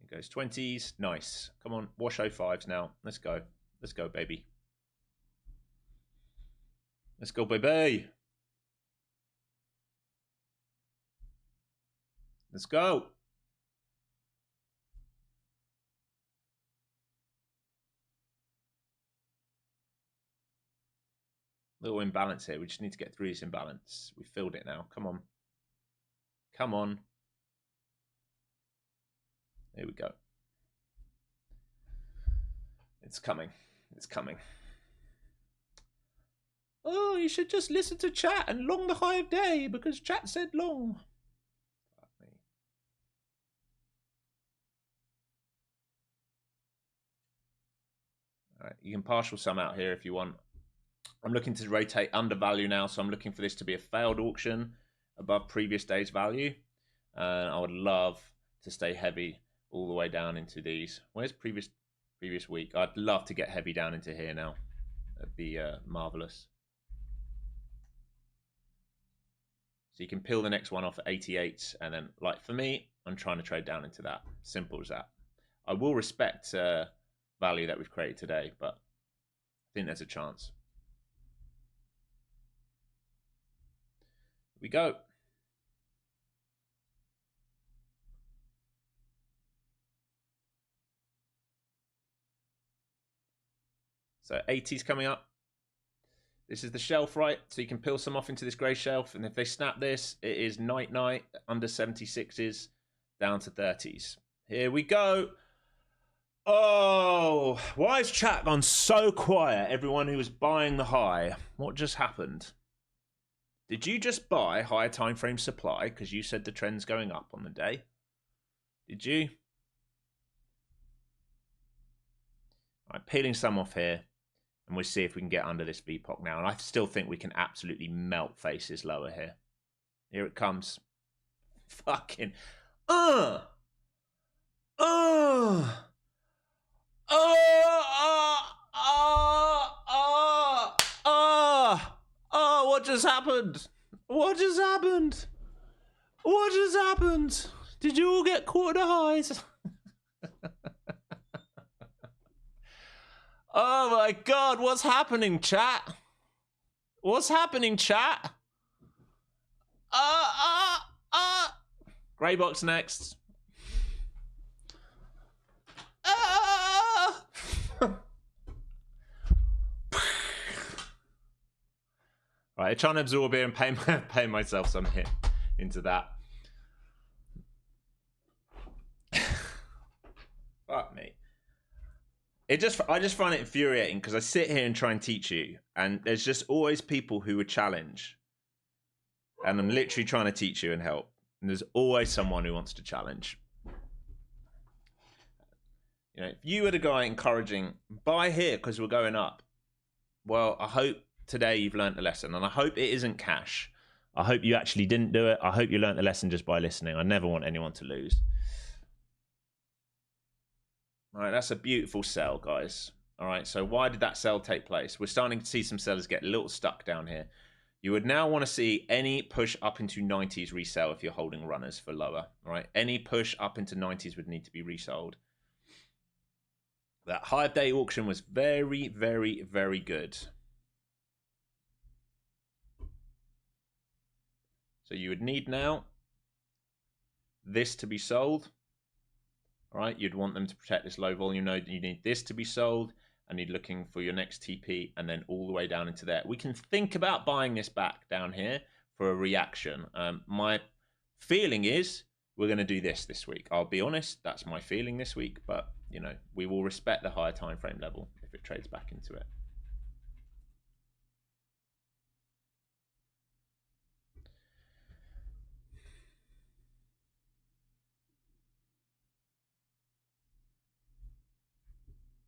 S1: It goes 20s. Nice. Come on, wash 05s now. Let's go. Let's go, baby. Let's go, baby. Let's go. Little imbalance here. We just need to get through this imbalance. We filled it now. Come on. Come on. Here we go. It's coming. It's coming. Oh, you should just listen to chat and long the high of day because chat said long. All right, you can partial sum out here if you want. I'm looking to rotate under value now, so I'm looking for this to be a failed auction above previous day's value. And I would love to stay heavy all the way down into these. Where's previous week? I'd love to get heavy down into here now. That'd be marvelous. So you can peel the next one off at 88, and then, like for me, I'm trying to trade down into that. Simple as that. I will respect value that we've created today, but I think there's a chance. Here we go. So 80's coming up. This is the shelf, right? So you can peel some off into this grey shelf. And if they snap this, it is night-night, under 76s, down to 30s. Here we go. Oh, why is chat gone so quiet? Everyone who was buying the high. What just happened? Did you just buy higher time frame supply because you said the trend's going up on the day? Did you? All right, peeling some off here. And we'll see if we can get under this VPOC now. And I still think we can absolutely melt faces lower here. Here it comes. Fucking. Oh, what just happened? What just happened? What just happened? Did you all get caught in the highs? Oh my God, what's happening, chat? What's happening, chat? Grey box next. Right, trying to absorb it and pay myself some hit into that. Fuck me. I just find it infuriating because I sit here and try and teach you, and there's just always people who would challenge. And I'm literally trying to teach you and help. And there's always someone who wants to challenge. You know, if you were the guy encouraging, buy here because we're going up. Well, I hope today you've learned a lesson, and I hope it isn't cash. I hope you actually didn't do it. I hope you learned a lesson just by listening. I never want anyone to lose. All right, that's a beautiful sell, guys. All right, so why did that sell take place? We're starting to see some sellers get a little stuck down here. You would now want to see any push up into 90s resell if you're holding runners for lower. All right, any push up into 90s would need to be resold. That high day auction was very, very, very good. So you would need now this to be sold. All right, you'd want them to protect this low volume node. You need this to be sold, and you're looking for your next TP, and then all the way down into there. We can think about buying this back down here for a reaction. My feeling is we're going to do this week. I'll be honest, that's my feeling this week, but you know, we will respect the higher time frame level if it trades back into it.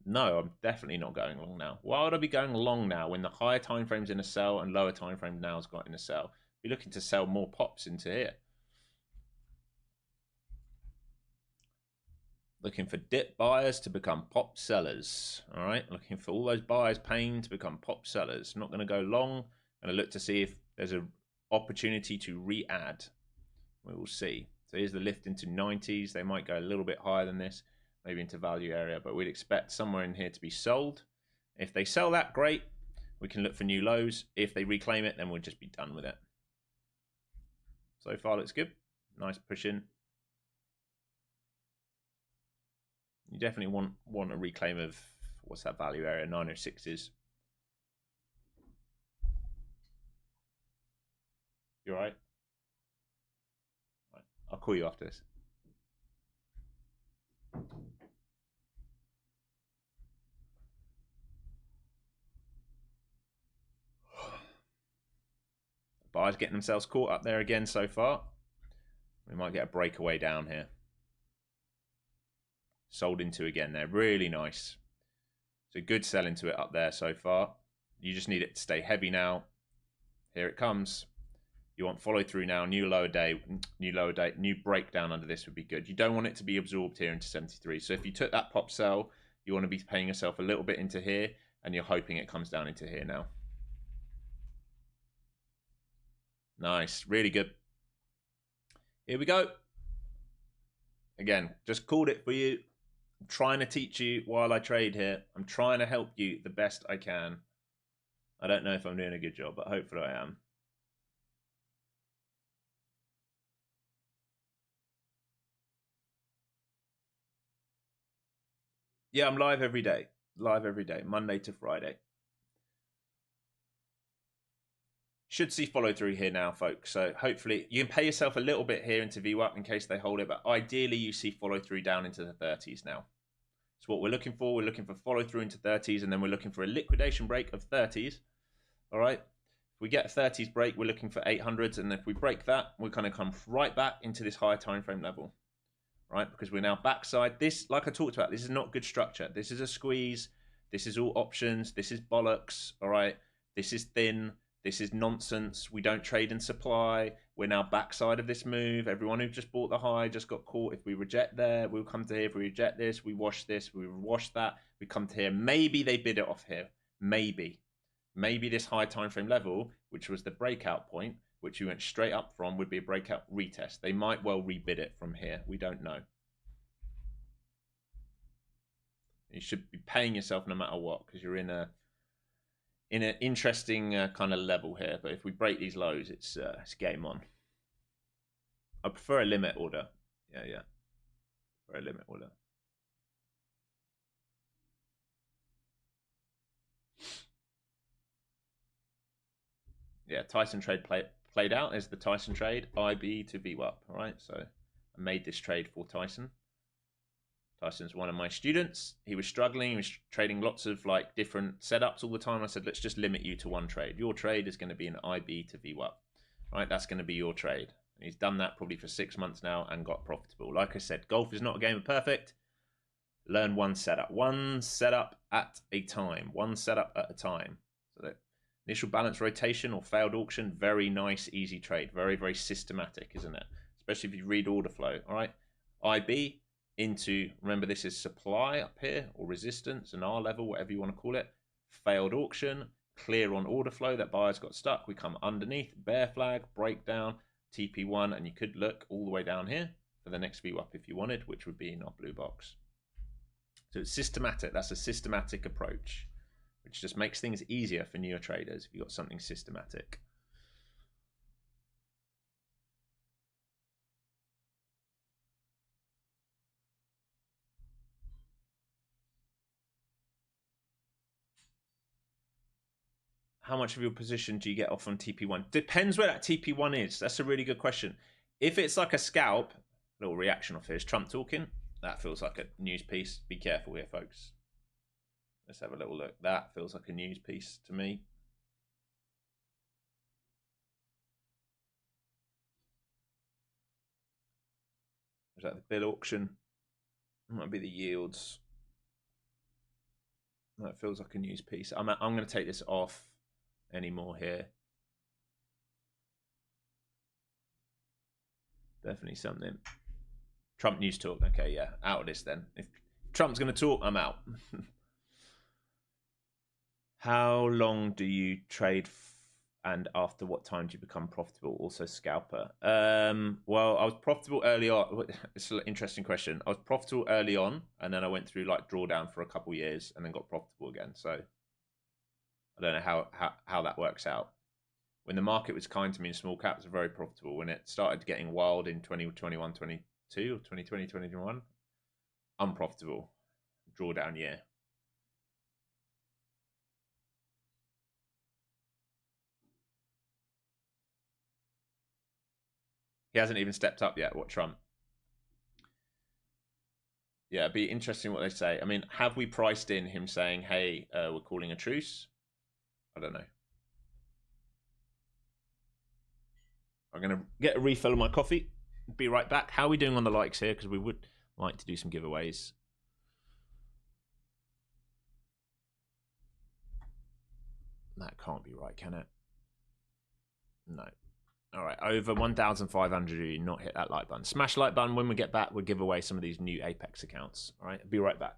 S1: No, I'm definitely not going long now. Why would I be going long now when the higher time frame's in a sell and lower time frame now's got in a sell? Be looking to sell more pops into here. Looking for dip buyers to become pop sellers. All right, looking for all those buyers paying to become pop sellers. Not going to go long. Going to look to see if there's an opportunity to re-add. We will see. So here's the lift into 90s. They might go a little bit higher than this, maybe into value area, but we'd expect somewhere in here to be sold. If they sell that, great. We can look for new lows. If they reclaim it, then we'll just be done with it. So far looks good. Nice push in. You definitely want a reclaim of, what's that value area? 906s. You all right? I'll call you after this. Buyers getting themselves caught up there again so far. We might get a breakaway down here. Sold into again there. Really nice. So good sell into it up there so far. You just need it to stay heavy now. Here it comes. You want follow through now. New lower day, new breakdown under this would be good. You don't want it to be absorbed here into 73. So if you took that pop sell, you want to be paying yourself a little bit into here, and you're hoping it comes down into here now. Nice, really good. Here we go. Again, just called it for you. I'm trying to teach you while I trade here. I'm trying to help you the best I can. I don't know if I'm doing a good job, but hopefully I am. Yeah, I'm live every day. Live every day, Monday to Friday. Should see follow through here now, folks. So hopefully you can pay yourself a little bit here into VWAP in case they hold it, but ideally you see follow through down into the 30s now. So what we're looking for, we're looking for follow through into 30s, and then we're looking for a liquidation break of 30s. All right. If we get a 30s break, we're looking for 800s, and if we break that, we're going to come right back into this higher time frame level. Right, because we're now backside. This, like I talked about, this is not good structure. This is a squeeze. This is all options. This is bollocks. All right, this is thin. This is nonsense. We don't trade in supply. We're now backside of this move. Everyone who just bought the high just got caught. If we reject there, we'll come to here. If we reject this, we wash this. We wash that. We come to here. Maybe they bid it off here. Maybe this high time frame level, which was the breakout point, which you went straight up from, would be a breakout retest. They might well rebid it from here. We don't know. You should be paying yourself no matter what, because you're in an interesting kind of level here. But if we break these lows, it's game on. I prefer a limit order. Yeah. For a limit order. Yeah, Tyson trade played out is the Tyson trade, IB to VWAP. All right, so I made this trade for Tyson. Tyson's one of my students. He was struggling. He was trading lots of like different setups all the time. I said, let's just limit you to one trade. Your trade is going to be an IB to VWAP. All right, that's going to be your trade. And he's done that probably for 6 months now and got profitable. Like I said, golf is not a game of perfect. Learn one setup at a time. One setup at a time. So that initial balance rotation or failed auction, very nice, easy trade. Very, very systematic, isn't it? Especially if you read order flow. All right, IB into, remember this is supply up here or resistance, an R level, whatever you want to call it. Failed auction, clear on order flow, that buyers got stuck. We come underneath, bear flag, breakdown, TP1, and you could look all the way down here for the next VWAP if you wanted, which would be in our blue box. So it's systematic. That's a systematic approach, which just makes things easier for newer traders if you've got something systematic. How much of your position do you get off on TP1? Depends where that TP1 is. That's a really good question. If it's like a scalp, little reaction off here. Is Trump talking? That feels like a news piece. Be careful here, folks. Let's have a little look. That feels like a news piece to me. Is that the bid auction? It might be the yields. That feels like a news piece. I'm going to take this off anymore here. Definitely something. Trump news talk. Okay, yeah, out of this then. If Trump's going to talk, I'm out. How long do you trade and after what time do you become profitable? Also scalper. Well, I was profitable early on. It's an interesting question. I was profitable early on, and then I went through like drawdown for a couple years and then got profitable again. So I don't know how that works out. When the market was kind to me in small caps, very profitable. When it started getting wild in 2021, 22 or 2020, 2021, unprofitable. Drawdown year. He hasn't even stepped up yet. What, Trump? Yeah, it'd be interesting what they say. I mean, have we priced in him saying, hey, we're calling a truce? I don't know. I'm going to get a refill of my coffee. Be right back. How are we doing on the likes here? Because we would like to do some giveaways. That can't be right, can it? No. All right, over 1,500 you not hit that like button. Smash like button. When we get back, we'll give away some of these new Apex accounts. All right, be right back.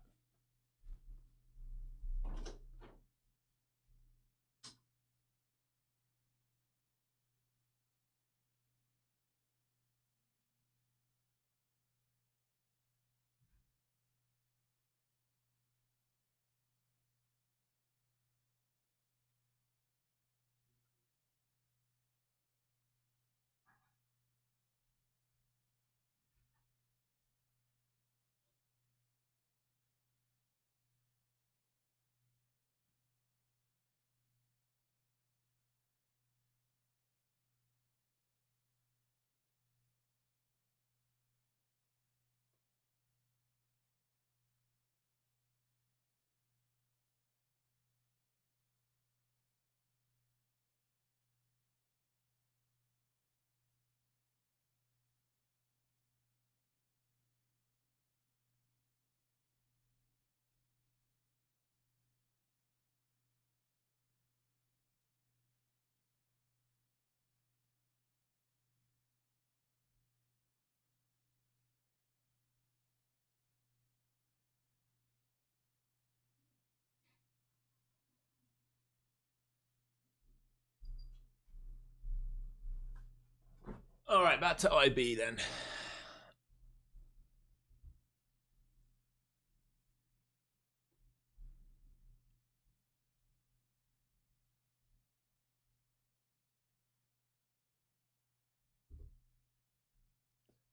S1: All right, back to IB then.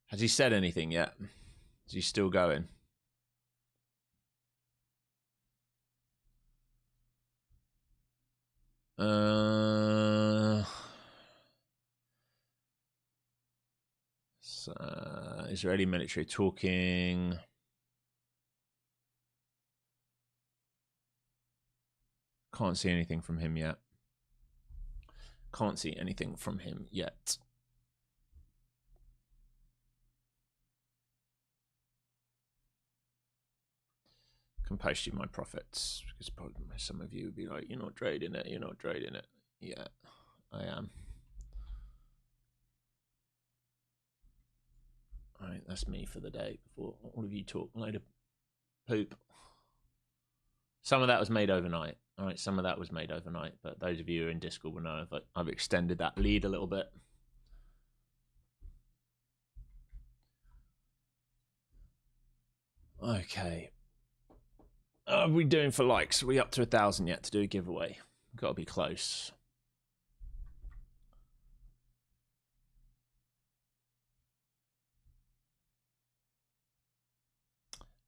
S1: Has he said anything yet? Is he still going? Israeli military talking. Can't see anything from him yet. Can't see anything from him yet. Can post you my profits because probably some of you would be like, you're not trading it, you're not trading it. Yeah, I am. All right, that's me for the day before all of you talk a load of poop. Some of that was made overnight. All right, some of that was made overnight, but those of you who are in Discord will know I've extended that lead a little bit. Okay. Are we doing for likes? Are we up to 1,000 yet to do a giveaway? Got to be close.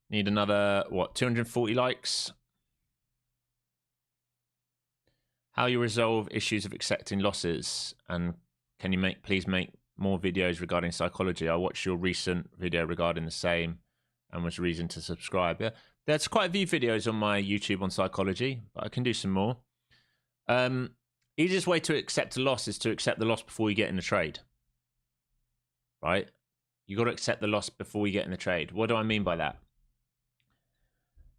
S1: Need another, what, 240 likes? How you resolve issues of accepting losses, and can you please make more videos regarding psychology? I watched your recent video regarding the same and was reason to subscribe. Yeah, there's quite a few videos on my YouTube on psychology, but I can do some more. Easiest way to accept a loss is to accept the loss before you get in the trade. Right? You got to accept the loss before you get in the trade. What do I mean by that?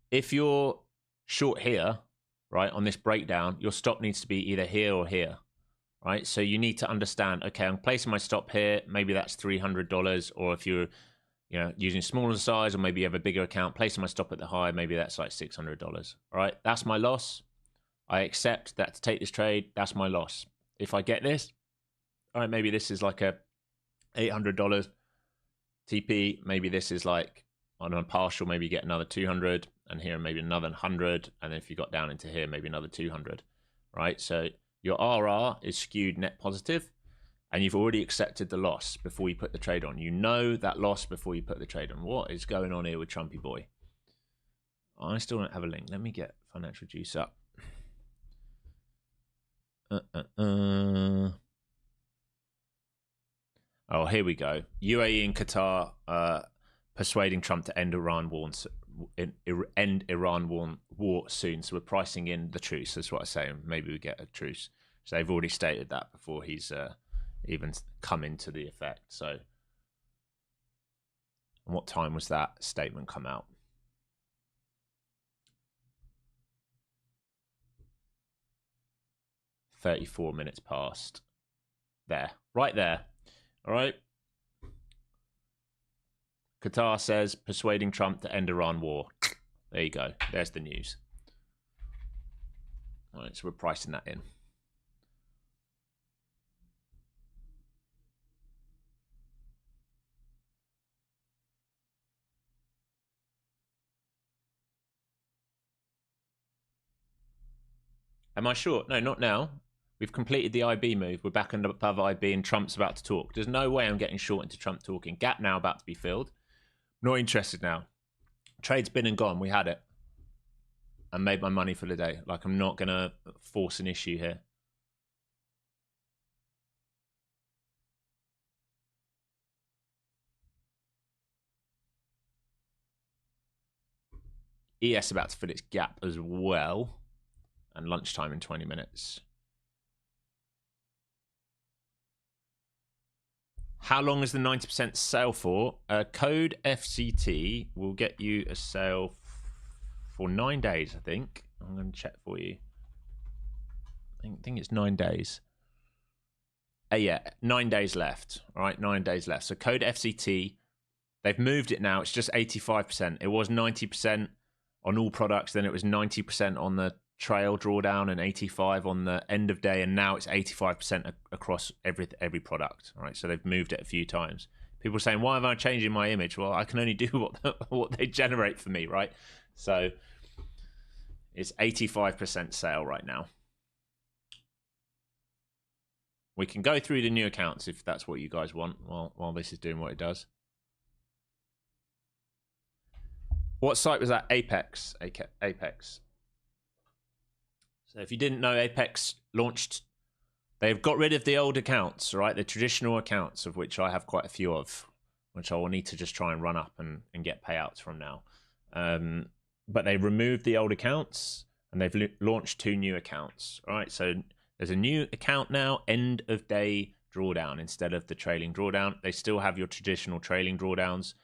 S1: If you're short here, right, on this breakdown, your stop needs to be either here or here, right? So you need to understand, okay, I'm placing my stop here. Maybe that's $300. Or if you're you know, using smaller size, or maybe you have a bigger account, placing my stop at the high, maybe that's like $600. All right, that's my loss. I accept that to take this trade, that's my loss. If I get this, all right, maybe this is like a $800 TP. Maybe this is like on a partial, maybe you get another 200, and here maybe another 100, and then if you got down into here, maybe another 200, right? So your RR is skewed net positive, and you've already accepted the loss before you put the trade on. You know that loss before you put the trade on. What is going on here with Trumpy Boy? I still don't have a link. Let me get Financial Juice up. Oh, here we go. UAE and Qatar persuading Trump to end Iran war soon. So we're pricing in the truce. That's what I say. Maybe we get a truce. So they've already stated that before he's even come into the effect. So, and what time was that statement come out? $34 minutes past. There, right there. All right. Qatar says persuading Trump to end Iran war. There you go. There's the news. All right, so we're pricing that in. Am I short? No, not now. We've completed the IB move. We're back above IB and Trump's about to talk. There's no way I'm getting short into Trump talking. Gap now about to be filled. Not interested now. Trade's been and gone. We had it. I made my money for the day. Like, I'm not going to force an issue here. ES about to fill its gap as well. And lunchtime in 20 minutes. How long is the 90% sale for? Code FCT will get you a sale for 9 days, I think. I'm going to check for you. I think it's 9 days. Yeah, 9 days left. All right, 9 days left. So code FCT, they've moved it now. It's just 85%. It was 90% on all products. Then it was 90% on the trail drawdown and 85 on the end of day, and now it's 85% across every product. All right, so they've moved it a few times. People are saying, why am I changing my image? Well, I can only do what they generate for me, right? So it's 85% sale right now. We can go through the new accounts if that's what you guys want while this is doing what it does. What site was that? Apex. So if you didn't know, Apex launched, they've got rid of the old accounts, right? The traditional accounts, of which I have quite a few of, which I will need to just try and run up and get payouts from now. But they removed the old accounts and they've launched 2 new accounts, right? So there's a new account now, end of day drawdown instead of the trailing drawdown. They still have your traditional trailing drawdowns.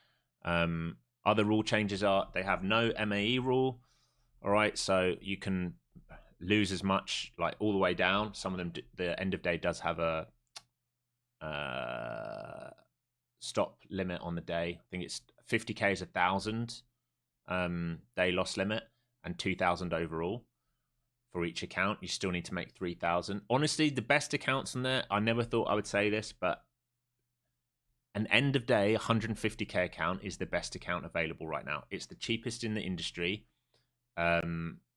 S1: Other rule changes are they have no MAE rule, all right? So you can lose as much, like all the way down. Some of them, the end of day does have a stop limit on the day. I think it's 50k is 1,000 day loss limit and 2,000 overall for each account. You still need to make 3,000. Honestly, the best accounts on there, I never thought I would say this, but an end of day 150k account is the best account available right now. It's the cheapest in the industry.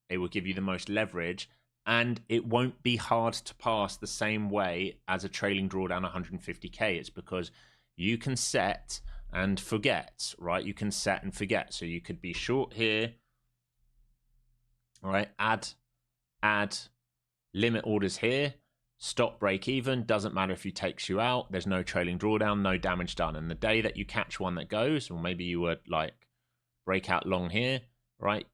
S1: It will give you the most leverage, and it won't be hard to pass the same way as a trailing drawdown 150k. It's because you can set and forget, right? You can set and forget. So you could be short here, all right? Add limit orders here, stop break even. Doesn't matter if he takes you out. There's no trailing drawdown, no damage done. And the day that you catch one that goes, or maybe you were like breakout long here, right?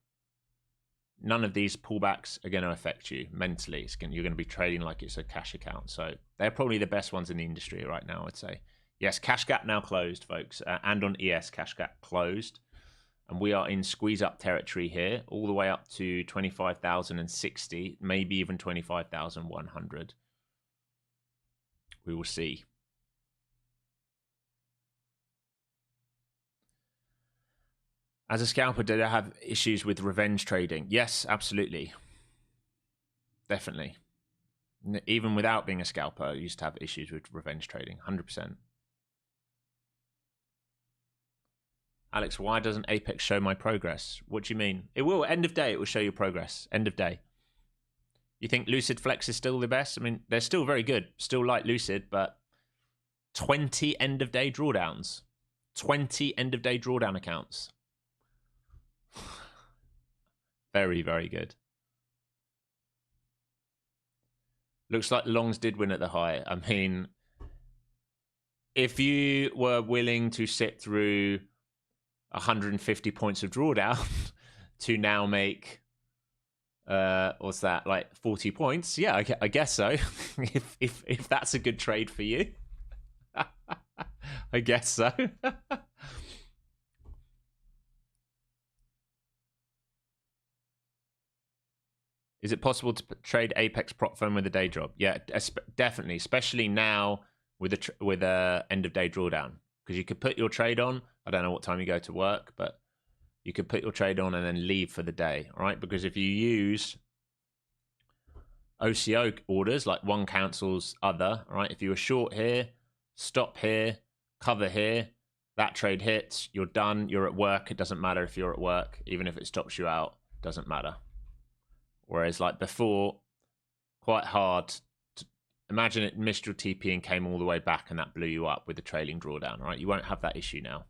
S1: None of these pullbacks are going to affect you mentally. You're going to be trading like it's a cash account. So they're probably the best ones in the industry right now, I'd say. Yes, cash gap now closed, folks. And on ES, cash gap closed. And we are in squeeze up territory here, all the way up to 25,060, maybe even 25,100. We will see. As a scalper, did I have issues with revenge trading? Yes, absolutely. Definitely. Even without being a scalper, I used to have issues with revenge trading, 100%. Alex, why doesn't Apex show my progress? What do you mean? It will. End of day, it will show your progress. End of day. You think Lucid Flex is still the best? I mean, they're still very good. Still like Lucid, but 20 end of day drawdowns. 20 end of day drawdown accounts. Very, very good. Looks like longs did win at the high. I mean, if you were willing to sit through 150 points of drawdown to now make what's that, like 40 points? Yeah, I guess so. if that's a good trade for you. I guess so. Is it possible to trade Apex prop firm with a day job? Yeah, definitely, especially now with a end of day drawdown, because you could put your trade on. I don't know what time you go to work, but you could put your trade on and then leave for the day, all right? Because if you use OCO orders, like one cancels other, all right? If you were short here, stop here, cover here, that trade hits, you're done, you're at work. It doesn't matter if you're at work, even if it stops you out, doesn't matter. Whereas like before, quite hard to imagine it missed your TP and came all the way back and that blew you up with the trailing drawdown, right? You won't have that issue now.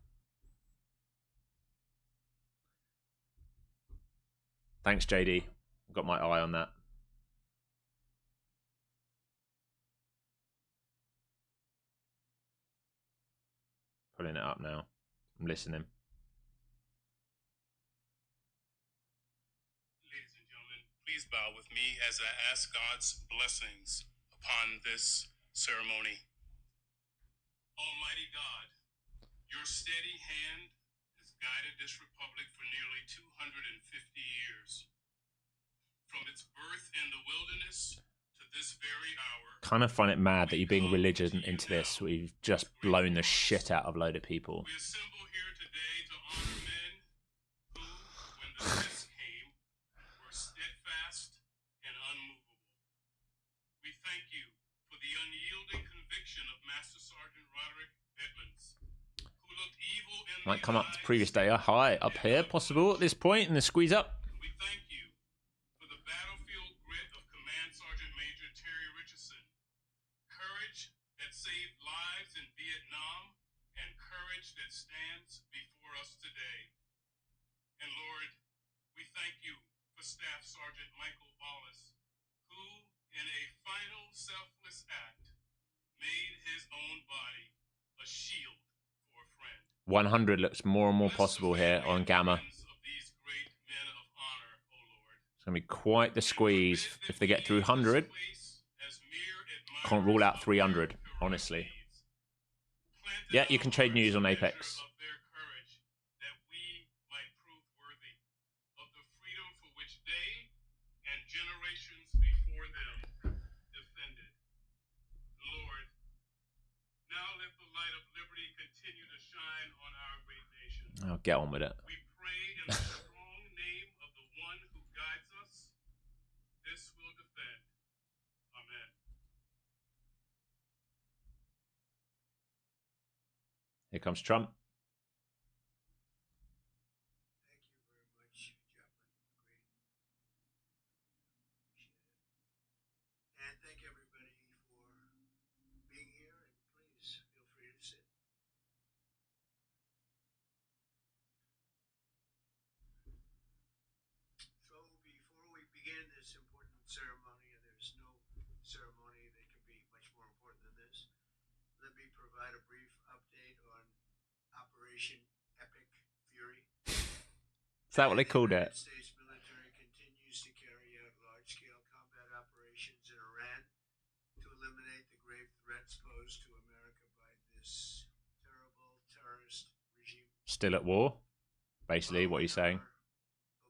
S1: Thanks, JD. I've got my eye on that. Pulling it up now. I'm listening.
S2: Ladies and gentlemen, please bow with me as I ask God's blessings upon this ceremony. Almighty God, your steady hand has guided this republic for nearly 250 years. From its birth in the wilderness to this very hour.
S1: Kind of find it mad that you're being religious into this. We've just blown the shit out of a load of people.
S2: We assemble here today to honor men who, when the test came, were steadfast and unmovable. We thank you for the unyielding conviction of Master Sergeant Roderick Edmonds, who looked evil in
S1: Might come up to previous day. High up here, possible at this point in the squeeze up.
S2: We thank you for the battlefield grit of Command Sergeant Major Terry Richardson, courage that saved lives in Vietnam, and courage that stands before us today. And Lord, we thank you for Staff Sergeant Michael Wallace, who, in a final selfless act, made his own body a shield for a friend.
S1: 100 looks more and more possible here on Gamma. It's going to be quite the squeeze if they get through 100. Can't rule out 300, honestly. Yeah, you can trade news on Apex. I'll get on with it.
S2: We pray in the strong name of the one who guides us. This will defend. Amen.
S1: Here comes Trump.
S3: Thank you very much, Chaplain. Great. Appreciate it. And thank everybody for being here, and please feel free to sit. So before we begin this important ceremony, and there's no ceremony that can be much more important than this, let me provide a brief update on Operation Epic Fury.
S1: Is that what they called it?
S3: The United States military continues to carry out large-scale combat operations in Iran to eliminate the grave threats posed to America by this terrible terrorist regime.
S1: Still at war? Basically, what are you saying?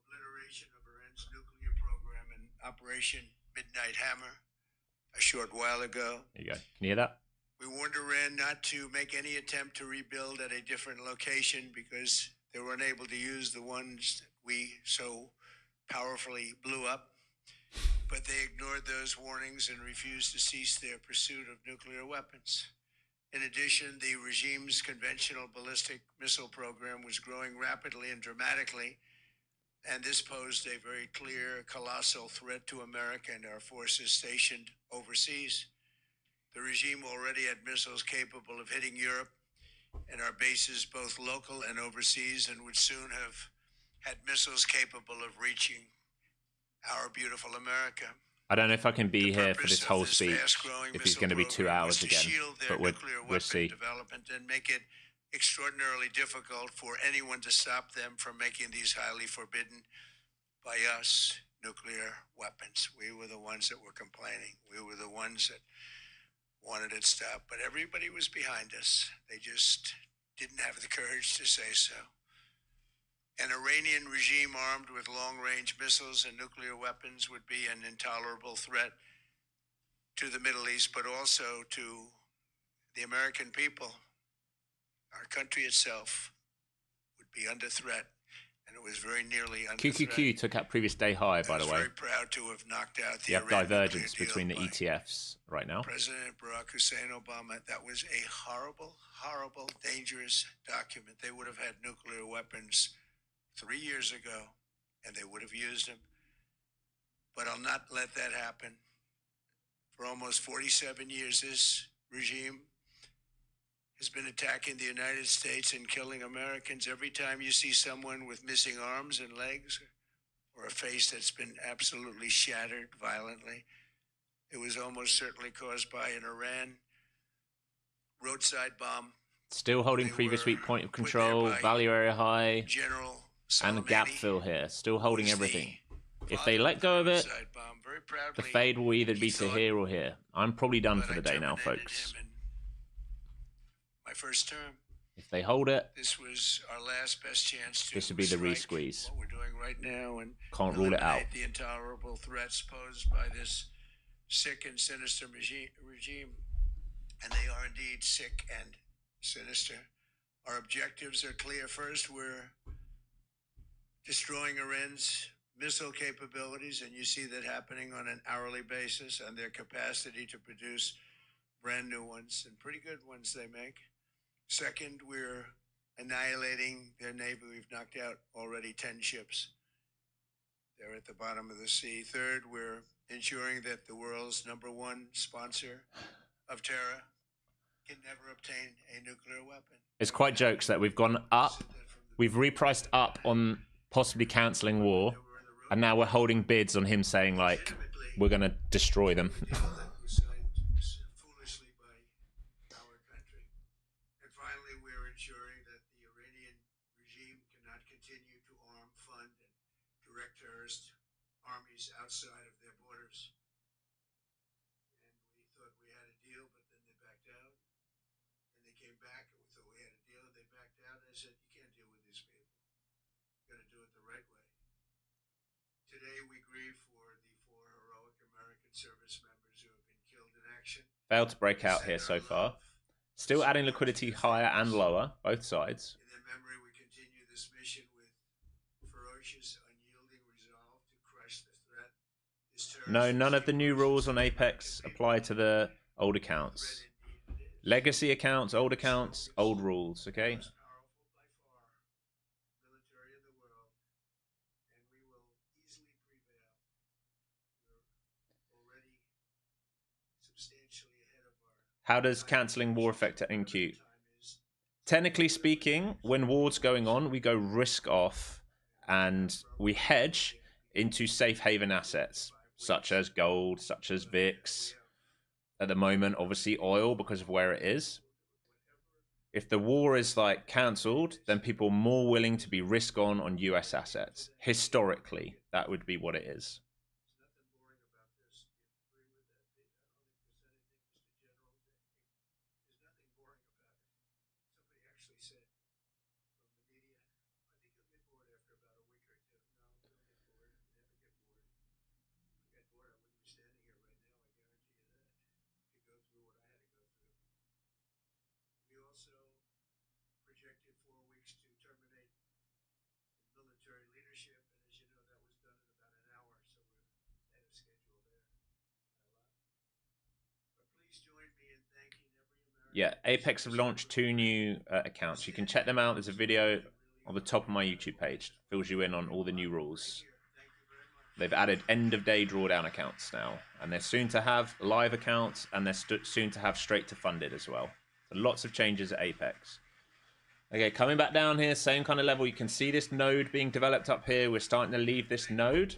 S3: Obliteration of Iran's nuclear program in Operation Midnight Hammer a short while ago.
S1: There you go. Can you hear that?
S3: We warned Iran not to make any attempt to rebuild at a different location because They were unable to use the ones that we so powerfully blew up, but they ignored those warnings and refused to cease their pursuit of nuclear weapons. In addition, the regime's conventional ballistic missile program was growing rapidly and dramatically, and this posed a very clear, colossal threat to America and our forces stationed overseas. The regime already had missiles capable of hitting Europe and our bases, both local and overseas, and would soon have had missiles capable of reaching our beautiful America.
S1: I don't know if I can be
S3: The
S1: here for
S3: purpose
S1: this
S3: of
S1: whole
S3: this
S1: speech
S3: fast-growing
S1: if it's
S3: missile
S1: going to be 2
S3: program
S1: hours
S3: was to
S1: again,
S3: shield their
S1: but
S3: nuclear
S1: we'll
S3: weapon
S1: see.
S3: development and make it extraordinarily difficult for anyone to stop them from making these highly forbidden by us nuclear weapons. We were the ones that were complaining. We were the ones that wanted it stopped, but everybody was behind us. They just didn't have the courage to say so. An Iranian regime armed with long-range missiles and nuclear weapons would be an intolerable threat to the Middle East, but also to the American people. Our country itself would be under threat, and it was very nearly under threat.
S1: QQQ took out previous day high, by the way.
S3: Very proud to have knocked out the
S1: You have
S3: Iran
S1: divergence
S3: nuclear
S1: between the
S3: deal by
S1: ETFs right now.
S3: President Barack Hussein Obama. That was a horrible, horrible, dangerous document. They would have had nuclear weapons 3 years ago, and they would have used them. But I'll not let that happen. For almost 47 years, this regime has been attacking the United States and killing Americans. Every time you see someone with missing arms and legs or a face that's been absolutely shattered violently, it was almost certainly caused by an Iran roadside bomb.
S1: Still holding
S3: They
S1: previous
S3: were
S1: week point of
S3: put there
S1: control,
S3: by
S1: value area high,
S3: General
S1: and a gap
S3: Soleimani,
S1: fill here. Still holding
S3: was
S1: everything.
S3: the
S1: If they
S3: father
S1: let
S3: of the
S1: go of it,
S3: roadside bomb. Very
S1: the
S3: proudly,
S1: fade will either
S3: he
S1: be to
S3: thought,
S1: here or here. I'm probably done
S3: but
S1: for
S3: I
S1: the day now,
S3: terminated
S1: folks.
S3: him in my first term.
S1: If they hold it,
S3: This was our last best chance to
S1: this would be the
S3: strike
S1: re-squeeze.
S3: what we're doing right now and
S1: Can't rule it out.
S3: eliminate the intolerable threats posed by this sick and sinister regime. And they are indeed sick and sinister. Our objectives are clear. First, we're destroying Iran's missile capabilities, and you see that happening on an hourly basis, and their capacity to produce brand new ones, and pretty good ones they make. Second, we're annihilating their navy. We've knocked out already 10 ships. They're at the bottom of the sea. Third, we're ensuring that the world's #1 sponsor of terror can never obtain a nuclear weapon.
S1: It's quite jokes that we've gone up, we've repriced up on possibly cancelling war, and now we're holding bids on him saying, like, we're going to destroy them.
S3: Foolishly by our country. And finally, we're ensuring that the Iranian regime cannot continue to arm, fund, and direct terrorist armies outside of their borders. And we thought we had a deal, but then they backed out. And they came back, and we thought we had a deal, and they backed out. I said, you can't deal with these people. You got to do it the right way. Today, we grieve for the 4 heroic American service members who have been killed in action.
S1: Failed to break out here so far. Still adding liquidity higher and lower, both sides.
S3: In their memory, we continue this mission with ferocious, unyielding resolve to crush the threat.
S1: No, none of the new rules on Apex apply to the old accounts. Legacy accounts, old rules, okay?
S3: Most powerful by far military in the world, and we will easily prevail. We're already substantially ahead of our.
S1: How does cancelling war affect NQ? Technically speaking, when war's going on, we go risk off and we hedge into safe haven assets, such as gold, such as VIX. At the moment, obviously oil because of where it is. If the war is like cancelled, then people are more willing to be risk on US assets. Historically, that would be what it is.
S3: Also projected 4 weeks to terminate
S1: Yeah, Apex have launched 2 new accounts. You can check them out. There's a video on the top of my YouTube page. Fills you in on all the new rules. They've added end-of-day drawdown accounts now. And they're soon to have live accounts. And they're soon to have straight-to-funded as well. So lots of changes at Apex. Okay, coming back down here, same kind of level. You can see this node being developed up here. We're starting to leave this node.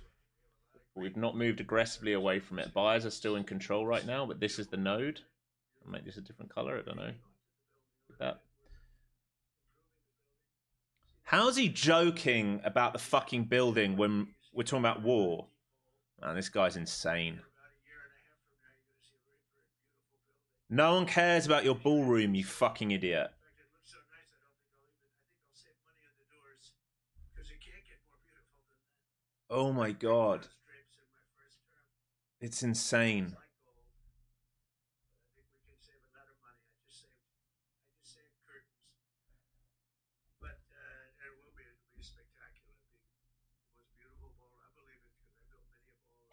S1: We've not moved aggressively away from it. Buyers are still in control right now, but this is the node. I'll make this a different color. I don't know. That. How's he joking about the fucking building when we're talking about war? Man, this guy's insane. No one cares about your ballroom, you fucking idiot. Oh my god. It's insane.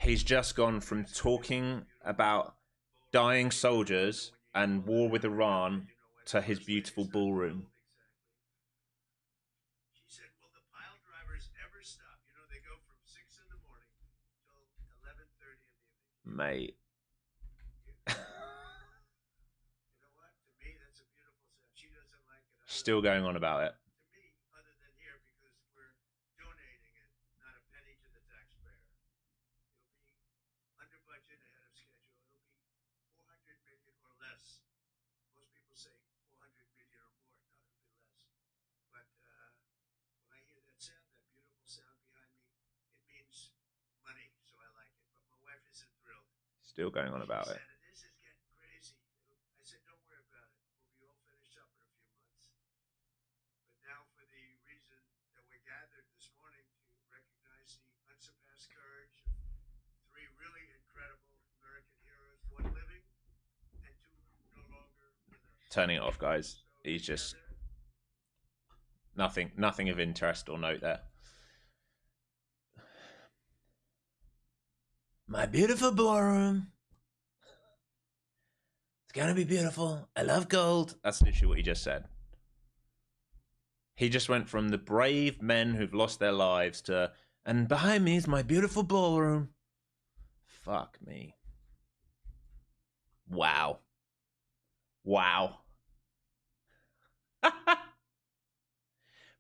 S1: He's just gone from talking about dying soldiers and war with Iran to his beautiful ballroom.
S3: She said, will the pile drivers ever stop? You know, they go from 6 in the morning till 11:30 in the evening.
S1: Mate.
S3: You know what? To me, that's a beautiful sound. She doesn't like it.
S1: Still going on about it.
S3: To me, other than here, because we're donating it, not a penny to the taxpayer. It'll be under budget, ahead of schedule. It'll be 400 million or less. Most people say 400 million or more. No, it'll be less. But when I hear that sound, that beautiful sound behind me, it means money. So I like it. But my wife isn't thrilled.
S1: Still going on about it.
S3: This is getting crazy. I said, don't worry about it. We'll be all finished up in a few months. But now for the reason that we gathered this morning to recognize the unsurpassed courage of 3 really incredible American heroes, 1 living and 2 no longer with us.
S1: Turning it off, guys. He's just nothing of interest or note there. My beautiful ballroom. It's gonna be beautiful. I love gold. That's literally what he just said. He just went from the brave men who've lost their lives to, and behind me is my beautiful ballroom. Fuck me. Wow. Wow.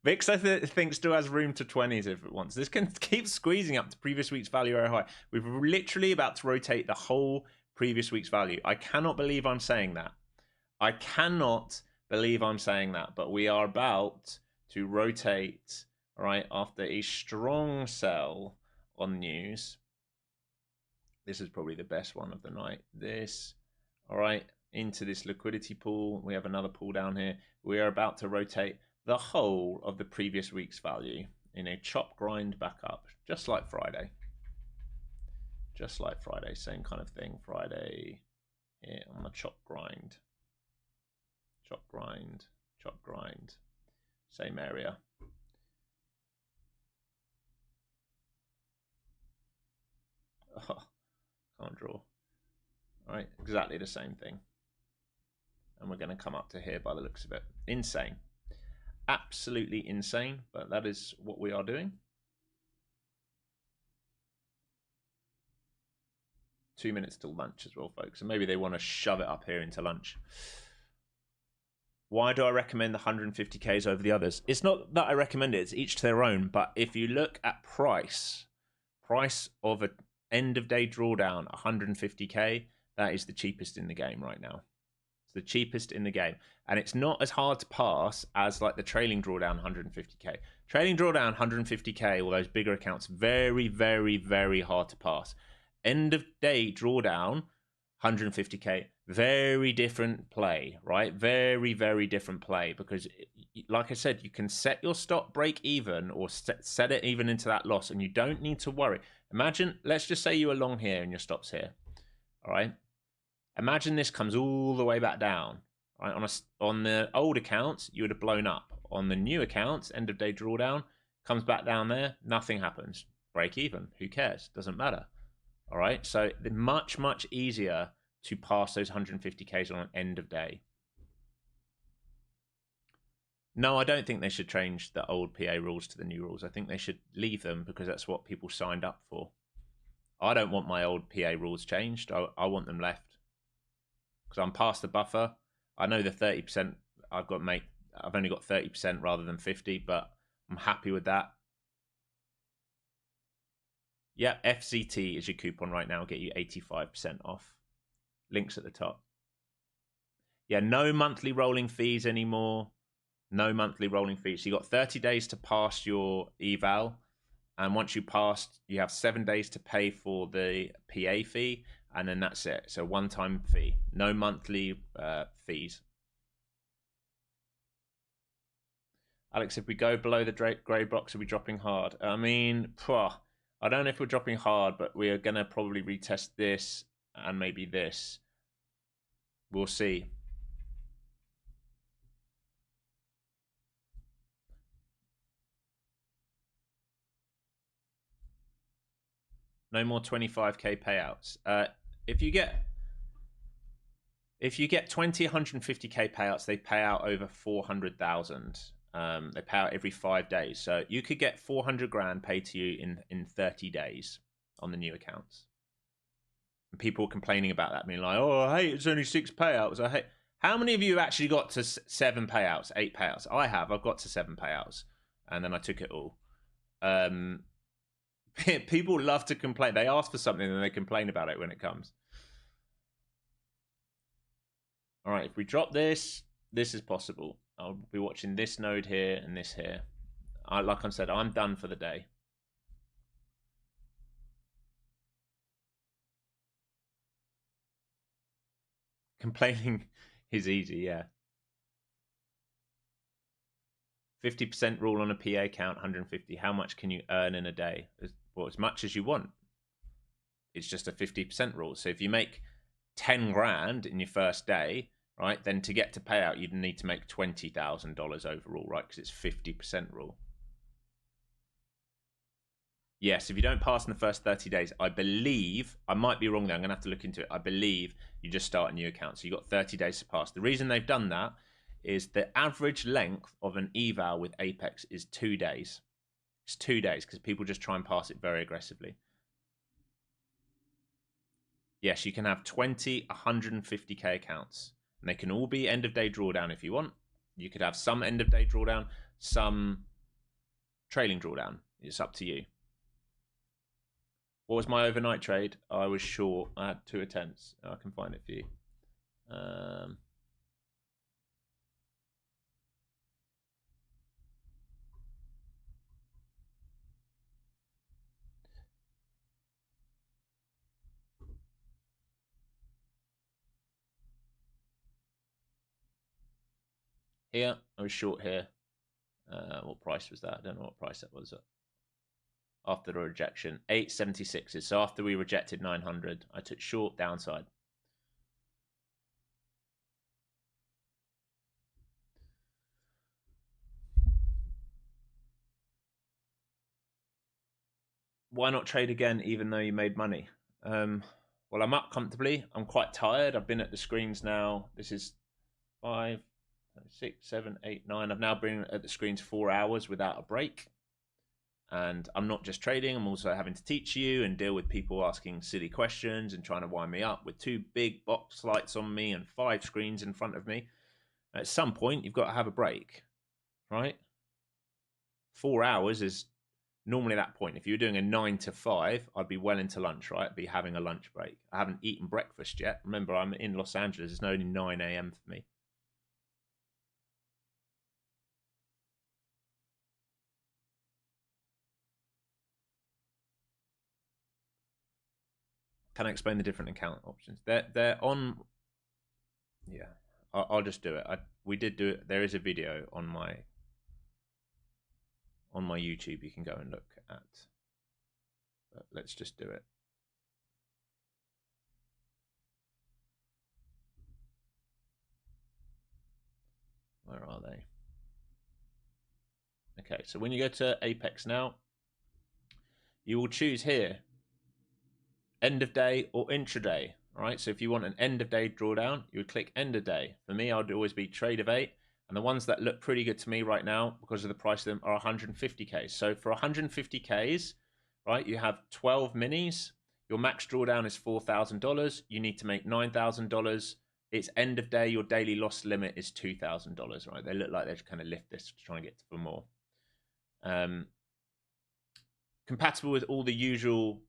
S1: VIX, I think, still has room to 20s if it wants. This can keep squeezing up to previous week's value area high. We're literally about to rotate the whole previous week's value. I cannot believe I'm saying that. I cannot believe I'm saying that. But we are about to rotate, all right, after a strong sell on news. This is probably the best one of the night. This, all right, into this liquidity pool. We have another pool down here. We are about to rotate the whole of the previous week's value in a chop grind back up, just like Friday. Just like Friday, same kind of thing. Friday here on the chop grind. Chop grind, chop grind. Same area. Oh, can't draw. All right, exactly the same thing. And we're going to come up to here by the looks of it. Insane. Absolutely insane, but that is what we are doing. 2 minutes till lunch as well, folks. And maybe they want to shove it up here into lunch. Why do I recommend the 150Ks over the others? It's not that I recommend it. It's each to their own. But if you look at price of an end-of-day drawdown, 150K, that is the cheapest in the game right now. The cheapest in the game, and it's not as hard to pass as like the trailing drawdown 150K. Trailing drawdown 150K, all those bigger accounts, very, very, very hard to pass. End of day drawdown 150K, very different play, right? Very, very different play, because like I said, you can set your stop break even or set it even into that loss, and you don't need to worry. Imagine, let's just say you are long here and your stop's here, all right? Imagine this comes all the way back down. Right? On the old accounts, you would have blown up. On the new accounts, end of day drawdown, comes back down there, nothing happens. Break even, who cares? Doesn't matter. All right, so much, much easier to pass those 150Ks on an end of day. No, I don't think they should change the old PA rules to the new rules. I think they should leave them because that's what people signed up for. I don't want my old PA rules changed. I want them left because I'm past the buffer. I know the 30% I've got make. I've only got 30% rather than 50, but I'm happy with that. Yeah, FCT is your coupon right now. Get you 85% off. Links at the top. Yeah, no monthly rolling fees anymore. No monthly rolling fees. So you got 30 days to pass your eval. And once you passed, you have 7 days to pay for the PA fee. And then that's it. So one-time fee. No monthly fees. Alex, if we go below the grey box, are we dropping hard? I mean, I don't know if we're dropping hard, but we are going to probably retest this and maybe this. We'll see. No more 25k payouts. If you get 20, 150k payouts, they pay out over 400,000. They pay out every 5 days. So you could get 400 grand paid to you in 30 days on the new accounts. And people complaining about that, being like, "Oh, I hate it's only 6 payouts." I hate. How many of you actually got to 7 payouts, 8 payouts? I have. I've got to 7 payouts, and then I took it all. People love to complain. They ask for something and they complain about it when it comes. All right, if we drop this, this is possible. I'll be watching this node here and this here. Like I said, I'm done for the day. Complaining is easy, yeah. 50% rule on a PA account, 150. How much can you earn in a day? Well, as much as you want. It's just a 50% rule. So if you make 10 grand in your first day, right, then to get to payout, you'd need to make $20,000 overall, right? Because it's 50% rule. Yes, if you don't pass in the first 30 days, I believe, I might be wrong there, I'm going to have to look into it. I believe you just start a new account. So you've got 30 days to pass. The reason they've done that is the average length of an eval with Apex is 2 days. It's 2 days because people just try and pass it very aggressively. Yes, you can have 20, 150k accounts. And they can all be end of day drawdown if you want. You could have some end of day drawdown, some trailing drawdown. It's up to you. What was my overnight trade? I was short. I had 2 attempts. I can find it for you. Here, I was short here. What price was that? I don't know what price that was. After the rejection, 876s. So after we rejected 900, I took short downside. Why not trade again even though you made money? Well, I'm up comfortably. I'm quite tired. I've been at the screens now. This is 5, 6, 7, 8, 9. I've now been at the screens 4 hours without a break. And I'm not just trading, I'm also having to teach you and deal with people asking silly questions and trying to wind me up with 2 big box lights on me and 5 screens in front of me. At some point, you've got to have a break, right? 4 hours is normally that point. If you were doing a 9 to 5, I'd be well into lunch, right? I'd be having a lunch break. I haven't eaten breakfast yet. Remember, I'm in Los Angeles. It's only 9 a.m. for me. Can I explain the different account options? They're on. Yeah, I'll just do it. We did do it. There is a video on my YouTube you can go and look at. But let's just do it. Where are they? Okay, so when you go to Apex now, you will choose here end of day or intraday. All right, so if you want an end of day drawdown, you would click end of day. For me, I'd always be trade of 8. And the ones that look pretty good to me right now, because of the price of them, are 150Ks. So for 150Ks, right, you have 12 minis. Your max drawdown is $4,000. You need to make $9,000. It's end of day. Your daily loss limit is $2,000, right? They look like they're kind of lift this to try and get for more. Compatible with all the usual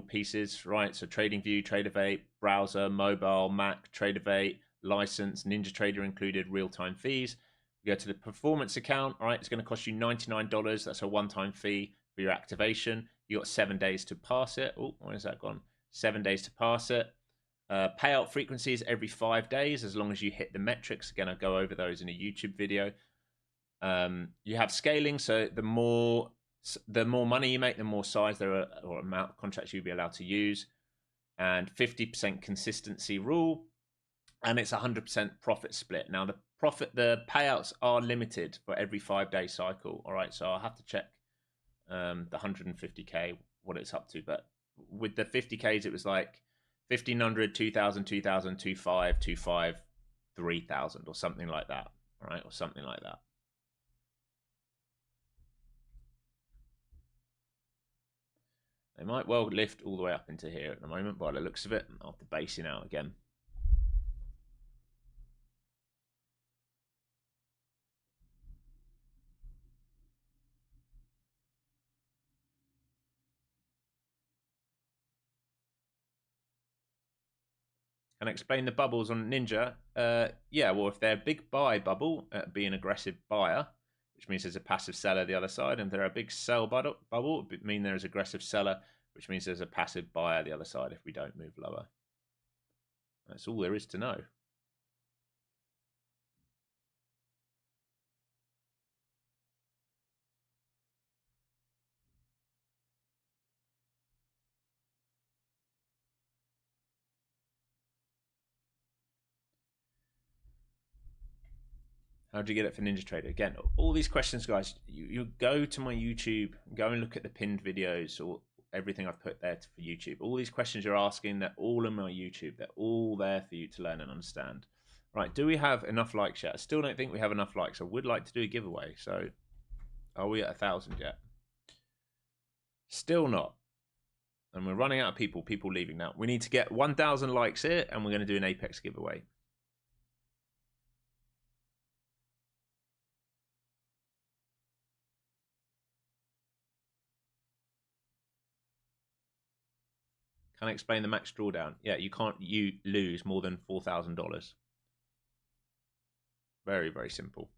S1: pieces, right? So TradingView, Tradeify, browser, mobile, Mac, Tradeify, license, NinjaTrader included, real-time fees. You go to the performance account, all right? It's going to cost you $99. That's a one-time fee for your activation. You got 7 days to pass it. Oh, where's that gone? 7 days to pass it. Payout frequencies every 5 days, as long as you hit the metrics. Again, I'll go over those in a YouTube video. You have scaling, so the more money you make, the more size there are, or amount of contracts you'll be allowed to use, and 50% consistency rule, and it's 100% profit split. Now the payouts are limited for every 5 day cycle. All right, so I'll have to check the 150K what it's up to, but with the 50Ks it was like 1,500, 2,000, 2,000, 2,500, 2,500, 3,000 or something like that. All right, or something like that. They might well lift all the way up into here at the moment by the looks of it, after basing out again. Can I explain the bubbles on Ninja? Yeah, well, if they're a big buy bubble, be an aggressive buyer, which means there's a passive seller the other side. And if they're a big sell bubble, it means there's aggressive seller, which means there's a passive buyer the other side if we don't move lower. That's all there is to know. How do you get it for NinjaTrader? Again, all these questions, guys, you go to my YouTube, go and look at the pinned videos or everything I've put there for YouTube. All these questions you're asking, they're all on my YouTube. They're all there for you to learn and understand. Right, do we have enough likes yet? I still don't think we have enough likes. I would like to do a giveaway. So are we at 1,000 yet? Still not. And we're running out of people leaving now. We need to get 1,000 likes here, and we're going to do an Apex giveaway. Can I explain the max drawdown? Yeah, you can't lose more than $4,000. Very, very simple.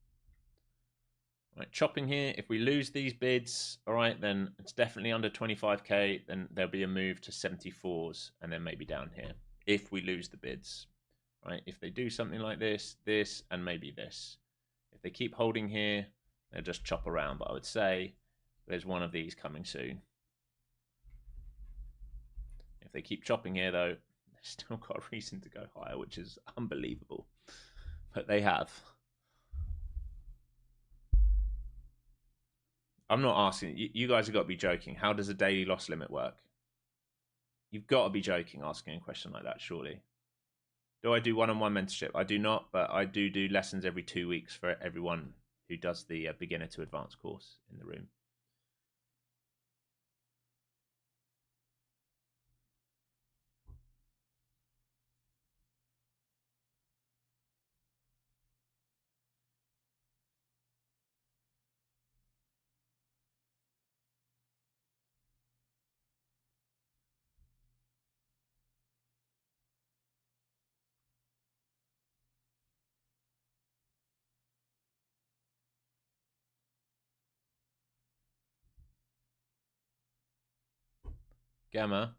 S1: All right, chopping here. If we lose these bids, all right, then it's definitely under 25K. Then there'll be a move to 74s, and then maybe down here if we lose the bids. Right? If they do something like this, and maybe this. If they keep holding here, they'll just chop around. But I would say there's one of these coming soon. If they keep chopping here, though, they've still got a reason to go higher, which is unbelievable. But they have. I'm not asking. You guys have got to be joking. How does a daily loss limit work? You've got to be joking asking a question like that, surely. Do I do one-on-one mentorship? I do not, but I do lessons every 2 weeks for everyone who does the beginner to advanced course in the room. Gamma.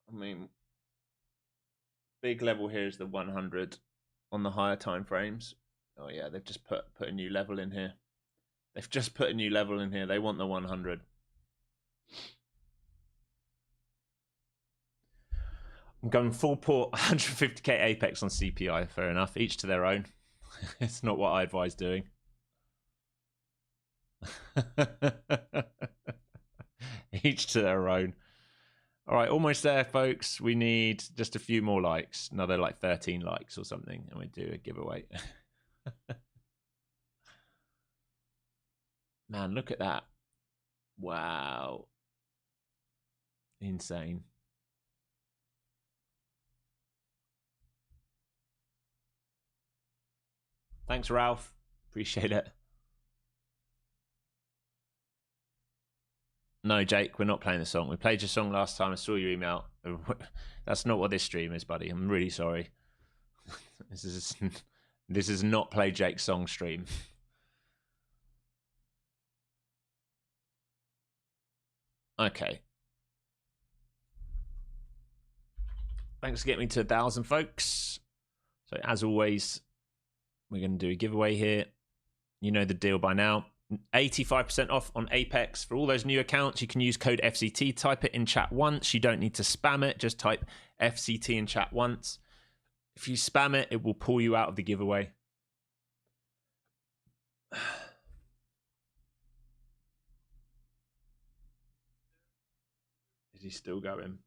S1: I mean, big level here is the 100 on the higher time frames. Oh yeah, they've just put a new level in here. They've just put a new level in here. They want the 100. I'm going full port 150k Apex on CPI. Fair enough. Each to their own. It's not what I advise doing. Each to their own. All right, almost there, folks. We need just a few more likes, another like 13 likes or something, and we do a giveaway. Man, look at that. Wow. Insane. Thanks, Ralph. Appreciate it. No, Jake, we're not playing the song. We played your song last time. I saw your email. That's not what this stream is, buddy. I'm really sorry. This is not play Jake's song stream. Okay. Thanks for getting me to 1,000, folks. So as always, we're going to do a giveaway here. You know the deal by now. 85% off on Apex. For all those new accounts, you can use code FCT. Type it in chat once. You don't need to spam it. Just type FCT in chat once. If you spam it, it will pull you out of the giveaway. Is he still going?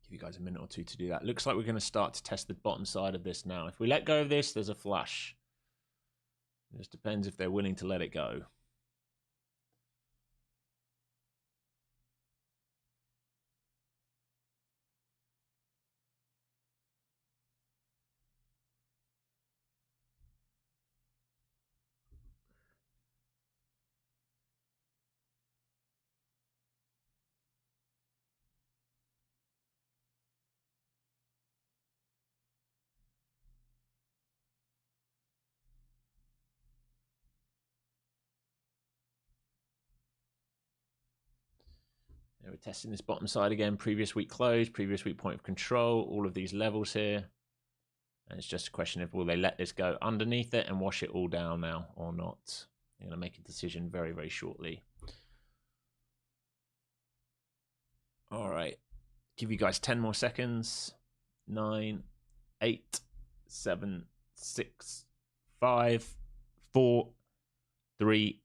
S1: Give you guys a minute or two to do that. Looks like we're going to start to test the bottom side of this now. If we let go of this, there's a flush. It just depends if they're willing to let it go. We're testing this bottom side again. Previous week close, previous week point of control, all of these levels here. And it's just a question of will they let this go underneath it and wash it all down now or not. They're going to make a decision very, very shortly. All right. Give you guys 10 more seconds. 9, 8, 7, 6, 5, 4, 3,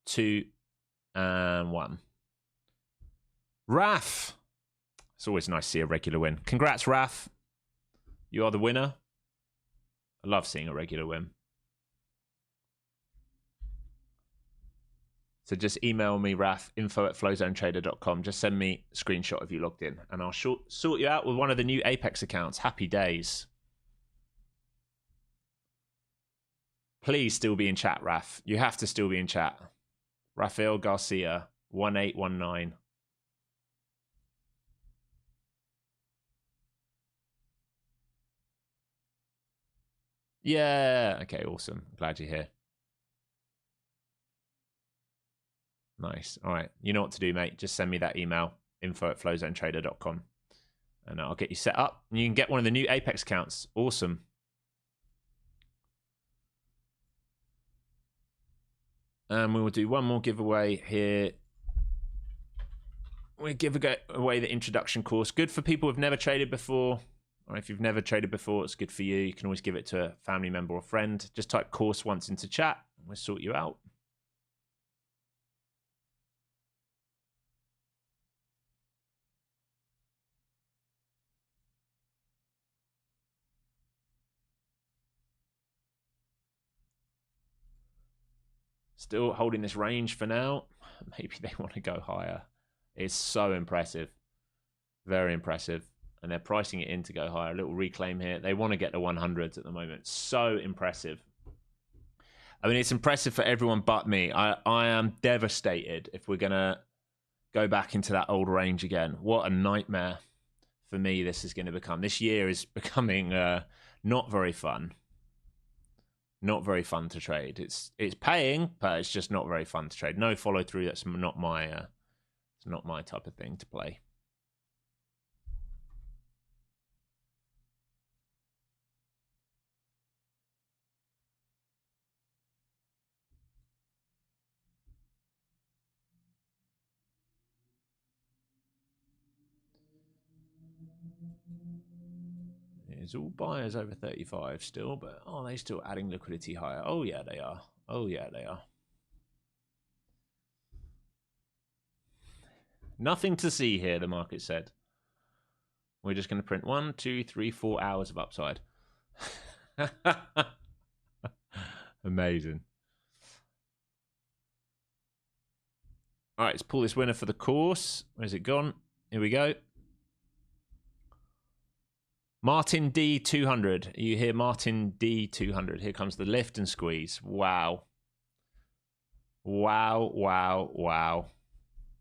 S1: 2, and 1. Raf. It's always nice to see a regular win. Congrats, Raf. You are the winner. I love seeing a regular win. So just email me, Raf, info@flowzonetrader.com. Just send me a screenshot of you logged in, and I'll sort you out with one of the new Apex accounts. Happy days. Please still be in chat, Raf. You have to still be in chat. Rafael Garcia, 1819. Yeah. Okay, awesome. Glad you're here. Nice. All right. You know what to do, mate. Just send me that email, info@flowzonetrader.com, and I'll get you set up. And you can get one of the new Apex accounts. Awesome. And we will do one more giveaway here. We give away the introduction course. Good for people who've never traded before. Or if you've never traded before, it's good for you. You can always give it to a family member or friend. Just type course once into chat, and we'll sort you out. Still holding this range for now. Maybe they want to go higher. It's so impressive. Very impressive. And they're pricing it in to go higher. A little reclaim here. They want to get the 100s at the moment. So impressive. I mean, it's impressive for everyone but me. I am devastated if we're going to go back into that old range again. What a nightmare for me this is going to become. This year is becoming not very fun. Not very fun to trade. It's paying, but it's just not very fun to trade. No follow through. That's not my it's not my type of thing to play. It's all buyers over 35 still, but are they still adding liquidity higher? Oh, yeah, they are. Oh, yeah, they are. Nothing to see here, the market said. We're just going to print 1, 2, 3, 4 hours of upside. Amazing. All right, let's pull this winner for the course. Where's it gone? Here we go. Martin D 200. You hear Martin D 200. Here comes the lift and squeeze. Wow. Wow, wow, wow.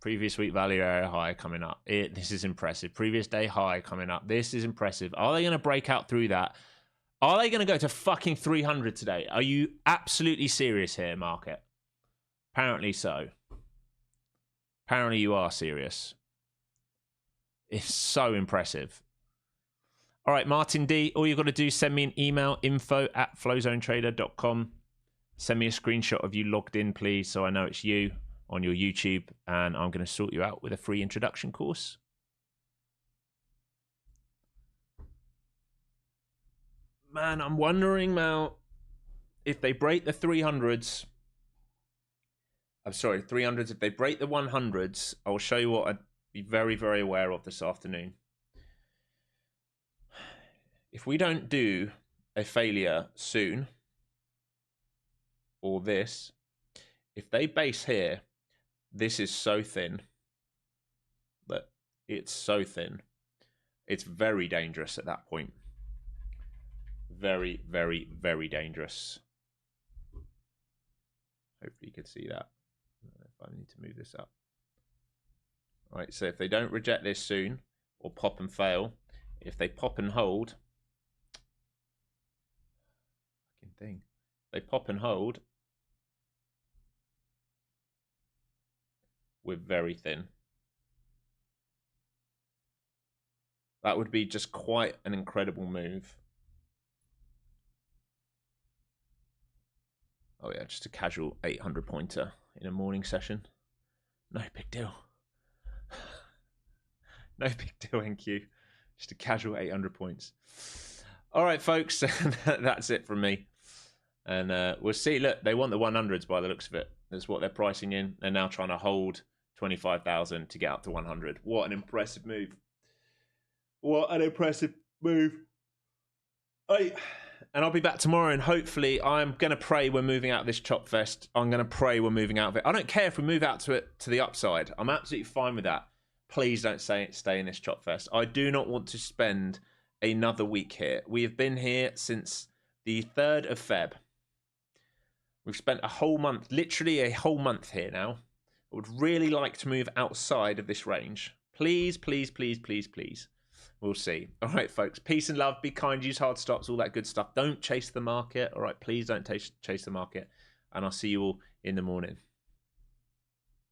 S1: Previous week value area high coming up. This is impressive. Previous day high coming up. This is impressive. Are they going to break out through that? Are they going to go to fucking 300 today? Are you absolutely serious here, market? Apparently so. Apparently you are serious. It's so impressive. All right, Martin D, all you've got to do is send me an email, info@flowzonetrader.com. Send me a screenshot of you logged in, please, so I know it's you on your YouTube, and I'm going to sort you out with a free introduction course. Man, I'm wondering now if they break the 300s. I'm sorry, 300s. If they break the 100s, I'll show you what I'd be very, very aware of this afternoon. If we don't do a failure soon, or this, if they base here, this is so thin that it's so thin. It's very dangerous at that point. Very, very, very dangerous. Hopefully you could see that. If I need to move this up. All right, so if they don't reject this soon, or pop and fail, if they pop and hold, fucking thing. They pop and hold, we're very thin. That would be just quite an incredible move. Oh yeah, just a casual 800 pointer in a morning session. No big deal. No big deal, NQ. Just a casual 800 points. All right, folks, that's it from me. And we'll see. Look, they want the 100s by the looks of it. That's what they're pricing in. They're now trying to hold 25,000 to get up to 100. What an impressive move. What an impressive move. And I'll be back tomorrow, and hopefully I'm going to pray we're moving out of this chop fest. I'm going to pray we're moving out of it. I don't care if we move out to the upside. I'm absolutely fine with that. Please don't stay in this chop fest. I do not want to spend another week here. We have been here since the 3rd of Feb. We've spent a whole month, literally a whole month here now. I would really like to move outside of this range. Please, please, please, please, please. We'll see. All right, folks. Peace and love. Be kind. Use hard stops. All that good stuff. Don't chase the market. All right. Please don't chase the market. And I'll see you all in the morning.